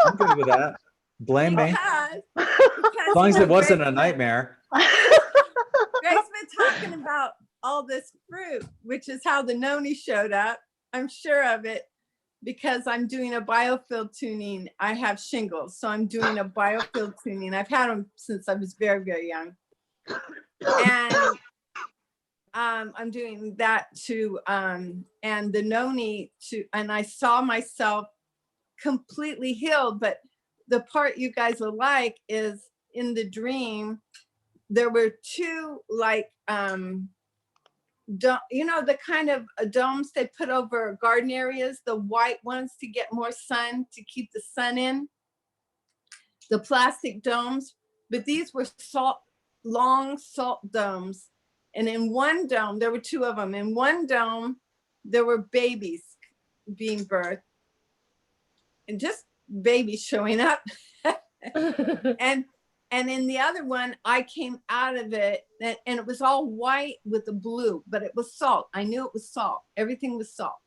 I'm good with that. Blame me. Because As long as it wasn't a nightmare. Greg's been talking about all this fruit, which is how the noni showed up. I'm sure of it because I'm doing a biofield tuning. I have shingles, so I'm doing a biofield tuning. I've had them since I was very, very young. And I'm doing that to, and the noni to, and I saw myself completely healed. But the part you guys will like is in the dream, there were two like, you know, the kind of domes they put over garden areas, the white ones to get more sun, to keep the sun in, the plastic domes. But these were long salt domes. And in one dome, there were two of them. In one dome, there were babies being birthed, and just babies showing up. And in the other one, I came out of it, and it was all white with the blue, but it was salt. I knew it was salt. Everything was salt,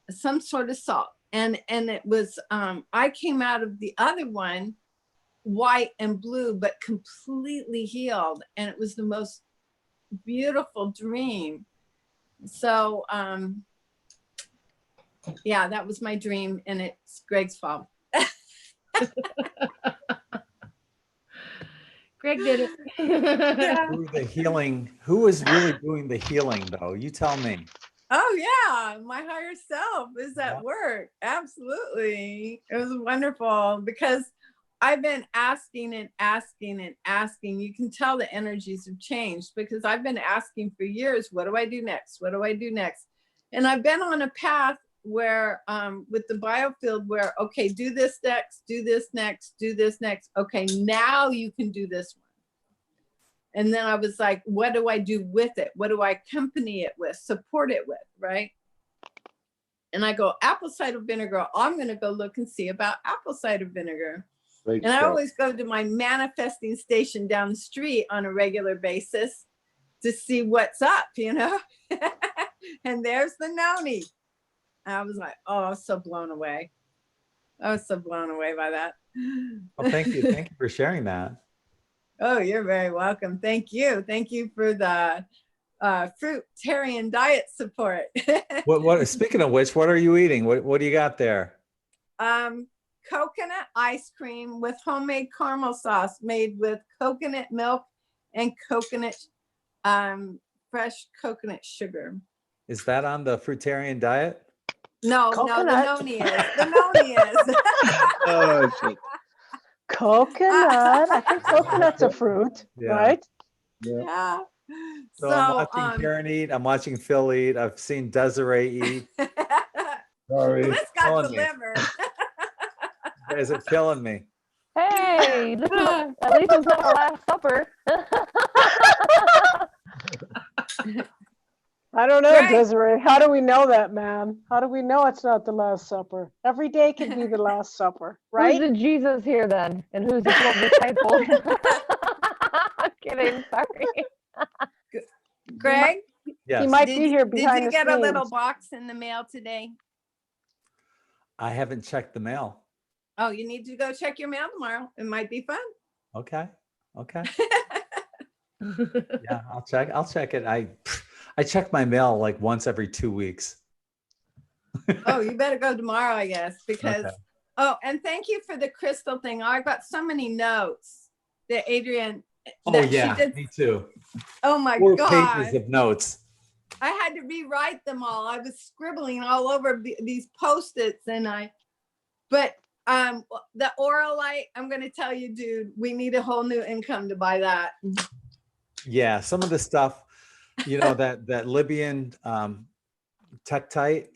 some sort of salt. And it was, I came out of the other one, white and blue, but completely healed. And it was the most beautiful dream. So, yeah, that was my dream, and it's Gregg's fault. Gregg did it. The healing. Who is really doing the healing, though? You tell me. Oh yeah, my higher self is at work. Absolutely. It was wonderful because I've been asking and asking and asking. You can tell the energies have changed because I've been asking for years, what do I do next? What do I do next? And I've been on a path where with the biofield where, okay, do this next, do this next, do this next. Okay, now you can do this one. And then I was like, what do I do with it? What do I accompany it with, support it with, right? And I go, apple cider vinegar. I'm going to go look and see about apple cider vinegar. Great and stuff. I always go to my manifesting station down the street on a regular basis to see what's up, you know? And there's the noni. I was like, oh, I was so blown away. I was so blown away by that. Well, thank you. Thank you for sharing that. Oh, you're very welcome. Thank you. Thank you for the fruitarian diet support. What? Speaking of which, what are you eating? What do you got there? Coconut ice cream with homemade caramel sauce made with coconut milk and coconut, fresh coconut sugar. Is that on the fruitarian diet? No, Coconut. no, the noni is. The noni is. Oh, shit. Coconut. I think coconut's a fruit, Yeah. right? Yeah. So I'm watching Karen eat. I'm watching Phil eat. I've seen Desiree eat. Sorry. Let's got Killing the me. liver. You guys are killing me. Hey, this is, at least it's not our last supper. I don't know, Right. Desiree. How do we know that, man? How do we know it's not the Last Supper? Every day can be the Last Supper, right? Who's the Jesus here then? And who's the 12 disciples? I'm kidding, sorry. Greg, Yes. He might be here behind did you the get a little scenes. box in the mail today? I haven't checked the mail. Oh, you need to go check your mail tomorrow. It might be fun. Okay. Okay. Yeah, I'll check it. I check my mail like once every 2 weeks. Oh, you better go tomorrow, I guess, because, Okay. oh, and thank you for the crystal thing. I got so many notes that Adrienne, Oh that she yeah, did. me too. Oh my 4 God. pages of notes. I had to rewrite them all. I was scribbling all over these Post-its but the Oralite, I'm going to tell you, dude, we need a whole new income to buy that. Yeah, some of the stuff, you know, that Libyan Tektite,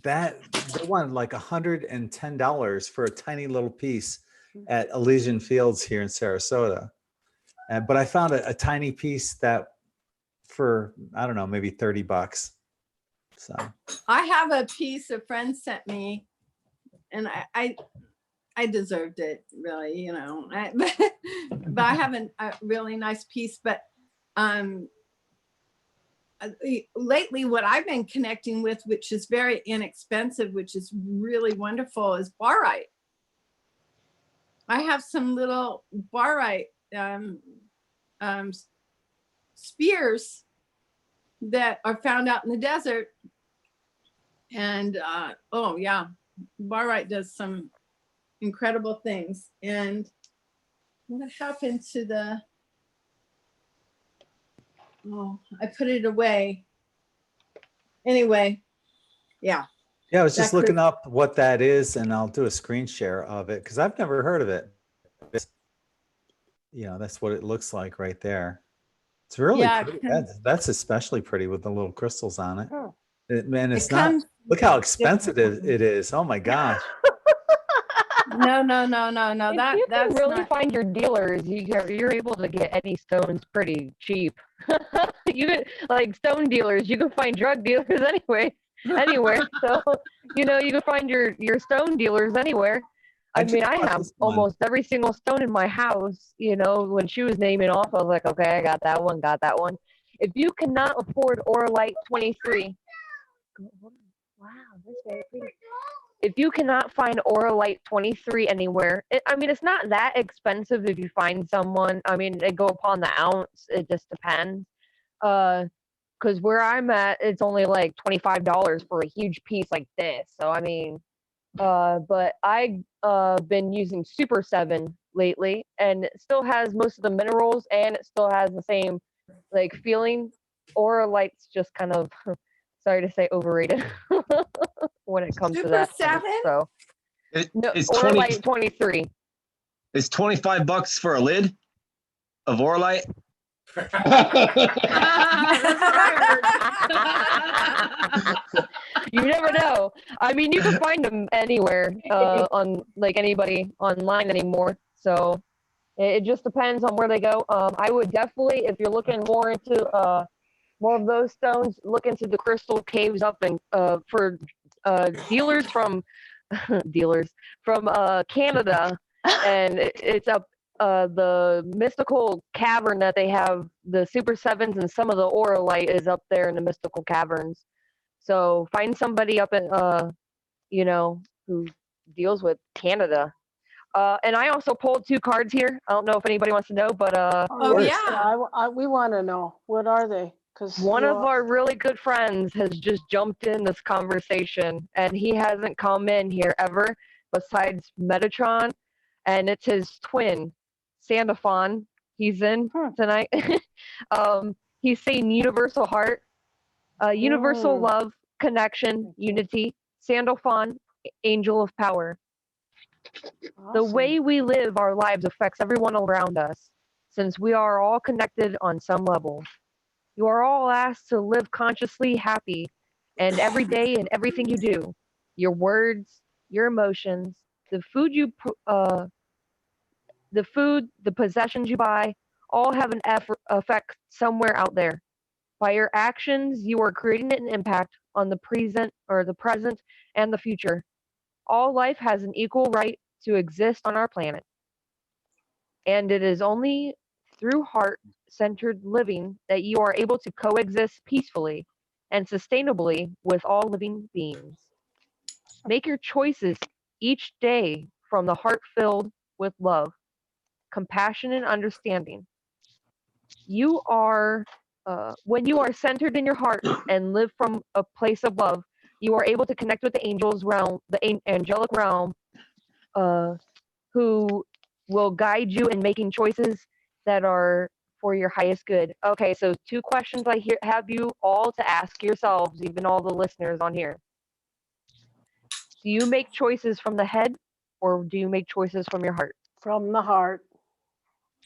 that they wanted like $110 for a tiny little piece at Elysian Fields here in Sarasota. But I found a tiny piece that for, I don't know, maybe $30. So I have a piece a friend sent me, and I deserved it, really, you know. But I have a really nice piece. But lately, what I've been connecting with, which is very inexpensive, which is really wonderful, is barite. I have some little barite spears that are found out in the desert. And oh yeah, barite does some incredible things. And what happened to Oh, I put it away. Anyway, yeah. Yeah, I was just That looking could- up what that is, and I'll do a screen share of it because I've never heard of it. That's what it looks like right there. It's really Yeah, pretty. That's especially pretty with the little crystals on it. Oh. Man, it's It not. comes Look how expensive it is. Oh my gosh. No. If you can That's really not. find your dealers, you're able to get any stones pretty cheap. You can, like, stone dealers, you can find drug dealers anywhere. So you can find your stone dealers anywhere. I mean, I have almost every single stone in my house. When she was naming off, I was like, okay, I got that one. If you cannot afford Oralite 23, wow, that's very pretty. If you cannot find Oralite 23 anywhere, it's not that expensive if you find someone. I mean, they go upon the ounce. It just depends. Because where I'm at, it's only like $25 for a huge piece like this. So, I mean, but I've been using Super 7 lately, and it still has most of the minerals, and it still has the same, like, feeling. Oralite's just kind of, sorry to say, overrated when it comes to that. Super 7? So, no, It's Oralite 23. It's $25 for a lid of Oralite. That's what I heard. You never know. I mean, you can find them anywhere on, like, anybody online anymore. So it just depends on where they go. I would definitely, if you're looking more into more of those stones, look into the crystal caves up and for dealers from Canada, and it's up the mystical cavern that they have. The Super 7s and some of the Oralite is up there in the mystical caverns. So find somebody up in who deals with Canada. And I also pulled 2 cards here. I don't know if anybody wants to know, but we want to know, what are they? Because one of our really good friends has just jumped in this conversation, and he hasn't come in here ever besides Metatron, and it's his twin, Sandalphon. He's in tonight. He's saying universal heart, universal love, connection, unity, Sandalphon, angel of power. Awesome. The way we live our lives affects everyone around us, since we are all connected on some level. You are all asked to live consciously happy, and every day in everything you do, your words, your emotions, the possessions you buy, all have an effect somewhere out there. By your actions, you are creating an impact on the present and the future. All life has an equal right to exist on our planet. And it is only through heart-centered living that you are able to coexist peacefully and sustainably with all living beings. Make your choices each day from the heart filled with love, compassion, and understanding. You are, when you are centered in your heart and live from a place of love, you are able to connect with the angels realm, the angelic realm, who will guide you in making choices that are for your highest good. Okay, so 2 questions I have you all to ask yourselves, even all the listeners on here. Do you make choices from the head, or do you make choices from your heart? From the heart.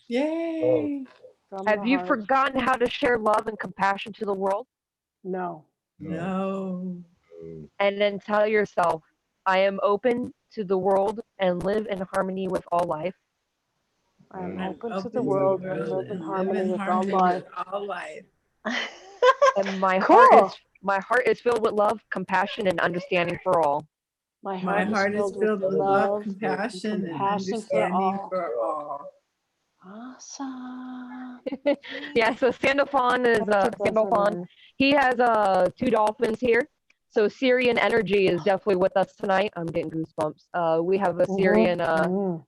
Yay. Have you forgotten how to share love and compassion to the world? No. No. And then tell yourself, I am open to the world and live in harmony with all life. I'm open to the world and live in harmony with all life. And my Cool. heart is filled with love, compassion, and understanding for all. My heart is filled with love, compassion, and understanding for all. Awesome. Yeah, so Sandalphon is Sandalphon. He has 2 dolphins here. So Syrian energy is definitely with us tonight. I'm getting goosebumps. We have a Syrian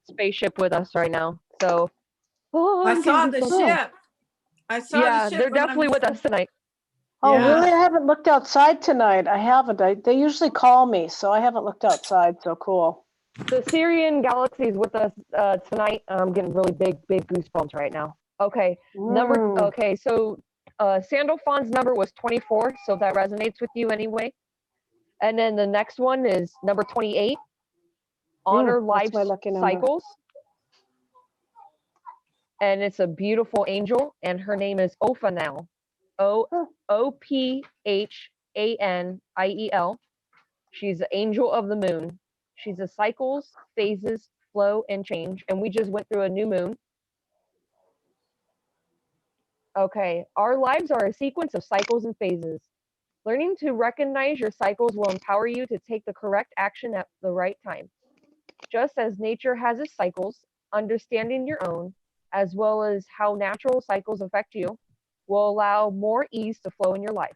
spaceship with us right now. So I saw the ship. Yeah, they're definitely with us tonight. Oh, really? I haven't looked outside tonight. I haven't. They usually call me, so I haven't looked outside. So cool. The Syrian galaxy is with us tonight. I'm getting really big goosebumps right now. Okay, so Sandalphon's number was 24, so if that resonates with you anyway. And then the next one is number 28. Honor life that's my lucky number. cycles. And it's a beautiful angel, and her name is Ophanel. Ophanniel. She's the angel of the moon. She's a cycles, phases, flow, and change. And we just went through a new moon. Okay, our lives are a sequence of cycles and phases. Learning to recognize your cycles will empower you to take the correct action at the right time. Just as nature has its cycles, understanding your own, as well as how natural cycles affect you, will allow more ease to flow in your life.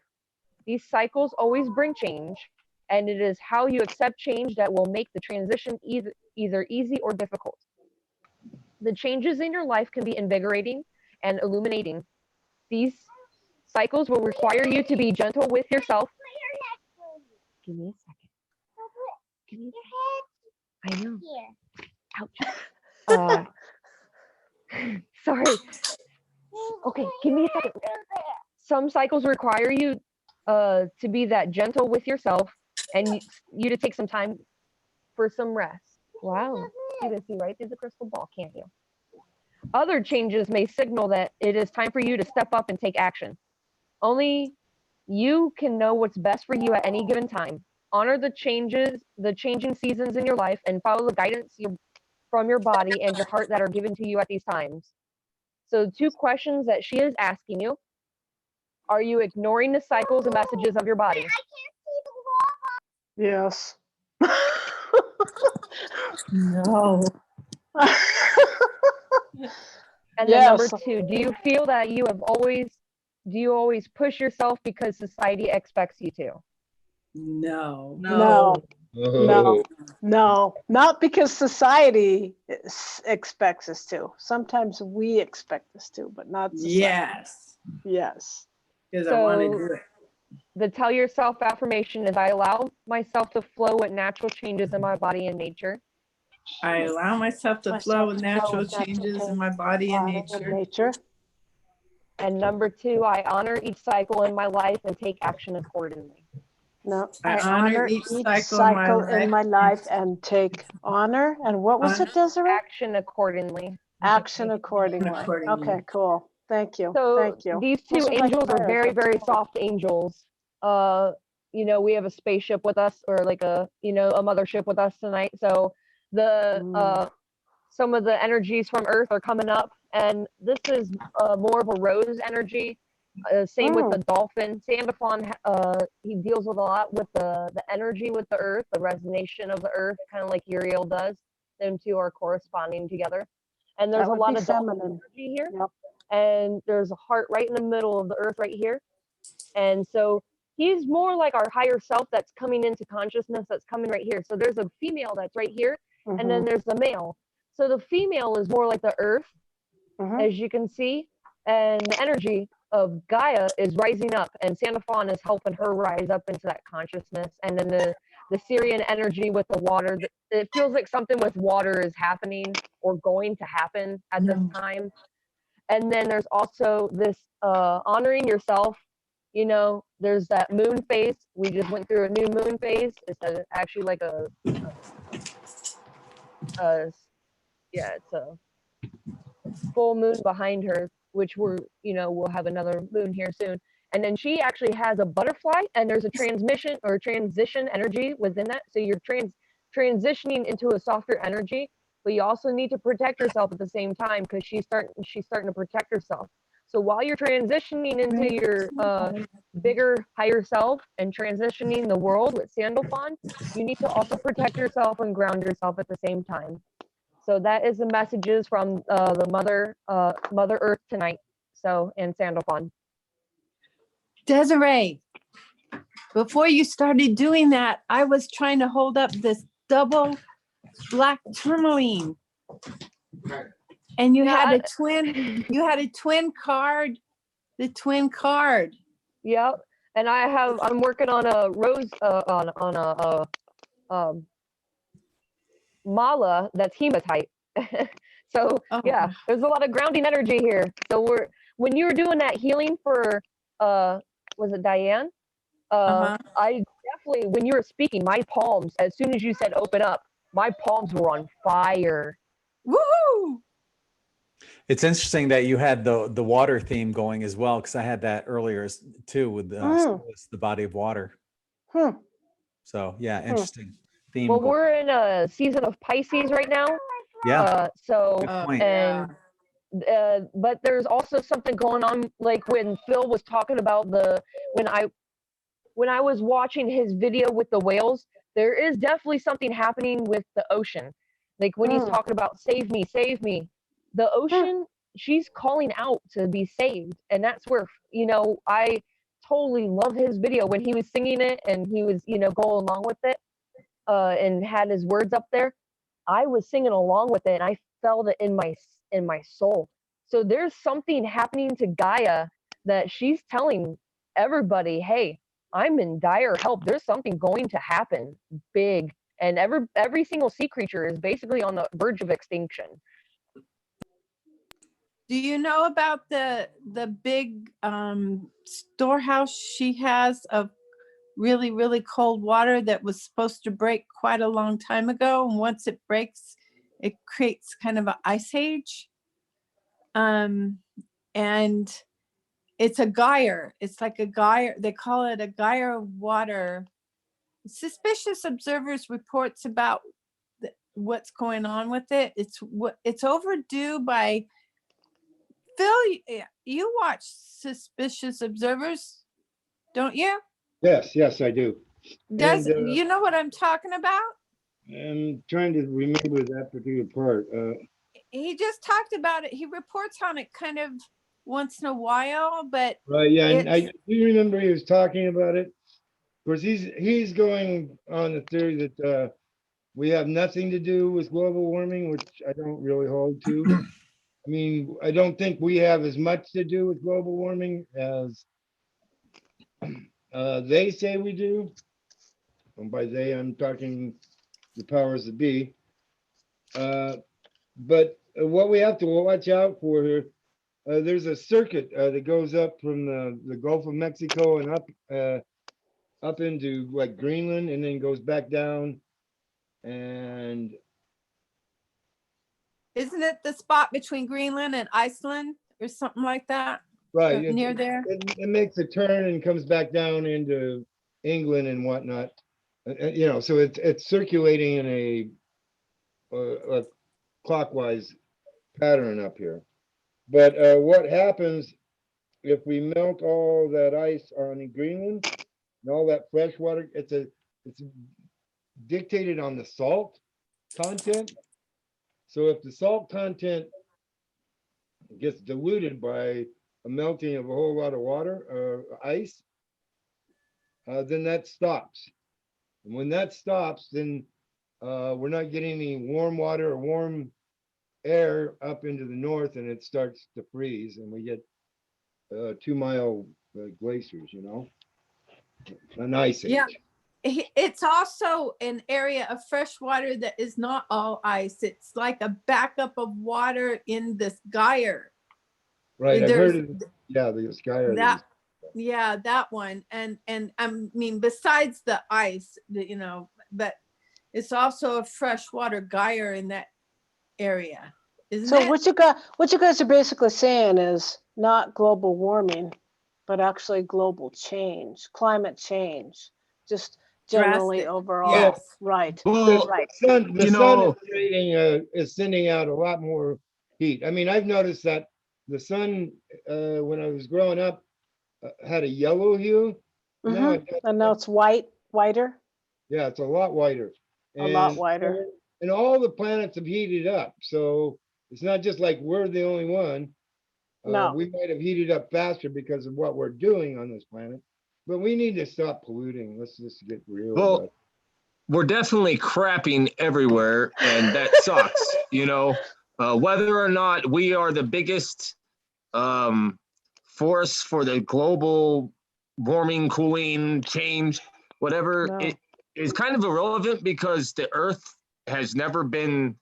These cycles always bring change, and it is how you accept change that will make the transition either easy or difficult. The changes in your life can be invigorating and illuminating. These cycles will require you to be gentle with yourself. Give me a second. Give me a second. I know. Ouch. Sorry. Okay, give me a second. Some cycles require you to be that gentle with yourself and you to take some time for some rest. Wow. You can see right through the crystal ball, can't you? Other changes may signal that it is time for you to step up and take action. Only you can know what's best for you at any given time. Honor the changes, the changing seasons in your life, and follow the guidance from your body and your heart that are given to you at these times. So 2 questions that she is asking you. Are you ignoring the cycles and messages of your body? Yes. No. And then number 2, do you feel that you always push yourself because society expects you to? No. No, not because society expects us to. Sometimes we expect us to, but not society. Yes. Because I want to do it. The tell yourself affirmation is I allow myself to flow with natural changes in my body and nature. I allow myself to flow with natural changes in my body and nature. And number 2, I honor each cycle in my life and take action accordingly. No, I honor each cycle in my life and take honor. And what was it, Desiree? Action accordingly. Action accordingly. Okay, cool. Thank you. So Thank you. These 2 angels are very, very soft angels. You know, we have a spaceship with us, or like a mothership with us tonight. So some of the energies from Earth are coming up, and this is more of a rose energy. Same with the dolphin. Sandalphon, he deals with a lot with the energy with the Earth, the resonation of the Earth, kind of like Uriel does. Them 2 are corresponding together. And there's a lot of dolphin energy here. Yep. And there's a heart right in the middle of the Earth right here. And so he's more like our higher self that's coming into consciousness, that's coming right here. So there's a female that's right here, and then there's the male. So the female is more like the Earth, as you can see, and the energy of Gaia is rising up, and Sandalphon is helping her rise up into that consciousness. And then the Syrian energy with the water, it feels like something with water is happening or going to happen at this time. And then there's also this honoring yourself. You know, there's that moon phase. We just went through a new moon phase. It's actually like it's a full moon behind her, which we'll have another moon here soon. And then she actually has a butterfly, and there's a transmission or transition energy within that. So you're transitioning into a softer energy, but you also need to protect yourself at the same time, because she's starting to protect herself. So while you're transitioning into your bigger, higher self and transitioning the world with Sandalphon, you need to also protect yourself and ground yourself at the same time. So that is the messages from the Mother Earth tonight. So, and Sandalphon. Desiree, before you started doing that, I was trying to hold up this double black tourmaline. And you had a twin card, the twin card. Yep. And I'm working on a rose, on a mala that's hematite. So yeah, there's a lot of grounding energy here. So when you were doing that healing for, was it Diane? I definitely, when you were speaking, my palms, as soon as you said open up, my palms were on fire. Woohoo! It's interesting that you had the water theme going as well, because I had that earlier too with Sulis, the body of water. So yeah, interesting theme. Well, we're in a season of Pisces right now. Yeah. So Good point. and but there's also something going on, like when Phil was talking about when I was watching his video with the whales, there is definitely something happening with the ocean. Like when he's talking about save me, the ocean, she's calling out to be saved. And that's where, you know, I totally love his video when he was singing it and he was, you know, going along with it and had his words up there. I was singing along with it and I felt it in my soul. So there's something happening to Gaia that she's telling everybody, hey, I'm in dire help. There's something going to happen big. And every single sea creature is basically on the verge of extinction. Do you know about the big storehouse she has of really, really cold water that was supposed to break quite a long time ago? And once it breaks, it creates kind of an ice age. And it's a gyre. It's like a gyre. They call it a gyre of water. Suspicious observers reports about what's going on with it. It's overdue by Phil. You watch Suspicious Observers, don't you? Yes, I do. Does you know what I'm talking about? I'm trying to remember that particular part. He just talked about it. He reports on it kind of once in a while, but right, yeah, and I do remember he was talking about it. Of course, he's going on the theory that we have nothing to do with global warming, which I don't really hold to. I mean, I don't think we have as much to do with global warming as they say we do. And by they, I'm talking the powers that be. But what we have to watch out for here, there's a circuit that goes up from the Gulf of Mexico and up into like Greenland and then goes back down. And isn't it the spot between Greenland and Iceland or something like that? right near there. It makes a turn and comes back down into England and whatnot. You know, so it's circulating in a clockwise pattern up here. But what happens if we melt all that ice on Greenland and all that fresh water? It's dictated on the salt content. So if the salt content gets diluted by a melting of a whole lot of water, ice, then that stops. And when that stops, then we're not getting any warm water or warm air up into the north, and it starts to freeze, and we get 2 mile glaciers, you know, an ice age. Yeah. It's also an area of fresh water that is not all ice. It's like a backup of water in this gyre. Right, I've heard of, yeah, the gyre. Yeah, that one. And I mean, besides the ice, you know, but it's also a freshwater gyre in that area. So what you guys are basically saying is not global warming, but actually global change, climate change, just generally overall. Yes. Right. Well, right. The sun is sending out a lot more heat. I mean, I've noticed that the sun, when I was growing up, had a yellow hue. And now it's whiter. Yeah, it's a lot whiter. A lot whiter. And all the planets have heated up. So it's not just like we're the only one. No. We might have heated up faster because of what we're doing on this planet. But we need to stop polluting. Let's just get real. Well, we're definitely crapping everywhere, and that sucks. You know, whether or not we are the biggest force for the global warming, cooling, change, whatever, it is kind of irrelevant because the Earth has never been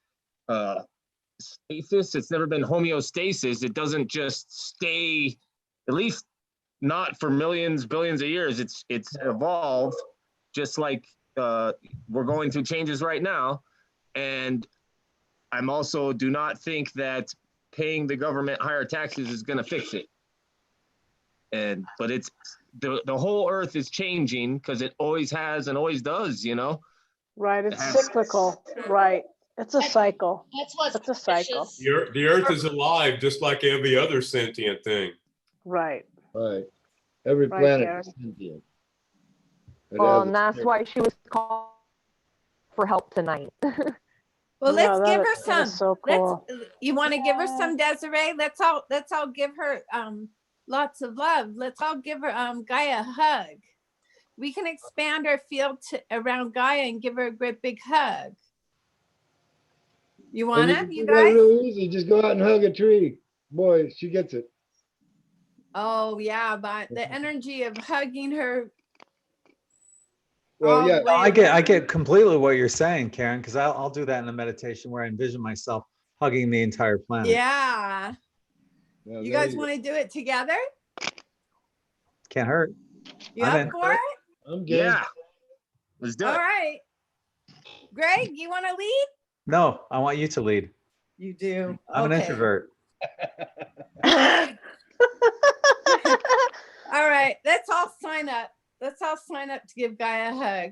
stasis. It's never been homeostasis. It doesn't just stay, at least not for millions, billions of years. It's evolved, just like we're going through changes right now. And I'm also do not think that paying the government higher taxes is going to fix it. But it's the whole earth is changing because it always has and always does, you know. Right, it's cyclical. Right, it's a cycle. It's a cycle. The earth is alive just like every other sentient thing. Right. Right. Every Right, planet Karen. is sentient. Well, and that's why she was called for help tonight. Well, Yeah, let's give her that some. is so cool. You want to give her some, Desiree? Let's all give her lots of love. Let's all give her Gaia a hug. We can expand our field around Gaia and give her a great big hug. You want to, you guys? Real easy. Just go out and hug a tree. Boy, she gets it. Oh yeah, but the energy of hugging her. Well, yeah. I get completely what you're saying, Karen, because I'll do that in a meditation where I envision myself hugging the entire planet. Yeah. You guys want to do it together? Can't hurt. You I'm up for it? I'm good. Yeah. Let's do it. All right. Greg, you want to lead? No, I want you to lead. You do. I'm an Okay. introvert. All right, let's all sign up. Let's all sign up to give Gaia a hug.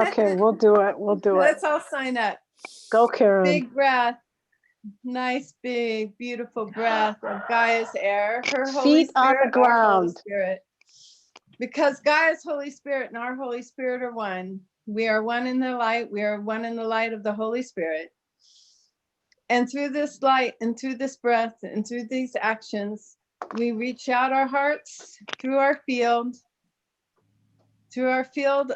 Okay, we'll do it. We'll do it. Let's all sign up. Go, Karen. Big breath. Nice, big, beautiful breath of Gaia's air. Her Holy Feet on Spirit, the our Holy ground. Spirit. Because Gaia's Holy Spirit and our Holy Spirit are one. We are one in the light. We are one in the light of the Holy Spirit. And through this light and through this breath and through these actions, we reach out our hearts through our field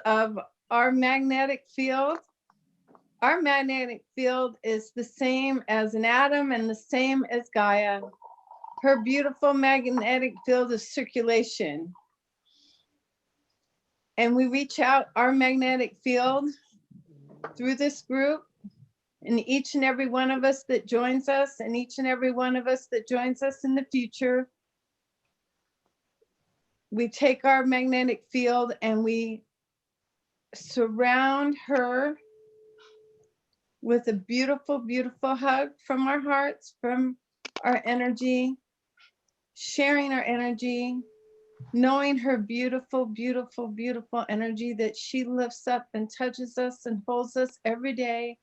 of our magnetic field. Our magnetic field is the same as an atom and the same as Gaia. Her beautiful magnetic field is circulation. And we reach out our magnetic field through this group, and each and every one of us that joins us, and each and every one of us that joins us in the future, we take our magnetic field and we surround her with a beautiful, beautiful hug from our hearts, from our energy, sharing our energy, knowing her beautiful, beautiful, beautiful energy that she lifts up and touches us and holds us every day,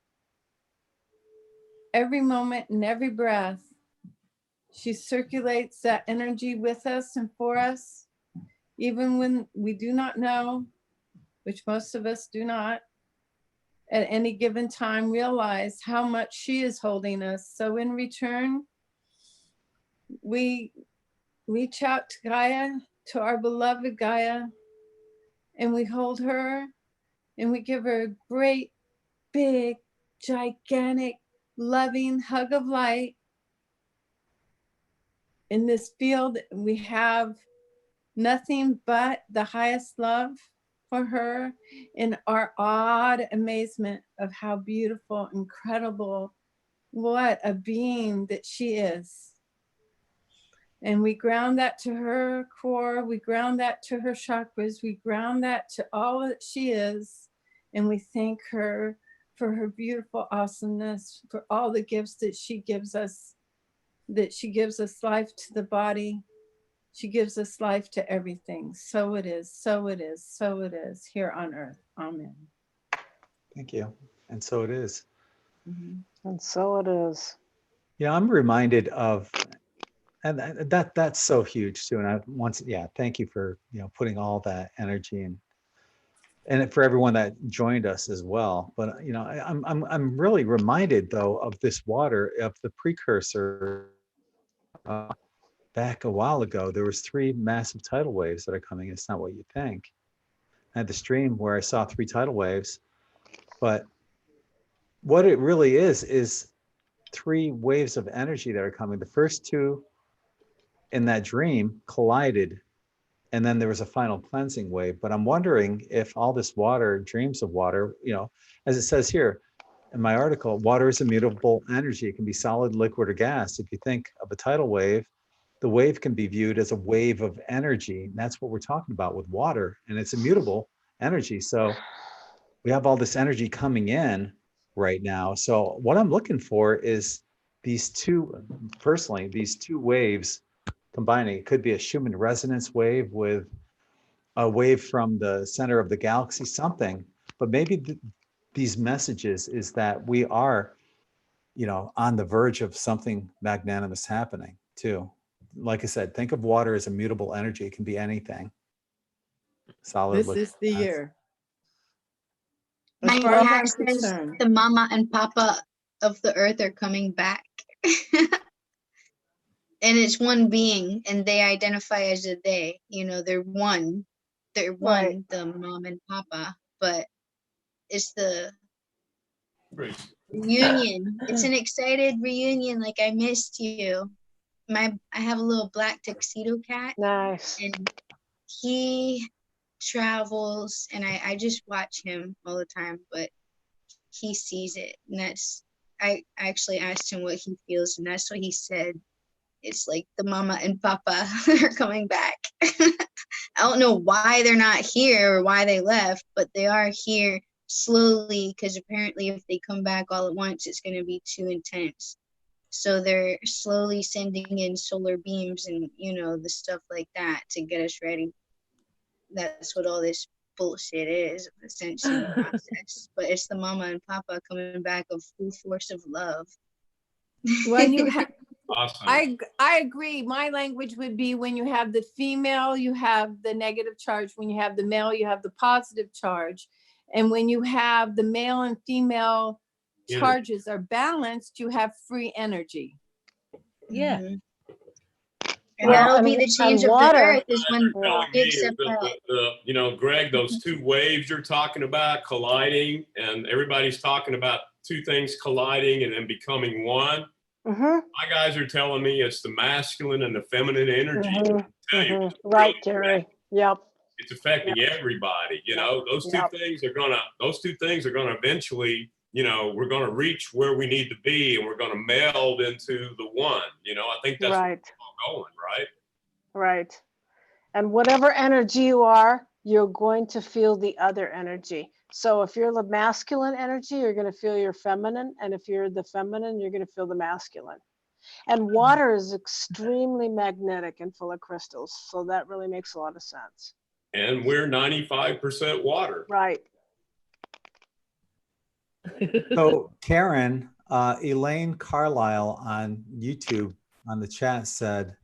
every moment and every breath. She circulates that energy with us and for us, even when we do not know, which most of us do not, at any given time realize how much she is holding us. So in return, we reach out to Gaia, to our beloved Gaia, and we hold her and we give her a great, big, gigantic, loving hug of light. In this field, we have nothing but the highest love for her in our awed amazement of how beautiful, incredible, what a being that she is. And we ground that to her core, we ground that to her chakras, we ground that to all that she is. And we thank her for her beautiful awesomeness, for all the gifts that she gives us, that she gives us life to the body. She gives us life to everything. So it is, so it is, so it is here on earth. Amen. Thank you. And so it is. And so it is. Yeah, I'm reminded of, and that's so huge too. And thank you for putting all that energy in, and for everyone that joined us as well. But I'm really reminded though of this water, of the precursor. Back a while ago, there was 3 massive tidal waves that are coming. It's not what you think. I had the stream where I saw 3 tidal waves, but what it really is 3 waves of energy that are coming. The first 2 in that dream collided, and then there was a final cleansing wave. But I'm wondering if all this water, dreams of water, as it says here, in my article, water is immutable energy. It can be solid, liquid, or gas. If you think of a tidal wave, the wave can be viewed as a wave of energy. And that's what we're talking about with water, and it's immutable energy. So we have all this energy coming in right now. So what I'm looking for is these two, personally, these two waves combining. It could be a Schumann resonance wave with a wave from the center of the galaxy, something, but maybe these messages is that we are, you know, on the verge of something magnanimous happening too. Like I said, think of water as immutable energy. It can be anything. Solid. This is the year. My As far as I'm cat says concerned. the mama and papa of the earth are coming back. And it's one being, and they identify as a they. You know, they're one. They're one, Right. the mom and papa, but it's the reunion. It's an excited reunion, like I missed you. I have a little black tuxedo cat. Nice. And he travels, and I just watch him all the time, but he sees it. And that's, I actually asked him what he feels, and that's what he said. It's like the mama and papa are coming back. I don't know why they're not here or why they left, but they are here slowly, because apparently if they come back all at once, it's going to be too intense. So they're slowly sending in solar beams and, you know, the stuff like that to get us ready. That's what all this bullshit is, essentially, process. But it's the mama and papa coming back of full force of love. When you have, Awesome. I agree. My language would be when you have the female, you have the negative charge. When you have the male, you have the positive charge. And when you have the male and female charges are balanced, you have free energy. Yeah. And that'll be the change of the earth is when you know, Greg, those two waves you're talking about colliding, and everybody's talking about two things colliding and then becoming one. My guys are telling me it's the masculine and the feminine energy. Tell you, Right, Jerry. Yep. it's affecting everybody. You know, those two things are gonna eventually, you know, we're gonna reach where we need to be, and we're gonna meld into the one. You know, I think that's where it's all going, right? Right. And whatever energy you are, you're going to feel the other energy. So if you're the masculine energy, you're going to feel your feminine. And if you're the feminine, you're going to feel the masculine. And water is extremely magnetic and full of crystals. So that really makes a lot of sense. And we're 95% water. Right. So Karen, Elaine Carlisle on YouTube on the chat said,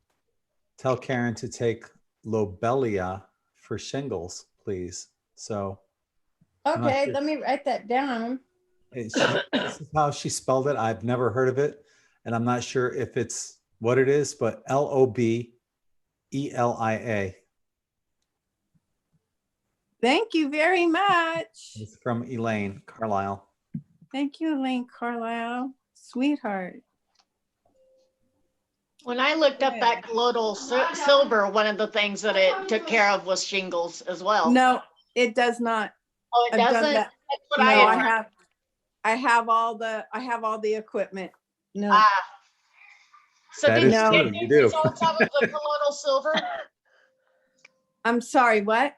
tell Karen to take Lobelia for shingles, please. So Okay, let me write that down. this is how she spelled it. I've never heard of it, and I'm not sure if it's what it is, but Lobelia. Thank you very much. It's from Elaine Carlisle. Thank you, Elaine Carlisle. Sweetheart. When I looked up that colloidal silver, one of the things that it took care of was shingles as well. No, it does not. Oh, it I've done doesn't? that. That's what No, I had. I have all the equipment. No. So That did is you true, get you good do. results out of the colloidal silver? I'm sorry, what?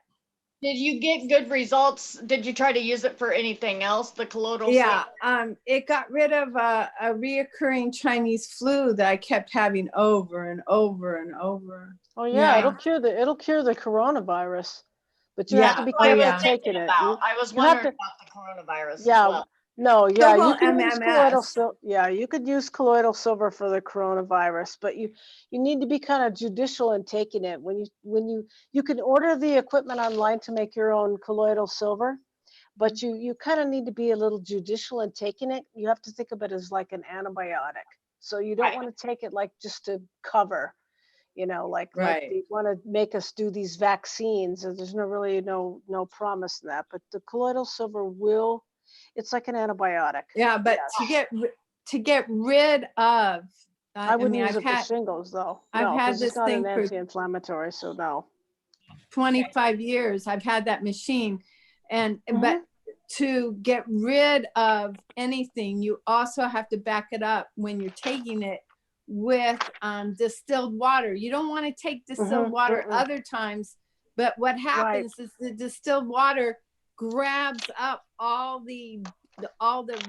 Did you get good results? Did you try to use it for anything else, the colloidal Yeah, silver? it got rid of a reoccurring Chinese flu that I kept having over and over and over. Oh yeah, it'll cure the coronavirus. But you have to be careful taking it. I was wondering about the coronavirus as well. No, So you will can use MMS. colloidal silver. Yeah, you could use colloidal silver for the coronavirus, but you need to be kind of judicial in taking it. When you can order the equipment online to make your own colloidal silver, but you kind of need to be a little judicial in taking it. You have to think of it as like an antibiotic. So you don't want to take it like just to cover, you know, like they want to make us do these vaccines. And there's no promise in that. But the colloidal silver it's like an antibiotic. Yeah, but to get rid of. I wouldn't use it for shingles though. I've had this it's not thing an for anti-inflammatory, so no. 25 years. I've had that machine, and but to get rid of anything, you also have to back it up when you're taking it with distilled water. You don't want to take distilled water other times, but what happens is the distilled water grabs up all the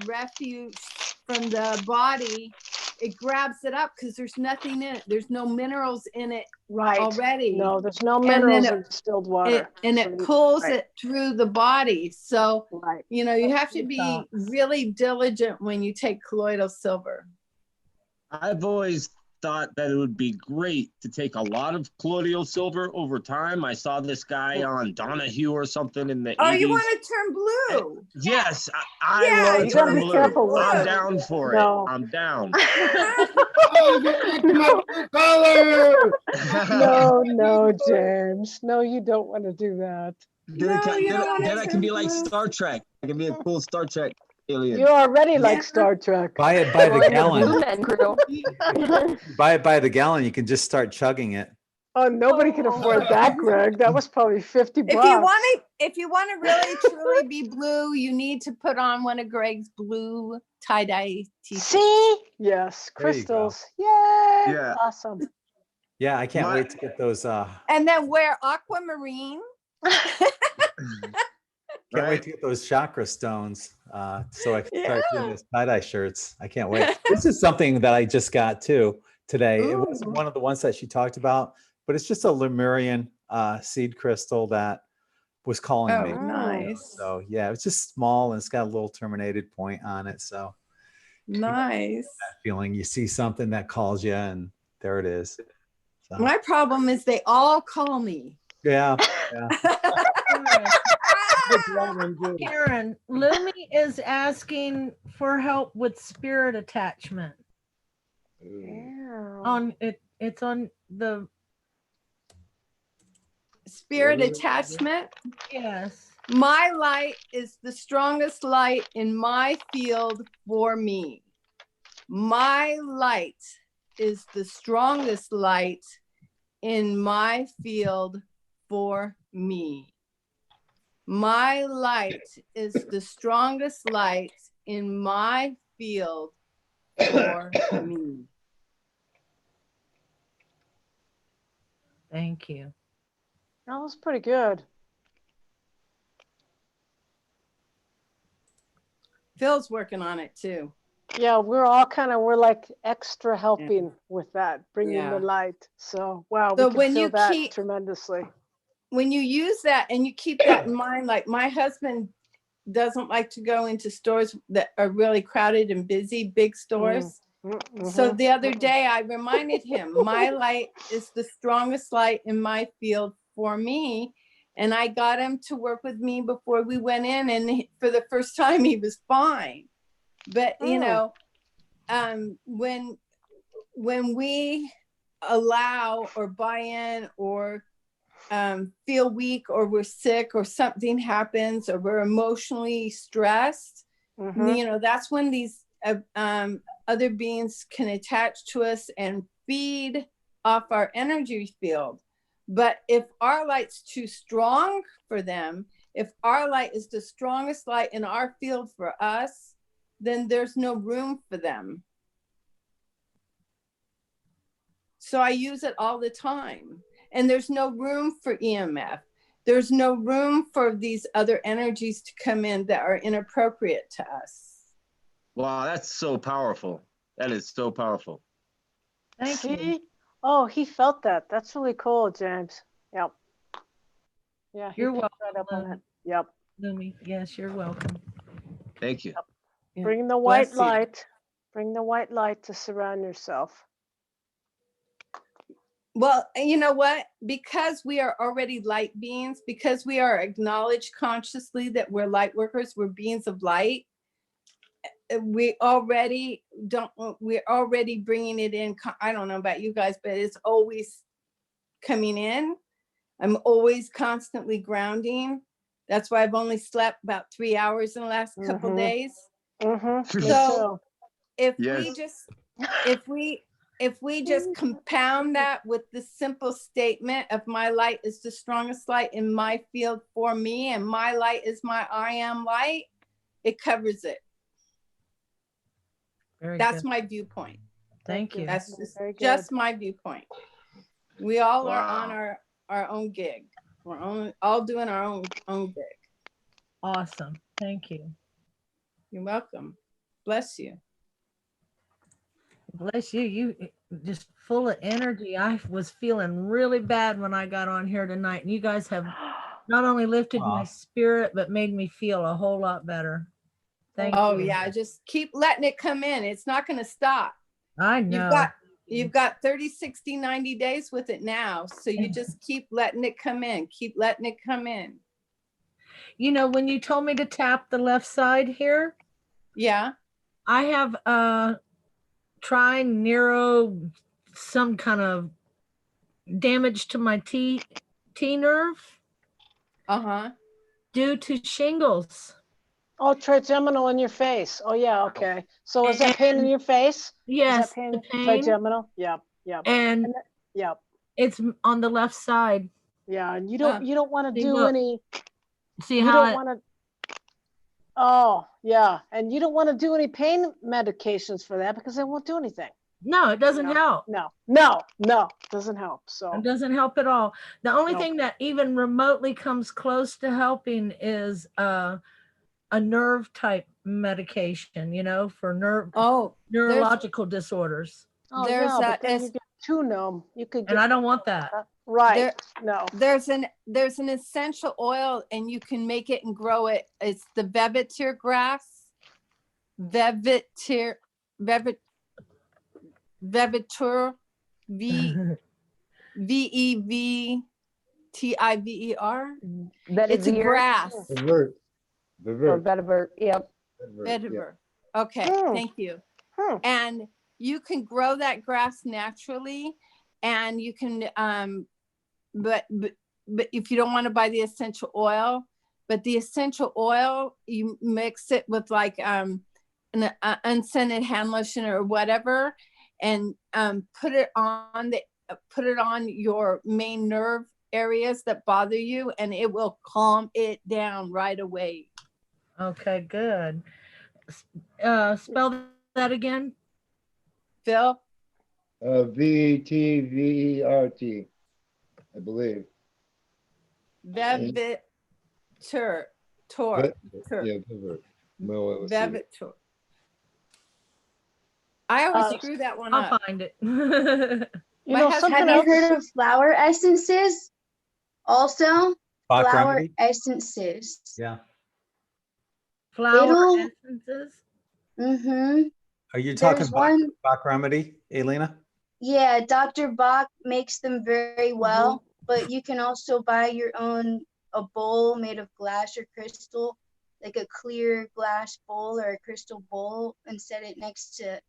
refuge from the body. It grabs it up because there's nothing in it. There's no minerals in it already. No, there's no minerals in distilled water. It pulls it through the body. So, you know, you have to be really diligent when you take colloidal silver. I've always thought that it would be great to take a lot of colloidal silver over time. I saw this guy on Donahue or something in the 80s. You want to turn blue? Yes, I want to turn blue. I'm down for it. I'm down. No, James. No, you don't want to do that. Then I can be like Star Trek. I can be a cool Star Trek alien. You're already like Star Trek. Buy it by the gallon. Buy it by the gallon. You can just start chugging it. Oh, nobody can afford that, Greg. That was probably $50. If you want to really truly be blue, you need to put on one of Greg's blue tie-dye t-shirts. See? Yes, crystals. Yay! Yeah. Awesome. Yeah, I can't wait to get those. And then wear aquamarine. Can't wait to get those chakra stones so I can start doing those tie-dye shirts. I can't wait. This is something that I just got too today. It wasn't one of the ones that she talked about, but it's just a Lemurian seed crystal that was calling me. Nice. So yeah, it's just small and it's got a little terminated point on it. So nice. That feeling you see something that calls you and there it is. So. My problem is they all call me. Yeah. Karen, Lumi is asking for help with spirit attachment. It's on the spirit attachment. Yes. My light is the strongest light in my field for me. My light is the strongest light in my field for me. My light is the strongest light in my field for me. Thank you. That was pretty good. Phil's working on it too. Yeah, we're like extra helping with that, bringing the light. So, wow, So we when can you feel that keep- tremendously. When you use that and you keep that in mind, like my husband doesn't like to go into stores that are really crowded and busy, big stores. So the other day I reminded him, my light is the strongest light in my field for me. And I got him to work with me before we went in, and for the first time he was fine. But you know, when we allow or buy in or feel weak or we're sick or something happens or we're emotionally stressed, you know, that's when these other beings can attach to us and feed off our energy field. But if our light's too strong for them, if our light is the strongest light in our field for us, then there's no room for them. So I use it all the time. And there's no room for EMF. There's no room for these other energies to come in that are inappropriate to us. Wow, that's so powerful. That is so powerful. Thank you. Oh, he felt that. That's really cool, James. Yep. Yeah, You're welcome. Right up on it. Yep. Lumi, yes, you're welcome. Thank you. Yep. Bring the white light. Bring the white light to surround yourself. Well, you know what? Because we are already light beings, because we are acknowledged consciously that we're light workers, we're beings of light, we're already bringing it in. I don't know about you guys, but it's always coming in. I'm always constantly grounding. That's why I've only slept about 3 hours in the last couple days. So if we if we just compound that with the simple statement of my light is the strongest light in my field for me, and my light is my I am light, it covers it. That's my viewpoint. Thank you. That's just my viewpoint. We all are on our own gig. We're all doing our own gig. Awesome. Thank you. You're welcome. Bless you. Bless you. You just full of energy. I was feeling really bad when I got on here tonight, and you guys have not only lifted my spirit, but made me feel a whole lot better. Thank you. Oh yeah, just keep letting it come in. It's not going to stop. I know. You've got 30, 60, 90 days with it now. So you just keep letting it come in. Keep letting it come in. You know, when you told me to tap the left side here. Yeah. I have some kind of damage to my T nerve. Due to shingles. Oh, trigeminal in your face. Oh yeah, okay. So is that pain in your face? Yes, is that pain? the pain. Trigeminal. Yeah. And yeah, it's on the left side. Yeah, and you don't want to do look. any. See you how don't want to. Oh yeah, and you don't want to do any pain medications for that because they won't do anything. No, it doesn't help. No, doesn't help. So it doesn't help at all. The only thing that even remotely comes close to helping is a nerve type medication, you know, for neurological disorders. Oh, there's but then you get too numb. You could get, and I don't want that. Right. There's an essential oil, and you can make it and grow it. It's the Vevetir grass. Vevetir Vevetir. It's a grass. Vetiver. Yep. Vetiver. Okay, thank you. And you can grow that grass naturally, and you can but if you don't want to buy the essential oil, but the essential oil, you mix it with like an unscented hand lotion or whatever, and put it on your main nerve areas that bother you, and it will calm it down right away. Okay, good. Spell that again. Phil? Vetvert, I believe. Vevetur. Vevetur. I always screw that one up. I'll find it. Have you heard of flower essences? Also, flower essences. Yeah. Flower essences? Mm-hmm. Are you talking Bach remedy, Elena? Yeah, Dr. Bach makes them very well, but you can also buy your own, a bowl made of glass or crystal, like a clear glass bowl or a crystal bowl, and set it next to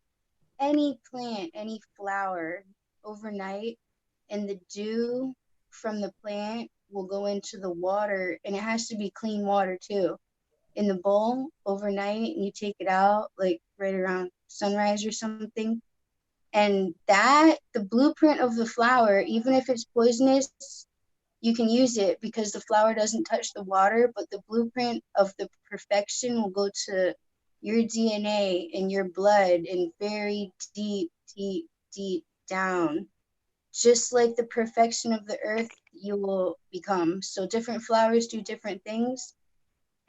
any plant, any flower overnight, and the dew from the plant will go into the water, and it has to be clean water too, in the bowl overnight, and you take it out like right around sunrise or something. And that, the blueprint of the flower, even if it's poisonous, you can use it because the flower doesn't touch the water, but the blueprint of the perfection will go to your DNA and your blood and very deep, deep, deep down. Just like the perfection of the earth, you will become. So different flowers do different things,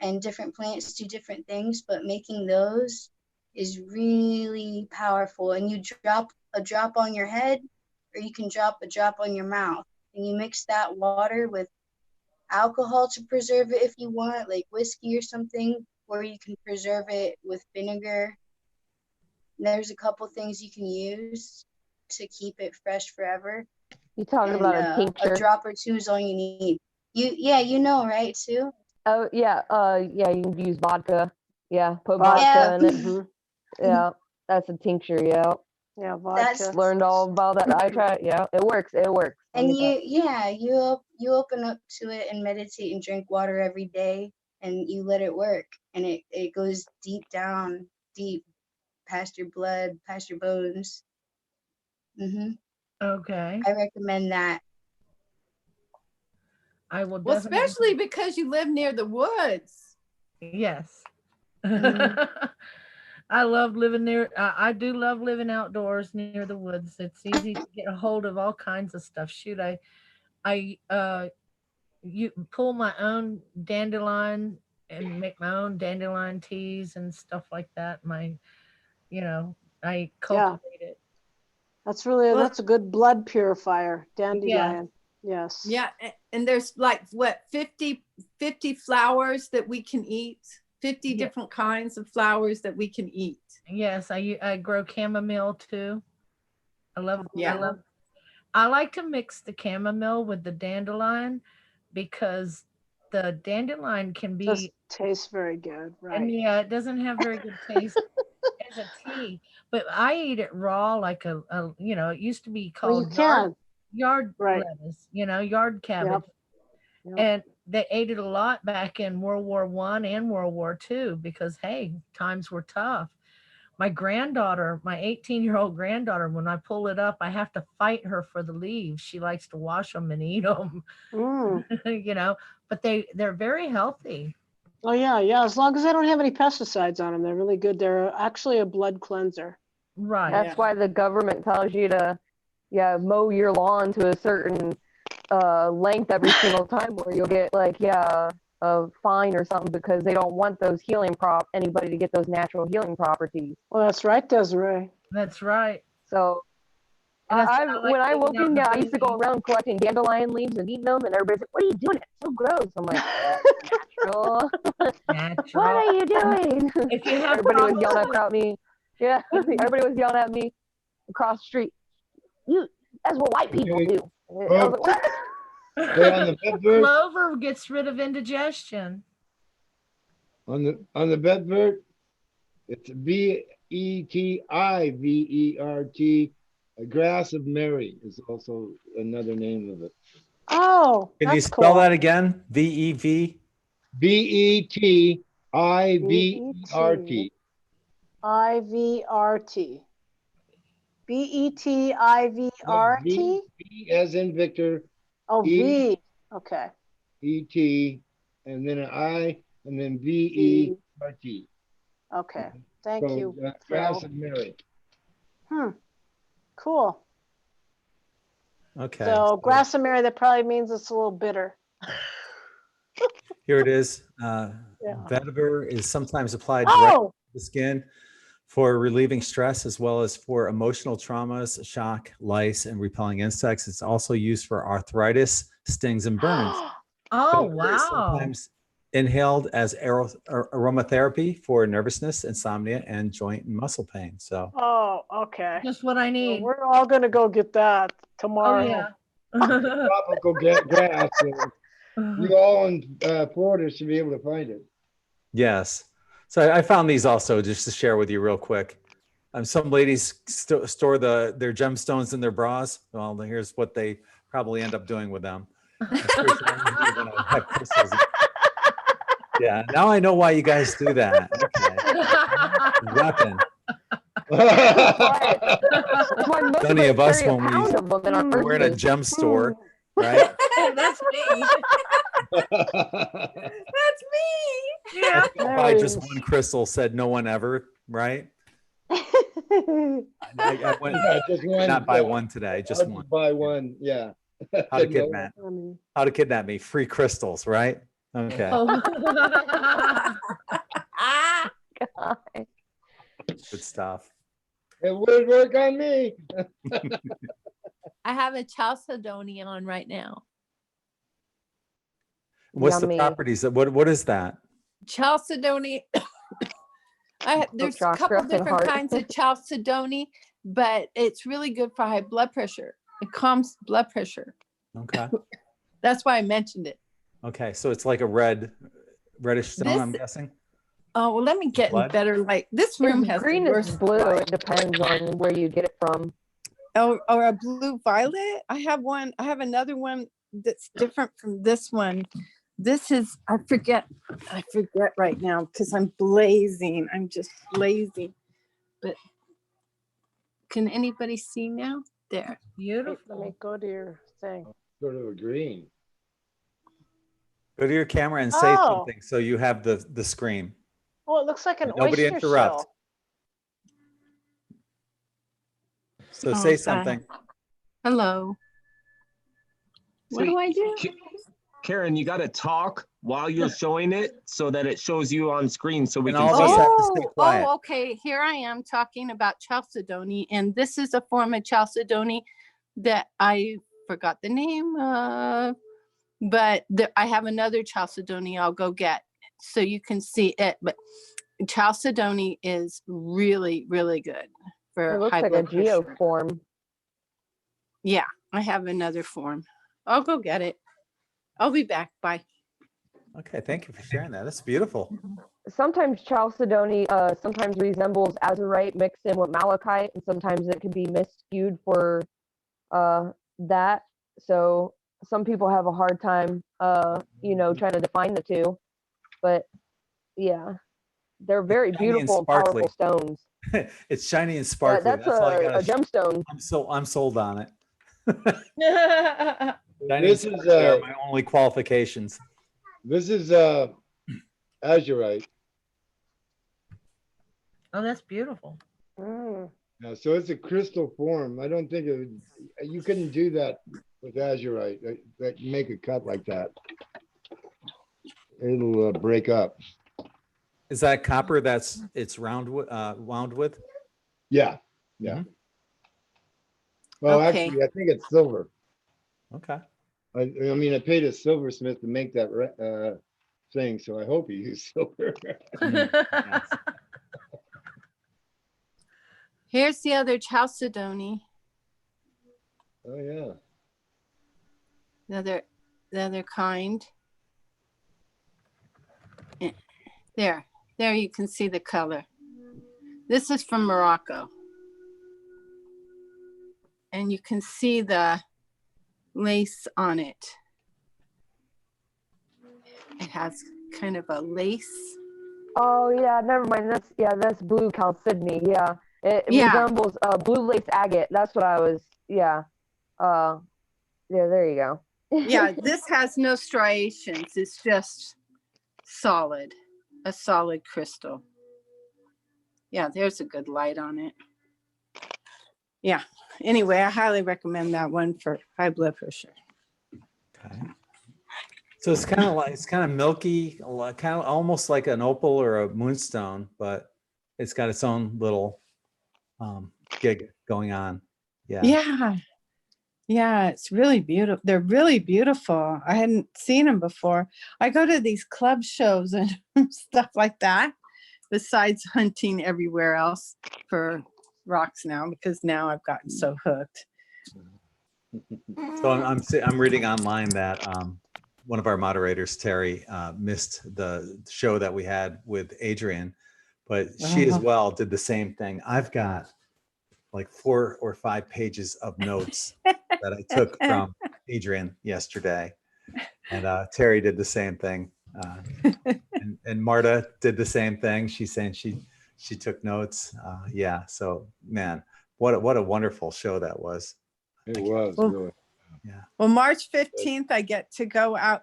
and different plants do different things, but making those is really powerful. And you drop a drop on your head, or you can drop a drop on your mouth, and you mix that water with alcohol to preserve it if you want, like whiskey or something, or you can preserve it with vinegar. And there's a couple things you can use to keep it fresh forever. You talking about a tincture? A drop or two is all you need. You know, right, Sue? Oh yeah, yeah, you can use vodka. Yeah, put vodka in it. Mm-hmm. Yeah, that's a tincture. Yeah. Yeah, vodka. Learned all about that. I tried. Yeah, it works. It works. And you open up to it and meditate and drink water every day, and you let it work, and it goes deep down, deep past your blood, past your bones. Okay. I recommend that. I will Well, definitely. especially because you live near the woods. Yes. Mhm. I love living near, I do love living outdoors near the woods. It's easy to get a hold of all kinds of stuff. Shoot, you pull my own dandelion and make my own dandelion teas and stuff like that. I cultivate it. That's really, Well- that's a good blood purifier, Yeah. dandelion. Yes. Yeah. And there's like what, 50 flowers that we can eat, 50 Yeah. different kinds of flowers that we can eat. Yes, I grow chamomile too. Yeah. I like to mix the chamomile with the dandelion because the dandelion can Doesn't be, taste very good, and right? yeah, it doesn't have very good taste as a tea, but I eat it raw like it used to be Well, you called can. yard Right. lettuce, yard cabbage. Yep. And they ate it a lot back in World War I and World War II because, hey, times were tough. My granddaughter, my 18-year-old granddaughter, when I pull it up, I have to fight her for the leaves. She likes to wash them and eat them, but they're very healthy. Oh yeah, yeah. As long as they don't have any pesticides on them, they're really good. They're actually a blood cleanser. Right. That's why the government tells you to, mow your lawn to a certain length every single time, where you'll get a fine or something because they don't want those anybody to get those natural healing properties. Well, that's right, Desiree. That's right. So And that's why I like when I living out in woke the I used to go boonies. around collecting dandelion leaves and eating them, and everybody's like, "What are you doing? It's so gross." I'm like, "Natural." Natural. What are you doing? If you have Everybody was yelling problems at me. Yeah, everybody was yelling at me across the street. That's what white people Okay. do. I was like, what? Hey, on the bedbird, Clover gets rid of indigestion. on the bedbird, it's Betivert. A grass of Mary is also another name of it. Oh, Can you that's spell cool. that again? VEV? Betivert. IVRT. BETIVRT? V as in Victor, Oh, E- V. Okay. ET, and then an I, and then VERT. Okay. Thank So, you. grass Phil. of Mary. Cool. Okay. So grass of Mary, that probably means it's a little bitter. Here it is. Yeah. Vetiver is sometimes applied directly Oh, to the skin for relieving stress as well as for emotional traumas, shock, lice, and repelling insects. It's also used for arthritis, stings, and burns. Oh, Vetiver is wow. sometimes inhaled as aromatherapy for nervousness, insomnia, and joint and muscle pain. So oh, okay. Just what I Well, need. we're all gonna go get that Oh, tomorrow. yeah. Tropical grass. So you all in Florida should be able to find it. yes. So I found these also just to share with you real quick. Some ladies store their gemstones in their bras. Well, here's what they probably end up doing with them. Have crystals. Yeah, now I know why you guys do that. Okay. Weapon. That's why most Any of us carry a when pound of them in our we're in a purses. gem store, right? That's me. That's me. Yeah. Buy just one crystal, said no one ever, right? I went, Yeah, just one. not buy one today, just I'll one. buy one. Yeah. How to kidnap me? Free crystals, right? Okay. Oh. God. Good stuff. It would work on me. I have a chalcedony on right now. What's Yummy. the properties? What is that? Chalcedony. There's a chakra couple and different heart. kinds of chalcedony, but it's really good for high blood pressure. It calms blood pressure. Okay. That's why I mentioned it. Okay. So it's like a reddish stone, I'm This- guessing. Oh, well, let me get in Blood? better light. This room has Green the is worst blue. light. It depends on where you get it from. Or a blue violet. I have another one that's different from this one. This is, I forget right now because I'm blazing. I'm just blazing. But can anybody see now? There. Beautiful. Let me go to your thing. Sort of a green. Go to your camera and say Oh. something so you have the screen. Oh, it looks like an Nobody oyster interrupt. shell. So Oh, say God. something. Hello. What do I do? Karen, you got to talk while you're showing it so that it shows you on screen so we And can all see of us it. have to stay quiet. Oh, okay. Here I am talking about chalcedony, and this is a form of chalcedony that I forgot the name of, but I have another chalcedony I'll go get so you can see it. But chalcedony is really, really good for It looks high like a blood pressure. geoform. Yeah, I have another form. I'll go get it. I'll be back. Bye. Okay, thank you for sharing that. That's beautiful. Sometimes chalcedony sometimes resembles azurite mixed in with malachite, and sometimes it can be miscued for that. So some people have a hard time trying to define the two. But yeah, they're very Shiny and beautiful and powerful sparkly. stones. It's shiny and Yeah, sparkly. that's all you a gotta. gemstone. I'm sold on it. Shiny and This is sparkly are my only qualifications. this is azurite. Oh, that's beautiful. Yeah, so it's a crystal form. I don't think you couldn't do that with azurite. That make a cut like that. It'll break up. Is that copper it's wound with? Yeah, yeah. Well, Okay. actually, I think it's silver. Okay. I mean, I paid a silversmith to make that thing, so I hope he used silver. Yes. Here's the other chalcedony. Oh yeah. The other kind. There you can see the color. This is from Morocco. And you can see the lace on it. It has kind of a lace. Oh yeah, never mind. That's blue chalcedony. Yeah, it resembles blue lace agate. That's what I was. Yeah. Yeah. There you go. Yeah, this has no striations. It's just solid, a solid crystal. Yeah, there's a good light on it. Yeah. Anyway, I highly recommend that one for high blood pressure. Okay. So it's kind of milky, kind of almost like an opal or a moonstone, but it's got its own little gig going on. Yeah. Yeah, it's really beautiful. They're really beautiful. I hadn't seen them before. I go to these club shows and stuff like that, besides hunting everywhere else for rocks now, because now I've gotten so hooked. So I'm reading online that one of our moderators, Terry, missed the show that we had with Adrienne, but she as well did the same thing. I've got like 4 or 5 pages of notes that I took from Adrienne yesterday, and Terry did the same thing, and Marta did the same thing. She's saying she took notes. Yeah, so man, what a wonderful show that was. It was really. Yeah. Well, March 15th, I get to go out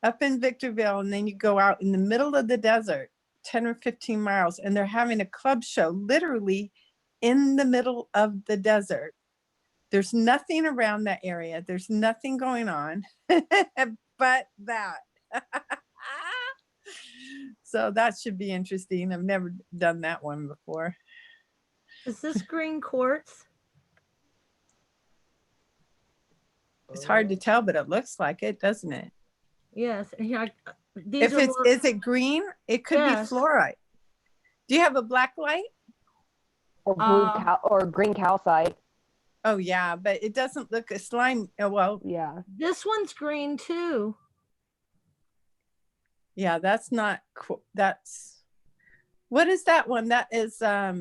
up in Victorville, and then you go out in the middle of the desert, 10 or 15 miles, and they're having a club show literally in the middle of the desert. There's nothing around that area. There's nothing going on but that. So that should be interesting. I've never done that one before. Is this green quartz? It's hard to tell, but it looks like it, doesn't it? Yes. Yeah. Is it green? It could be fluorite. Do you have a black light? Or blue or green calcite. Oh yeah, but it doesn't look a slime. Well, yeah. This one's green too. Yeah, that's not. What is that one? That is. I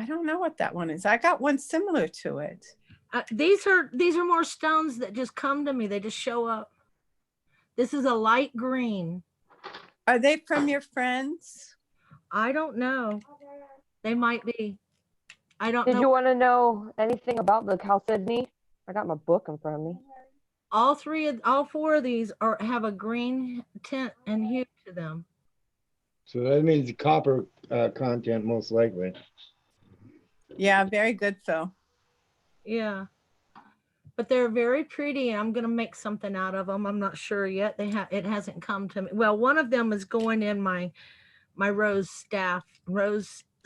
don't know what that one is. I got one similar to it. These are more stones that just come to me. They just show up. This is a light green. Are they from your friends? I don't know. They might be. I don't Did know. you want to know anything about the chalcedony? I got my book in front of me. All four of these have a green tint and hue to them. So that means copper content most likely. Yeah, very good, Phil. Yeah. But they're very pretty. I'm going to make something out of them. I'm not sure yet. It hasn't come to me. Well, one of them is going in my rose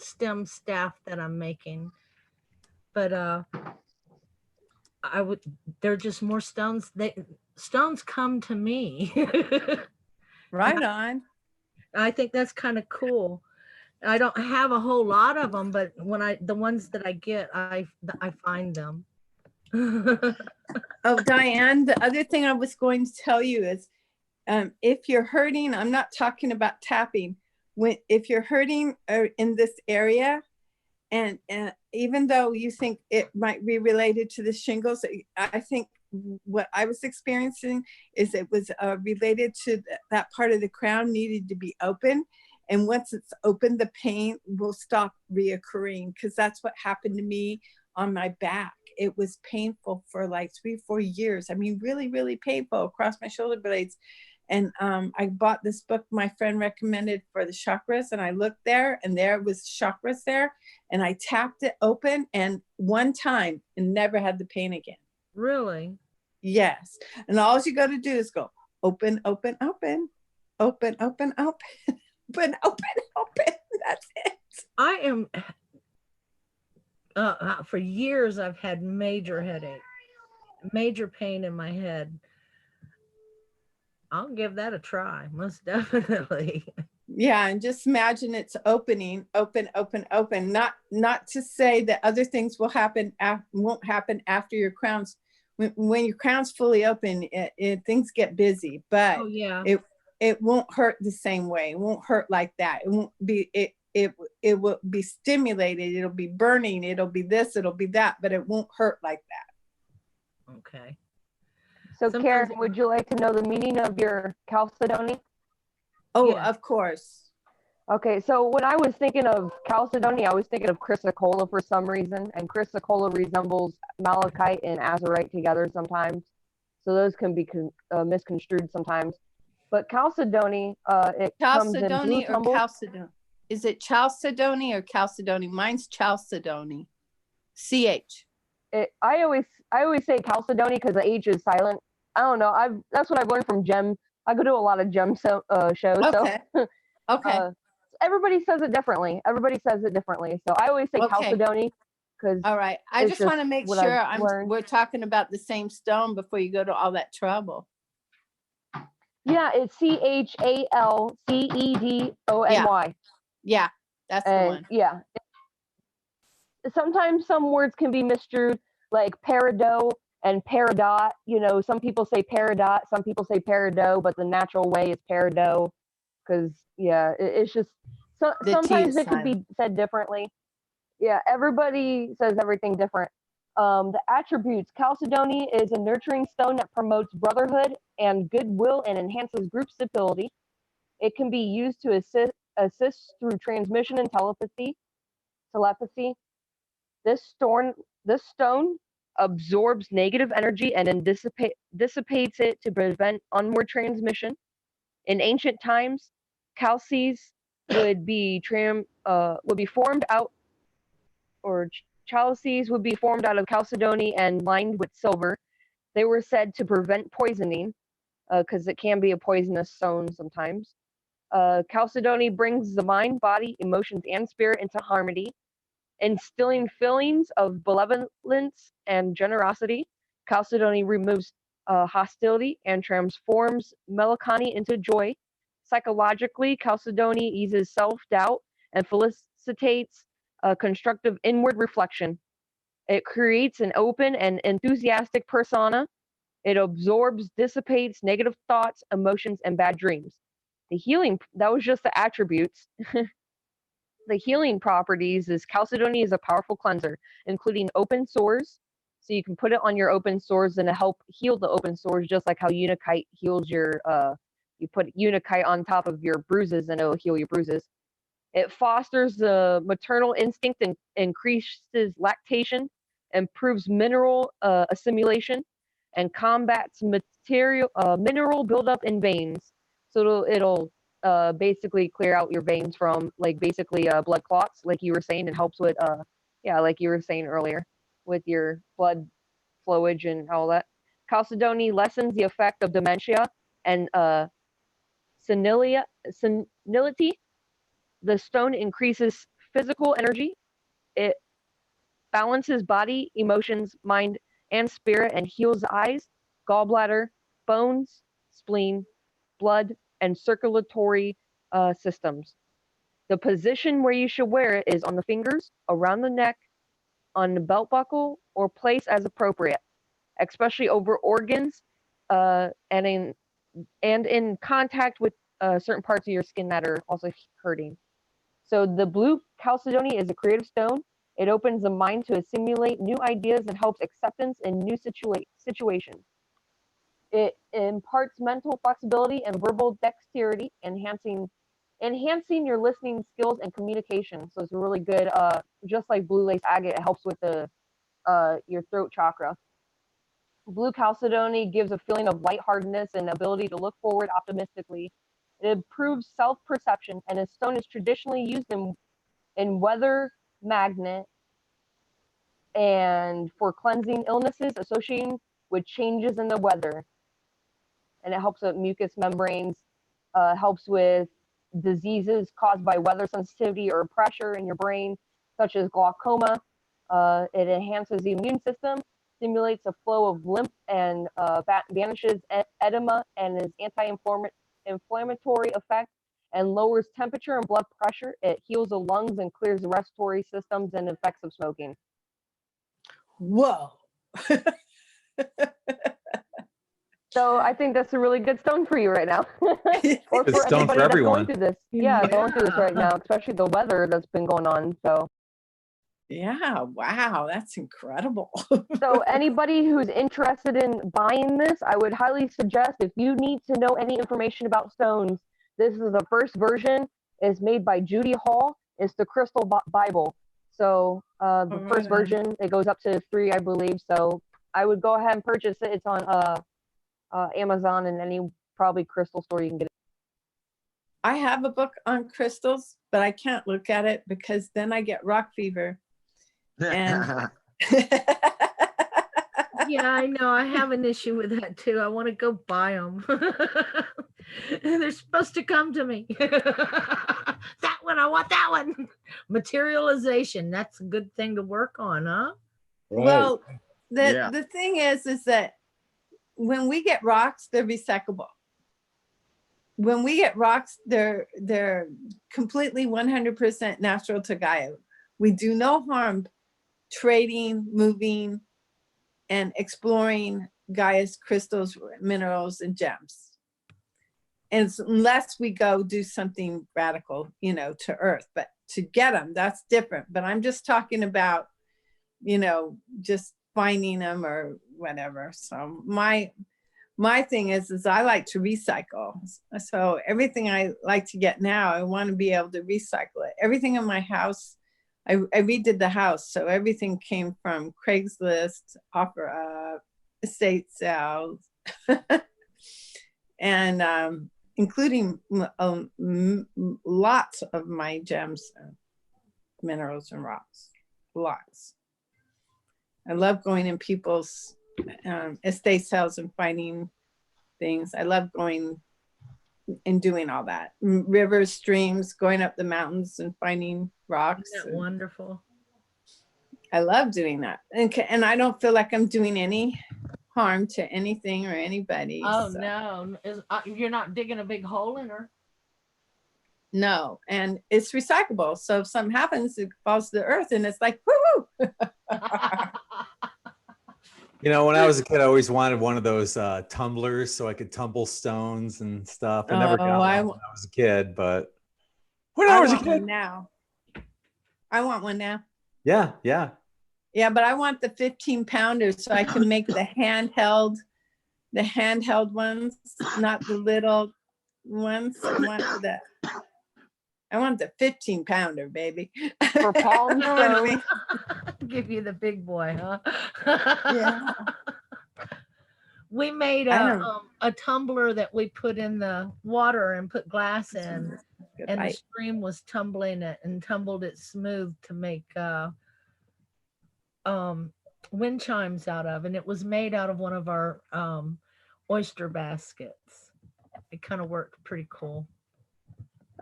stem staff that I'm making. But they're just more stones. Stones come to me. Right on. I think that's kind of cool. I don't have a whole lot of them, but the ones that I get, I find them. Oh, Diane, the other thing I was going to tell you is, if you're hurting, I'm not talking about tapping. If you're hurting in this area, and even though you think it might be related to the shingles, I think what I was experiencing is it was related to that part of the crown needed to be open. And once it's open, the pain will stop reoccurring, because that's what happened to me on my back. It was painful for like 3-4 years. I mean, really, really painful across my shoulder blades. And I bought this book my friend recommended for the chakras, and I looked there, and there was chakras there, and I tapped it open, and one time and never had the pain again. Really? Yes. And all you got to do is go open, open, open, open, open, open, open, open, open. That's it. I am. For years, I've had major headache, major pain in my head. I'll give that a try, most definitely. Yeah, and just imagine it's opening, open, open, open. Not to say that other things won't happen after your crowns. When your crown's fully open, things get busy, but yeah, it won't hurt the same way. It won't hurt like that. It won't be it will be stimulated. It'll be burning. It'll be this. It'll be that, but it won't hurt like that. Okay. So Karen, would you like to know the meaning of your chalcedony? Oh, yeah. Of course. Okay, so when I was thinking of chalcedony, I was thinking of chrysocolla for some reason, and chrysocolla resembles malachite and azurite together sometimes. So those can be misconstrued sometimes. But chalcedony, it comes in blue tumble. Chalcedony? Is it chalcedony or chalcedony? Mine's chalcedony. CH. I always say chalcedony because the H is silent. I don't know. That's what I've learned from Gem. I go to a lot of Gem shows. Okay. So okay. Everybody says it differently. So I always say chalcedony because. All right. I just want to make sure we're talking about the same stone before you go to all that trouble. Yeah, it's chalcedony. Yeah, that's the one. Yeah. Sometimes some words can be misconstrued, like peridot and peridot. You know, some people say peridot, some people say peridot, but the natural way is peridot, because it's just sometimes it could be said differently. Yeah, everybody says everything different. The attributes: chalcedony is a nurturing stone that promotes brotherhood and goodwill and enhances group stability. It can be used to assist through transmission and telepathy. This stone absorbs negative energy and then dissipates it to prevent onward transmission. In ancient times, chalces would be formed out, or chalices would be formed out of chalcedony and lined with silver. They were said to prevent poisoning, because it can be a poisonous stone sometimes. Chalcedony brings the mind, body, emotions, and spirit into harmony, instilling feelings of benevolence and generosity. Chalcedony removes hostility and transforms melancholy into joy. Psychologically, chalcedony eases self-doubt and felicitates constructive inward reflection. It creates an open and enthusiastic persona. It absorbs, dissipates negative thoughts, emotions, and bad dreams. That was just the attributes. The healing properties is chalcedony is a powerful cleanser, including open sores. So you can put it on your open sores and help heal the open sores, just like how unakite heals your, you put unakite on top of your bruises and it'll heal your bruises. It fosters the maternal instinct and increases lactation, improves mineral assimilation, and combats mineral buildup in veins. So it'll basically clear out your veins from like basically blood clots, like you were saying. It helps with yeah, like you were saying earlier, with your blood flowage and all that. Chalcedony lessens the effect of dementia and senility. The stone increases physical energy. It balances body, emotions, mind, and spirit, and heals the eyes, gallbladder, bones, spleen, blood, and circulatory systems. The position where you should wear it is on the fingers, around the neck, on the belt buckle, or place as appropriate, especially over organs and in contact with certain parts of your skin that are also hurting. So the blue chalcedony is a creative stone. It opens the mind to assimilate new ideas and helps acceptance in new situations. It imparts mental flexibility and verbal dexterity, enhancing your listening skills and communication. So it's really good. Just like blue lace agate, it helps with the your throat chakra. Blue chalcedony gives a feeling of lightheartedness and ability to look forward optimistically. It improves self-perception, and a stone is traditionally used in weather magnet and for cleansing illnesses associated with changes in the weather. And it helps with mucous membranes, helps with diseases caused by weather sensitivity or pressure in your brain, such as glaucoma. It enhances the immune system, stimulates a flow of lymph, and banishes edema, and is anti-inflammatory effect, and lowers temperature and blood pressure. It heals the lungs and clears the respiratory systems and effects of smoking. Whoa. So I think that's a really good stone for you right now. Or Good stone for everyone. Going through this. Yeah, going through this right now, especially the weather that's been going on. So yeah, wow, that's incredible. so anybody who's interested in buying this, I would highly suggest, if you need to know any information about stones, this is the first version. It's made by Judy Hall. It's the Crystal Bible. So the first version, it goes up to 3, I believe. So I would go ahead and purchase it. It's on Amazon and any probably crystal store you can get it. I have a book on crystals, but I can't look at it because then I get rock fever. And yeah, I know. I have an issue with that too. I want to go buy them. They're supposed to come to me. That one, I want that one. Materialization. That's a good thing to work on, huh? Right. Well, the thing is that when we get rocks, they're recyclable. When we get rocks, they're completely 100% natural to Gaia. We do no harm trading, moving, and exploring Gaia's crystals, minerals, and gems. And unless we go do something radical, to Earth, but to get them, that's different. But I'm just talking about, just finding them or whatever. So my thing is I like to recycle. So everything I like to get now, I want to be able to recycle it. Everything in my house, I redid the house. So everything came from Craigslist, Ophiriah, estate sales, and including lots of my gems, minerals, and rocks, lots. I love going in people's estate sales and finding things. I love going and doing all that. Rivers, streams, going up the mountains and finding rocks. Isn't that wonderful? I love doing that. And I don't feel like I'm doing any harm to anything or anybody. Oh, so. No. You're not digging a big hole in her? No. And it's recyclable. So if something happens, it falls to the earth and it's like, woo-hoo. When I was a kid, I always wanted one of those tumblers so I could tumble stones and stuff. I never got one when I was a kid, but when I was a kid. Now. I want one now. Yeah. Yeah, but I want the 15-pounder so I can make the handheld ones, not the little ones. I want I want the 15-pounder, baby. For palm You know what I mean? Give you the big boy, huh? Yeah. We made I don't- a tumbler that we put in the water and put glass in, Good and the light. stream was tumbling it and tumbled it smooth to make wind chimes out of, and it was made out of one of our oyster baskets. It kind of worked pretty cool.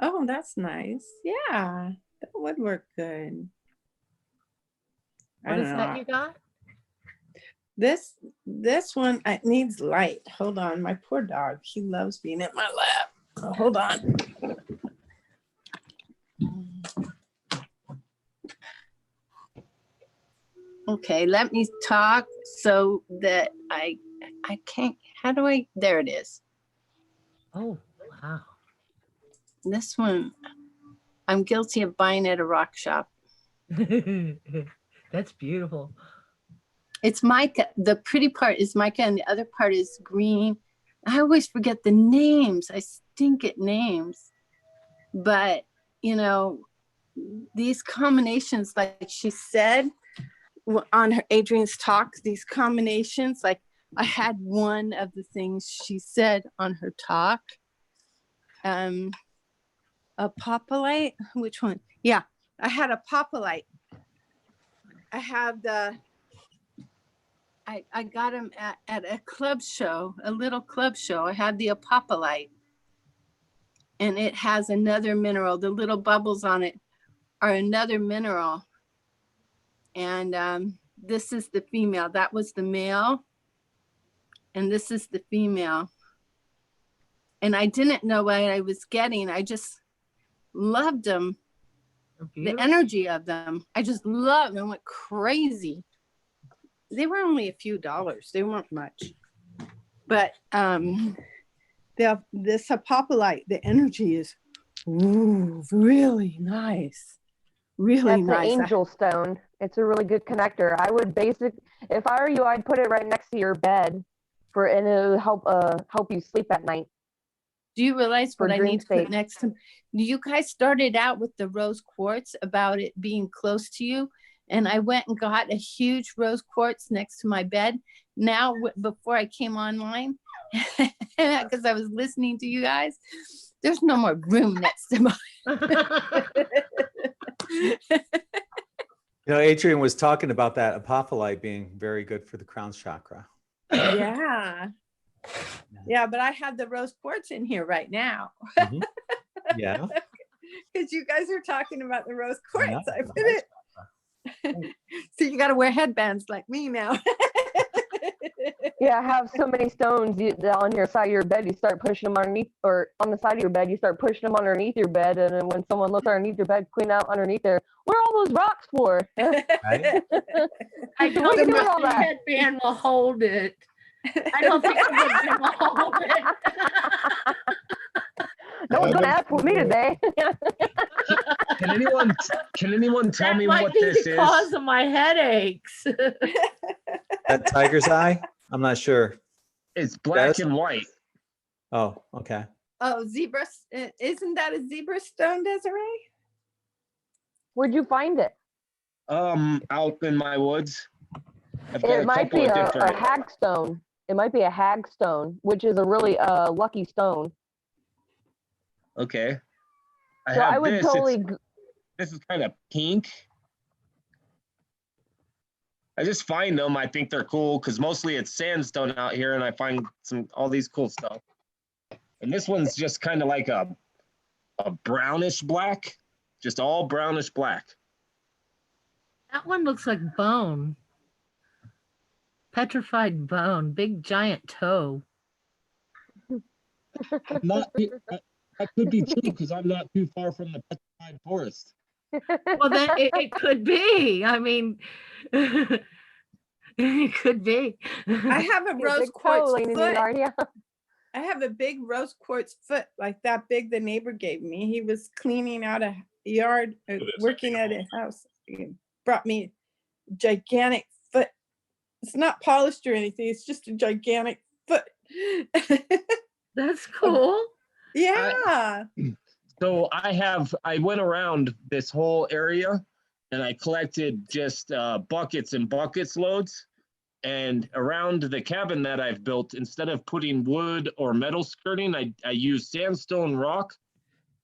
Oh, that's nice. Yeah, that would work good. I What don't is know. that you got? This one, it needs light. Hold on, my poor dog. He loves being in my lap. Oh, hold on. Okay, let me talk so that I can't. How do I? There it is. Oh, wow. This one, I'm guilty of buying at a rock shop. That's beautiful. It's mica. The pretty part is mica and the other part is green. I always forget the names. I stink at names. But, you know, these combinations, like she said on her Adrienne's talk, these combinations, like I had one of the things she said on her talk. A populite, which one? Yeah, I had a populite. I have I got them at a club show, a little club show. I had the apophyllite, and it has another mineral. The little bubbles on it are another mineral. And this is the female. That was the male, and this is the female. And I didn't know what I was getting. I just loved them. The energy of them. I just loved them. I went crazy. They were only a few dollars. They weren't much. But this apophyllite, the energy is really nice. Really That's nice. the angel stone. It's a really good connector. I would if I were you, I'd put it right next to your bed and it would help you sleep at night. Do you realize For what I dream need to put state. next to? You guys started out with the rose quartz about it being close to you. And I went and got a huge rose quartz next to my bed. Now, before I came online, because I was listening to you guys, there's no more room next to my. You know, Adrienne was talking about that apophyllite being very good for the crown chakra. Yeah. Yeah, but I have the rose quartz in here right now. Mhm. Yeah. Because you guys are talking about the rose quartz. know. I put it. So you got to wear headbands like me now. Yeah, I have so many stones on your side of your bed. You start pushing them underneath, or on the side of your bed. You start pushing them underneath your bed, and then when someone looks underneath your bed, clean out underneath there. What are all those rocks for? Right? I What don't are you think doing all the that? headband will hold it. I don't think the headband will hold it. No one's gonna ask for me today. Can anyone tell That me might what be this the is? cause of my headaches. That tiger's eye? I'm not sure. It's black Yes? and white. Oh, okay. Oh, zebra. Isn't that a zebra stone, Desiree? Where'd you find it? Out in my woods. I've got It a might couple be of a different. hag stone. It might be a hag stone, which is a really lucky stone. Okay. So I have would this. totally. This is kind of pink. I just find them. I think they're cool because mostly it's sandstone out here, and I find all these cool stuff. And this one's just kind of like a brownish black, just all brownish black. That one looks like bone. Petrified bone, big giant toe. Not that could be true because I'm not too far from the petrified forest. Well, then it could be. I mean, it could be. I have a Big rose toe quartz laying in your foot. yard, yeah. I have a big rose quartz foot like that big the neighbor gave me. He was cleaning out a yard, working at a house. He brought me a gigantic foot. It's not polished or anything. It's just a gigantic foot. That's cool. Yeah. So I went around this whole area and I collected just buckets and buckets loads. And around the cabin that I've built, instead of putting wood or metal skirting, I use sandstone rock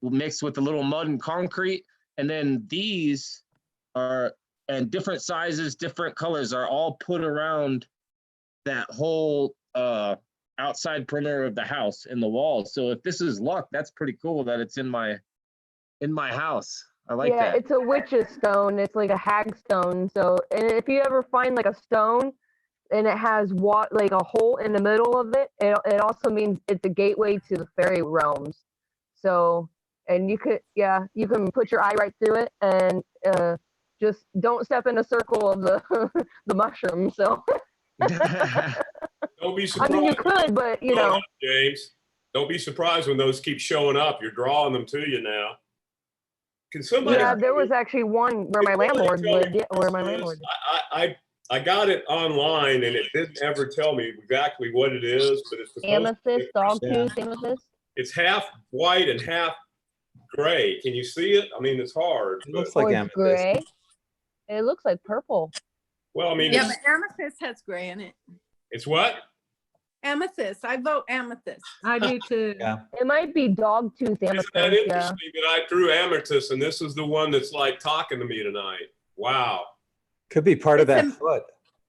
mixed with a little mud and concrete. And then these are, and different sizes, different colors are all put around that whole outside perimeter of the house in the walls. So if this is luck, that's pretty cool that it's in my house. I like that. Yeah, it's a witch's stone. It's like a hag stone. So, and if you ever find like a stone and it has like a hole in the middle of it, it also means it's a gateway to the fairy realms. So, and you can put your eye right through it and just don't step in a circle of the the mushroom. So. Don't be surprised. I mean, you could, but you know. James, don't be surprised when those keep showing up. You're drawing them to you now. Can somebody? Yeah, there was actually one where my landlord lived. Yeah, where my landlord. I got it online and it didn't ever tell me exactly what it is, but it's amethyst, dogtooth amethyst. It's half white and half gray. Can you see it? I mean, it's hard. It looks like amethyst. Gray. It looks like purple. Well, I mean, yeah, but amethyst has gray in it. It's what? Amethyst. I vote amethyst. I do too. Yeah. It might be dogtooth amethyst. Isn't that interesting that I drew amethyst and this is the one that's like talking to me tonight? Wow. Could be part of that foot.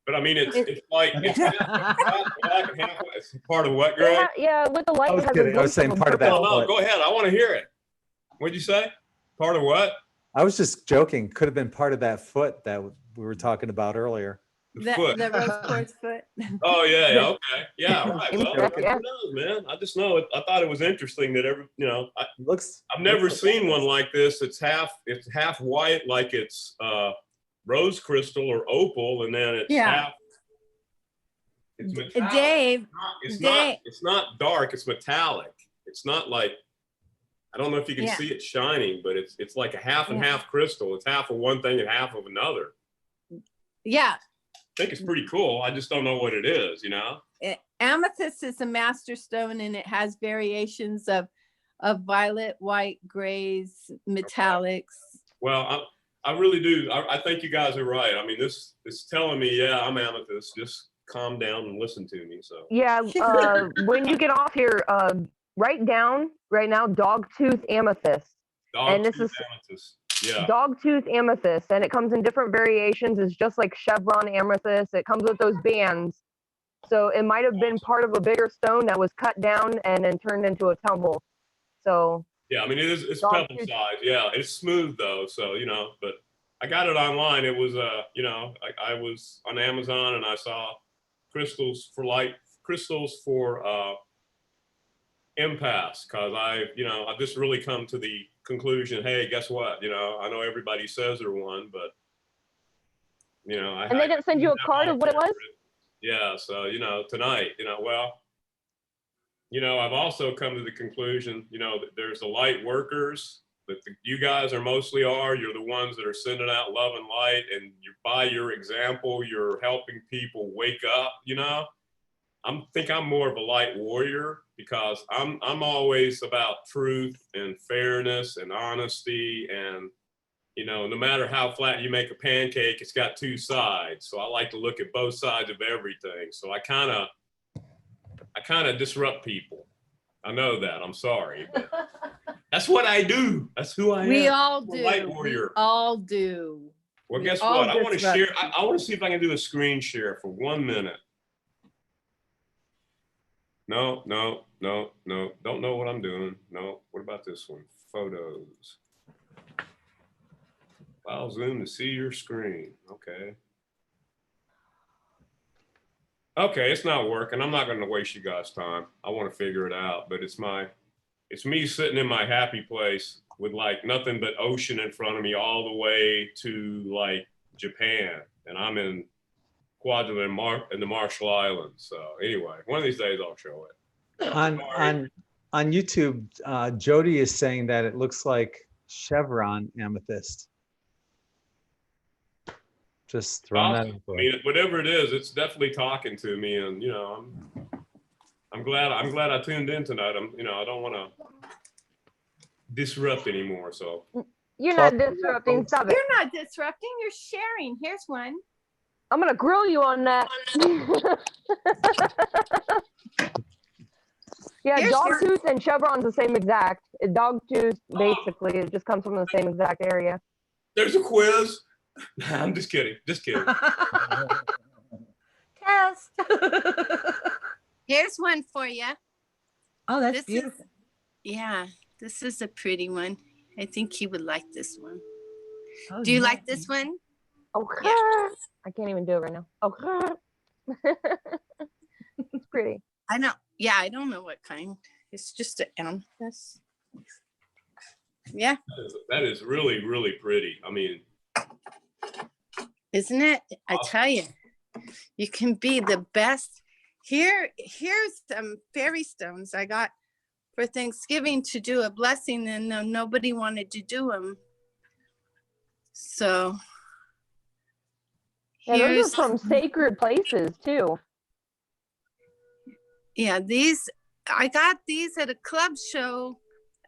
But I mean, it's like it's half black and half white. It's part of what, Greg? Yeah, with the light. I was kidding. I was saying part of that. No, go ahead. I want to hear it. What'd you say? Part of what? I was just joking. Could have been part of that foot that we were talking about earlier. The rose quartz foot. Oh yeah, okay, yeah, right. Well, who knows, man? I just know it. I thought it was interesting that I've never seen one like this. It's half white, like it's rose crystal or opal, and then it's half. It's metallic. Dave, it's not dark. It's metallic. It's not like, I don't know if you can see it shining, but it's like a half and half crystal. It's half of one thing and half of another. Yeah. I think it's pretty cool. I just don't know what it is, you know? Amethyst is a master stone and it has variations of violet, white, grays, metallics. Well, I really do. I think you guys are right. I mean, this is telling me, yeah, I'm amethyst. Just calm down and listen to me. So yeah, when you get off here, write down right now dogtooth amethyst. Amethyst. Yeah. Dogtooth amethyst, and it comes in different variations. It's just like Chevron amethyst. It comes with those bands. So it might have been part of a bigger stone that was cut down and then turned into a tumble. So yeah, I mean, it's pebble size. Yeah, it's smooth though. So, you know, but I got it online. It was, you know, I was on Amazon and I saw crystals for impasse, because I've just really come to the conclusion, hey, guess what? You know, I know everybody says they're one, but you know, and they didn't send you a card of what it was? Yeah, so you know, tonight, you know, well, you know, I've also come to the conclusion, you know, that there's the light workers that you guys are mostly you're the ones that are sending out love and light, and by your example, you're helping people wake up, you know. I think I'm more of a light warrior because I'm always about truth and fairness and honesty, and you know, no matter how flat you make a pancake, it's got two sides. So I like to look at both sides of everything. So I kind of disrupt people. I know that. I'm sorry, but that's what I do. That's who I am. We all do. Light warrior. We all do. Well, guess what? I want to share. I want to see if I can do a screen share for 1 minute. No. Don't know what I'm doing. No. What about this one? Photos. File zoom to see your screen. Okay. Okay, it's not working. I'm not going to waste you guys' time. I want to figure it out, but it's me sitting in my happy place with like nothing but ocean in front of me all the way to like Japan, and I'm in Quadrant in the Marshall Islands. So anyway, one of these days I'll show it. On YouTube, Jody is saying that it looks like Chevron amethyst. Just throwing that in. I mean, whatever it is, it's definitely talking to me, and you know, I'm glad I tuned in tonight. I don't want to disrupt anymore. So You're not disrupting. Stop it. You're not disrupting. You're sharing. Here's one. I'm gonna grill you on that. Yeah, Here's dog your- tooth and Chevron's the same exact. Dog tooth, basically, it just comes from the same exact area. there's a quiz. I'm just kidding. Just kidding. Test. Here's one for you. Oh, that's This beautiful. Yeah, this is a pretty one. I think he would like this one. Oh, Do you yeah. like this one? Okay. Yeah. I can't even do it right now. Okay. It's pretty. I know. Yeah, I don't know what kind. It's just an amethyst. Yeah, That is really, really pretty. I mean, isn't it? I tell you, you can be the best. Here's some fairy stones I got for Thanksgiving to do a blessing, and nobody wanted to do them. So Yeah, those here's are from sacred places too. yeah, these I got these at a club show.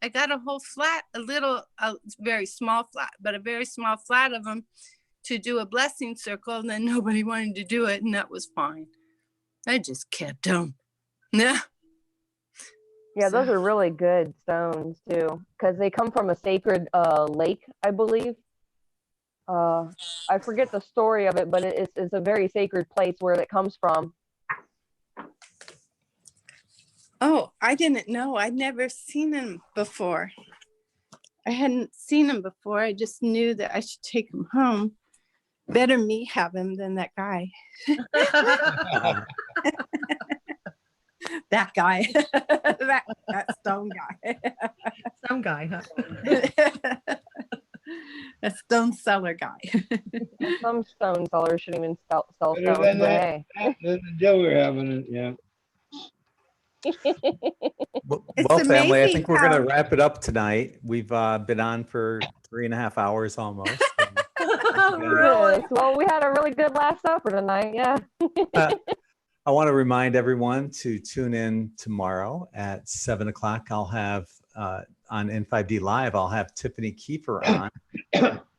I got a whole flat, a very small flat, but a very small flat of them to do a blessing circle, and then nobody wanted to do it, and that was fine. I just kept them. Yeah. Yeah, those are really good stones too, because they come from a sacred lake, I believe. I forget the story of it, but it's a very sacred place where it comes from. Oh, I didn't know. I'd never seen him before. I hadn't seen him before. I just knew that I should take him home. Better me have him than that guy. That guy. that stone guy. Some guy, huh? A stone seller guy. Some stone sellers shouldn't even sell Better stones. than But that. hey. The deal we're having it, yeah. Well, It's family, I amazing think we're going how- to wrap it up tonight. We've been on for 3.5 hours almost. Yes. Well, we had a really good last supper tonight. Yeah. I want to remind everyone to tune in tomorrow at 7 o'clock. I'll have on N5D Live, I'll have Tiffany Kiefer on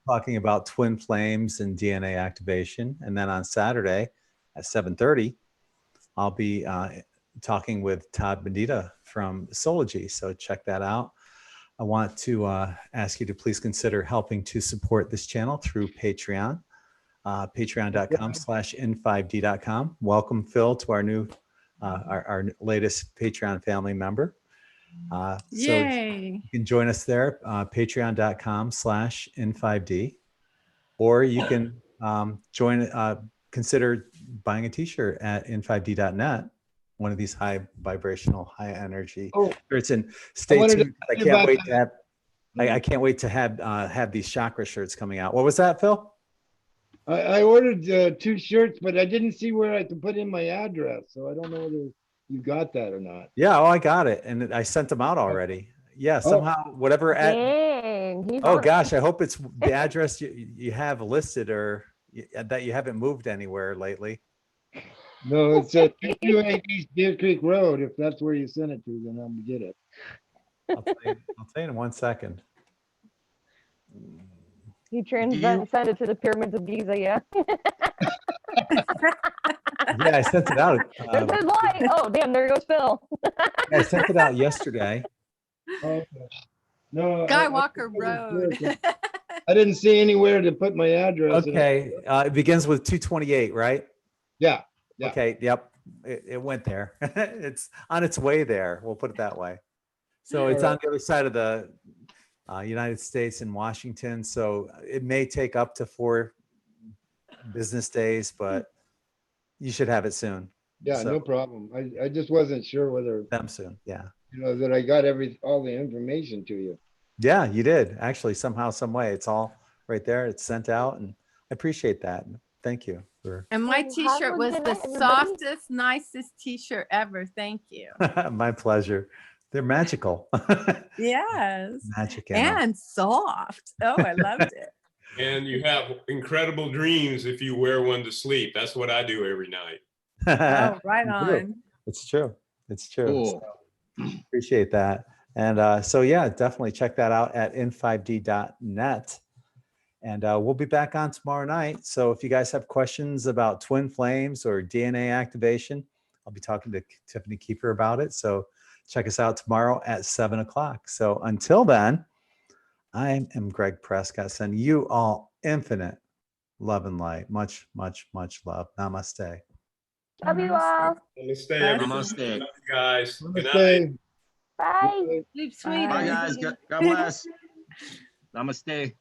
talking about twin flames and DNA activation. And then on Saturday at 7:30, I'll be talking with Todd Medita from Sology. So check that out. I want to ask you to please consider helping to support this channel through Patreon. Patreon.com/n5d.com. Welcome, Phil, to our new, our latest Patreon family member. So Yay. you can join us there, patreon.com/n5d, or you can consider buying a t-shirt at n5d.net, one of these high vibrational, high energy shirts. And stay tuned. I can't wait to have, I can't wait to have these chakra shirts coming out. What was that, Phil? I ordered 2 shirts, but I didn't see where I could put in my address. So I don't know whether you got that or not. Yeah, I got it. And I sent them out already. Yeah, somehow, whatever. Dang, he's Oh on it. gosh, I hope it's the address you have listed or that you haven't moved anywhere lately. No, it's at 228 East Deer Creek Road. If that's where you sent it to, then I'll get it. I'll tell you in 1 second. He transcended to the pyramids of Giza. Yeah. Yeah, I sent it out. There's his light. Oh, damn! There goes Phil. I sent it out yesterday. Okay. No, Skywalker Road. I didn't see anywhere to put my address. Okay, it begins with 228, right? Yeah. Yeah. Okay. Yep. It went there. It's on its way there. We'll put it that way. So it's on the other side of the United States in Washington. So it may take up to 4 business days, but you should have it soon. Yeah, So, no problem. I just wasn't sure whether them soon. Yeah. you know that I got all the information to you. Yeah, you did actually somehow, some way. It's all right there. It's sent out, and I appreciate that. Thank you for And my Well, t-shirt have a was good the night, everybody. softest, nicest t-shirt ever. Thank you. my pleasure. They're magical. Yes. Magic And soft. Oh, I loved it. And you have incredible dreams if you wear one to sleep. That's what I do every night. Oh, right It's true. on. It's true. It's true. Cool. So, appreciate that. And so, yeah, definitely check that out at in5d.net. And we'll be back on tomorrow night. So if you guys have questions about twin flames or DNA activation, I'll be talking to Tiffany Kiefer about it. So check us out tomorrow at 7 o'clock. So until then, I am Gregg Prescott, sending you all infinite love and light. Much, much, much love. Namaste. Love you all. Namaste, everybody. Namaste. Love you guys. Good night. Namaste. Bye. Sleep sweet. Bye, guys. God bless. Namaste.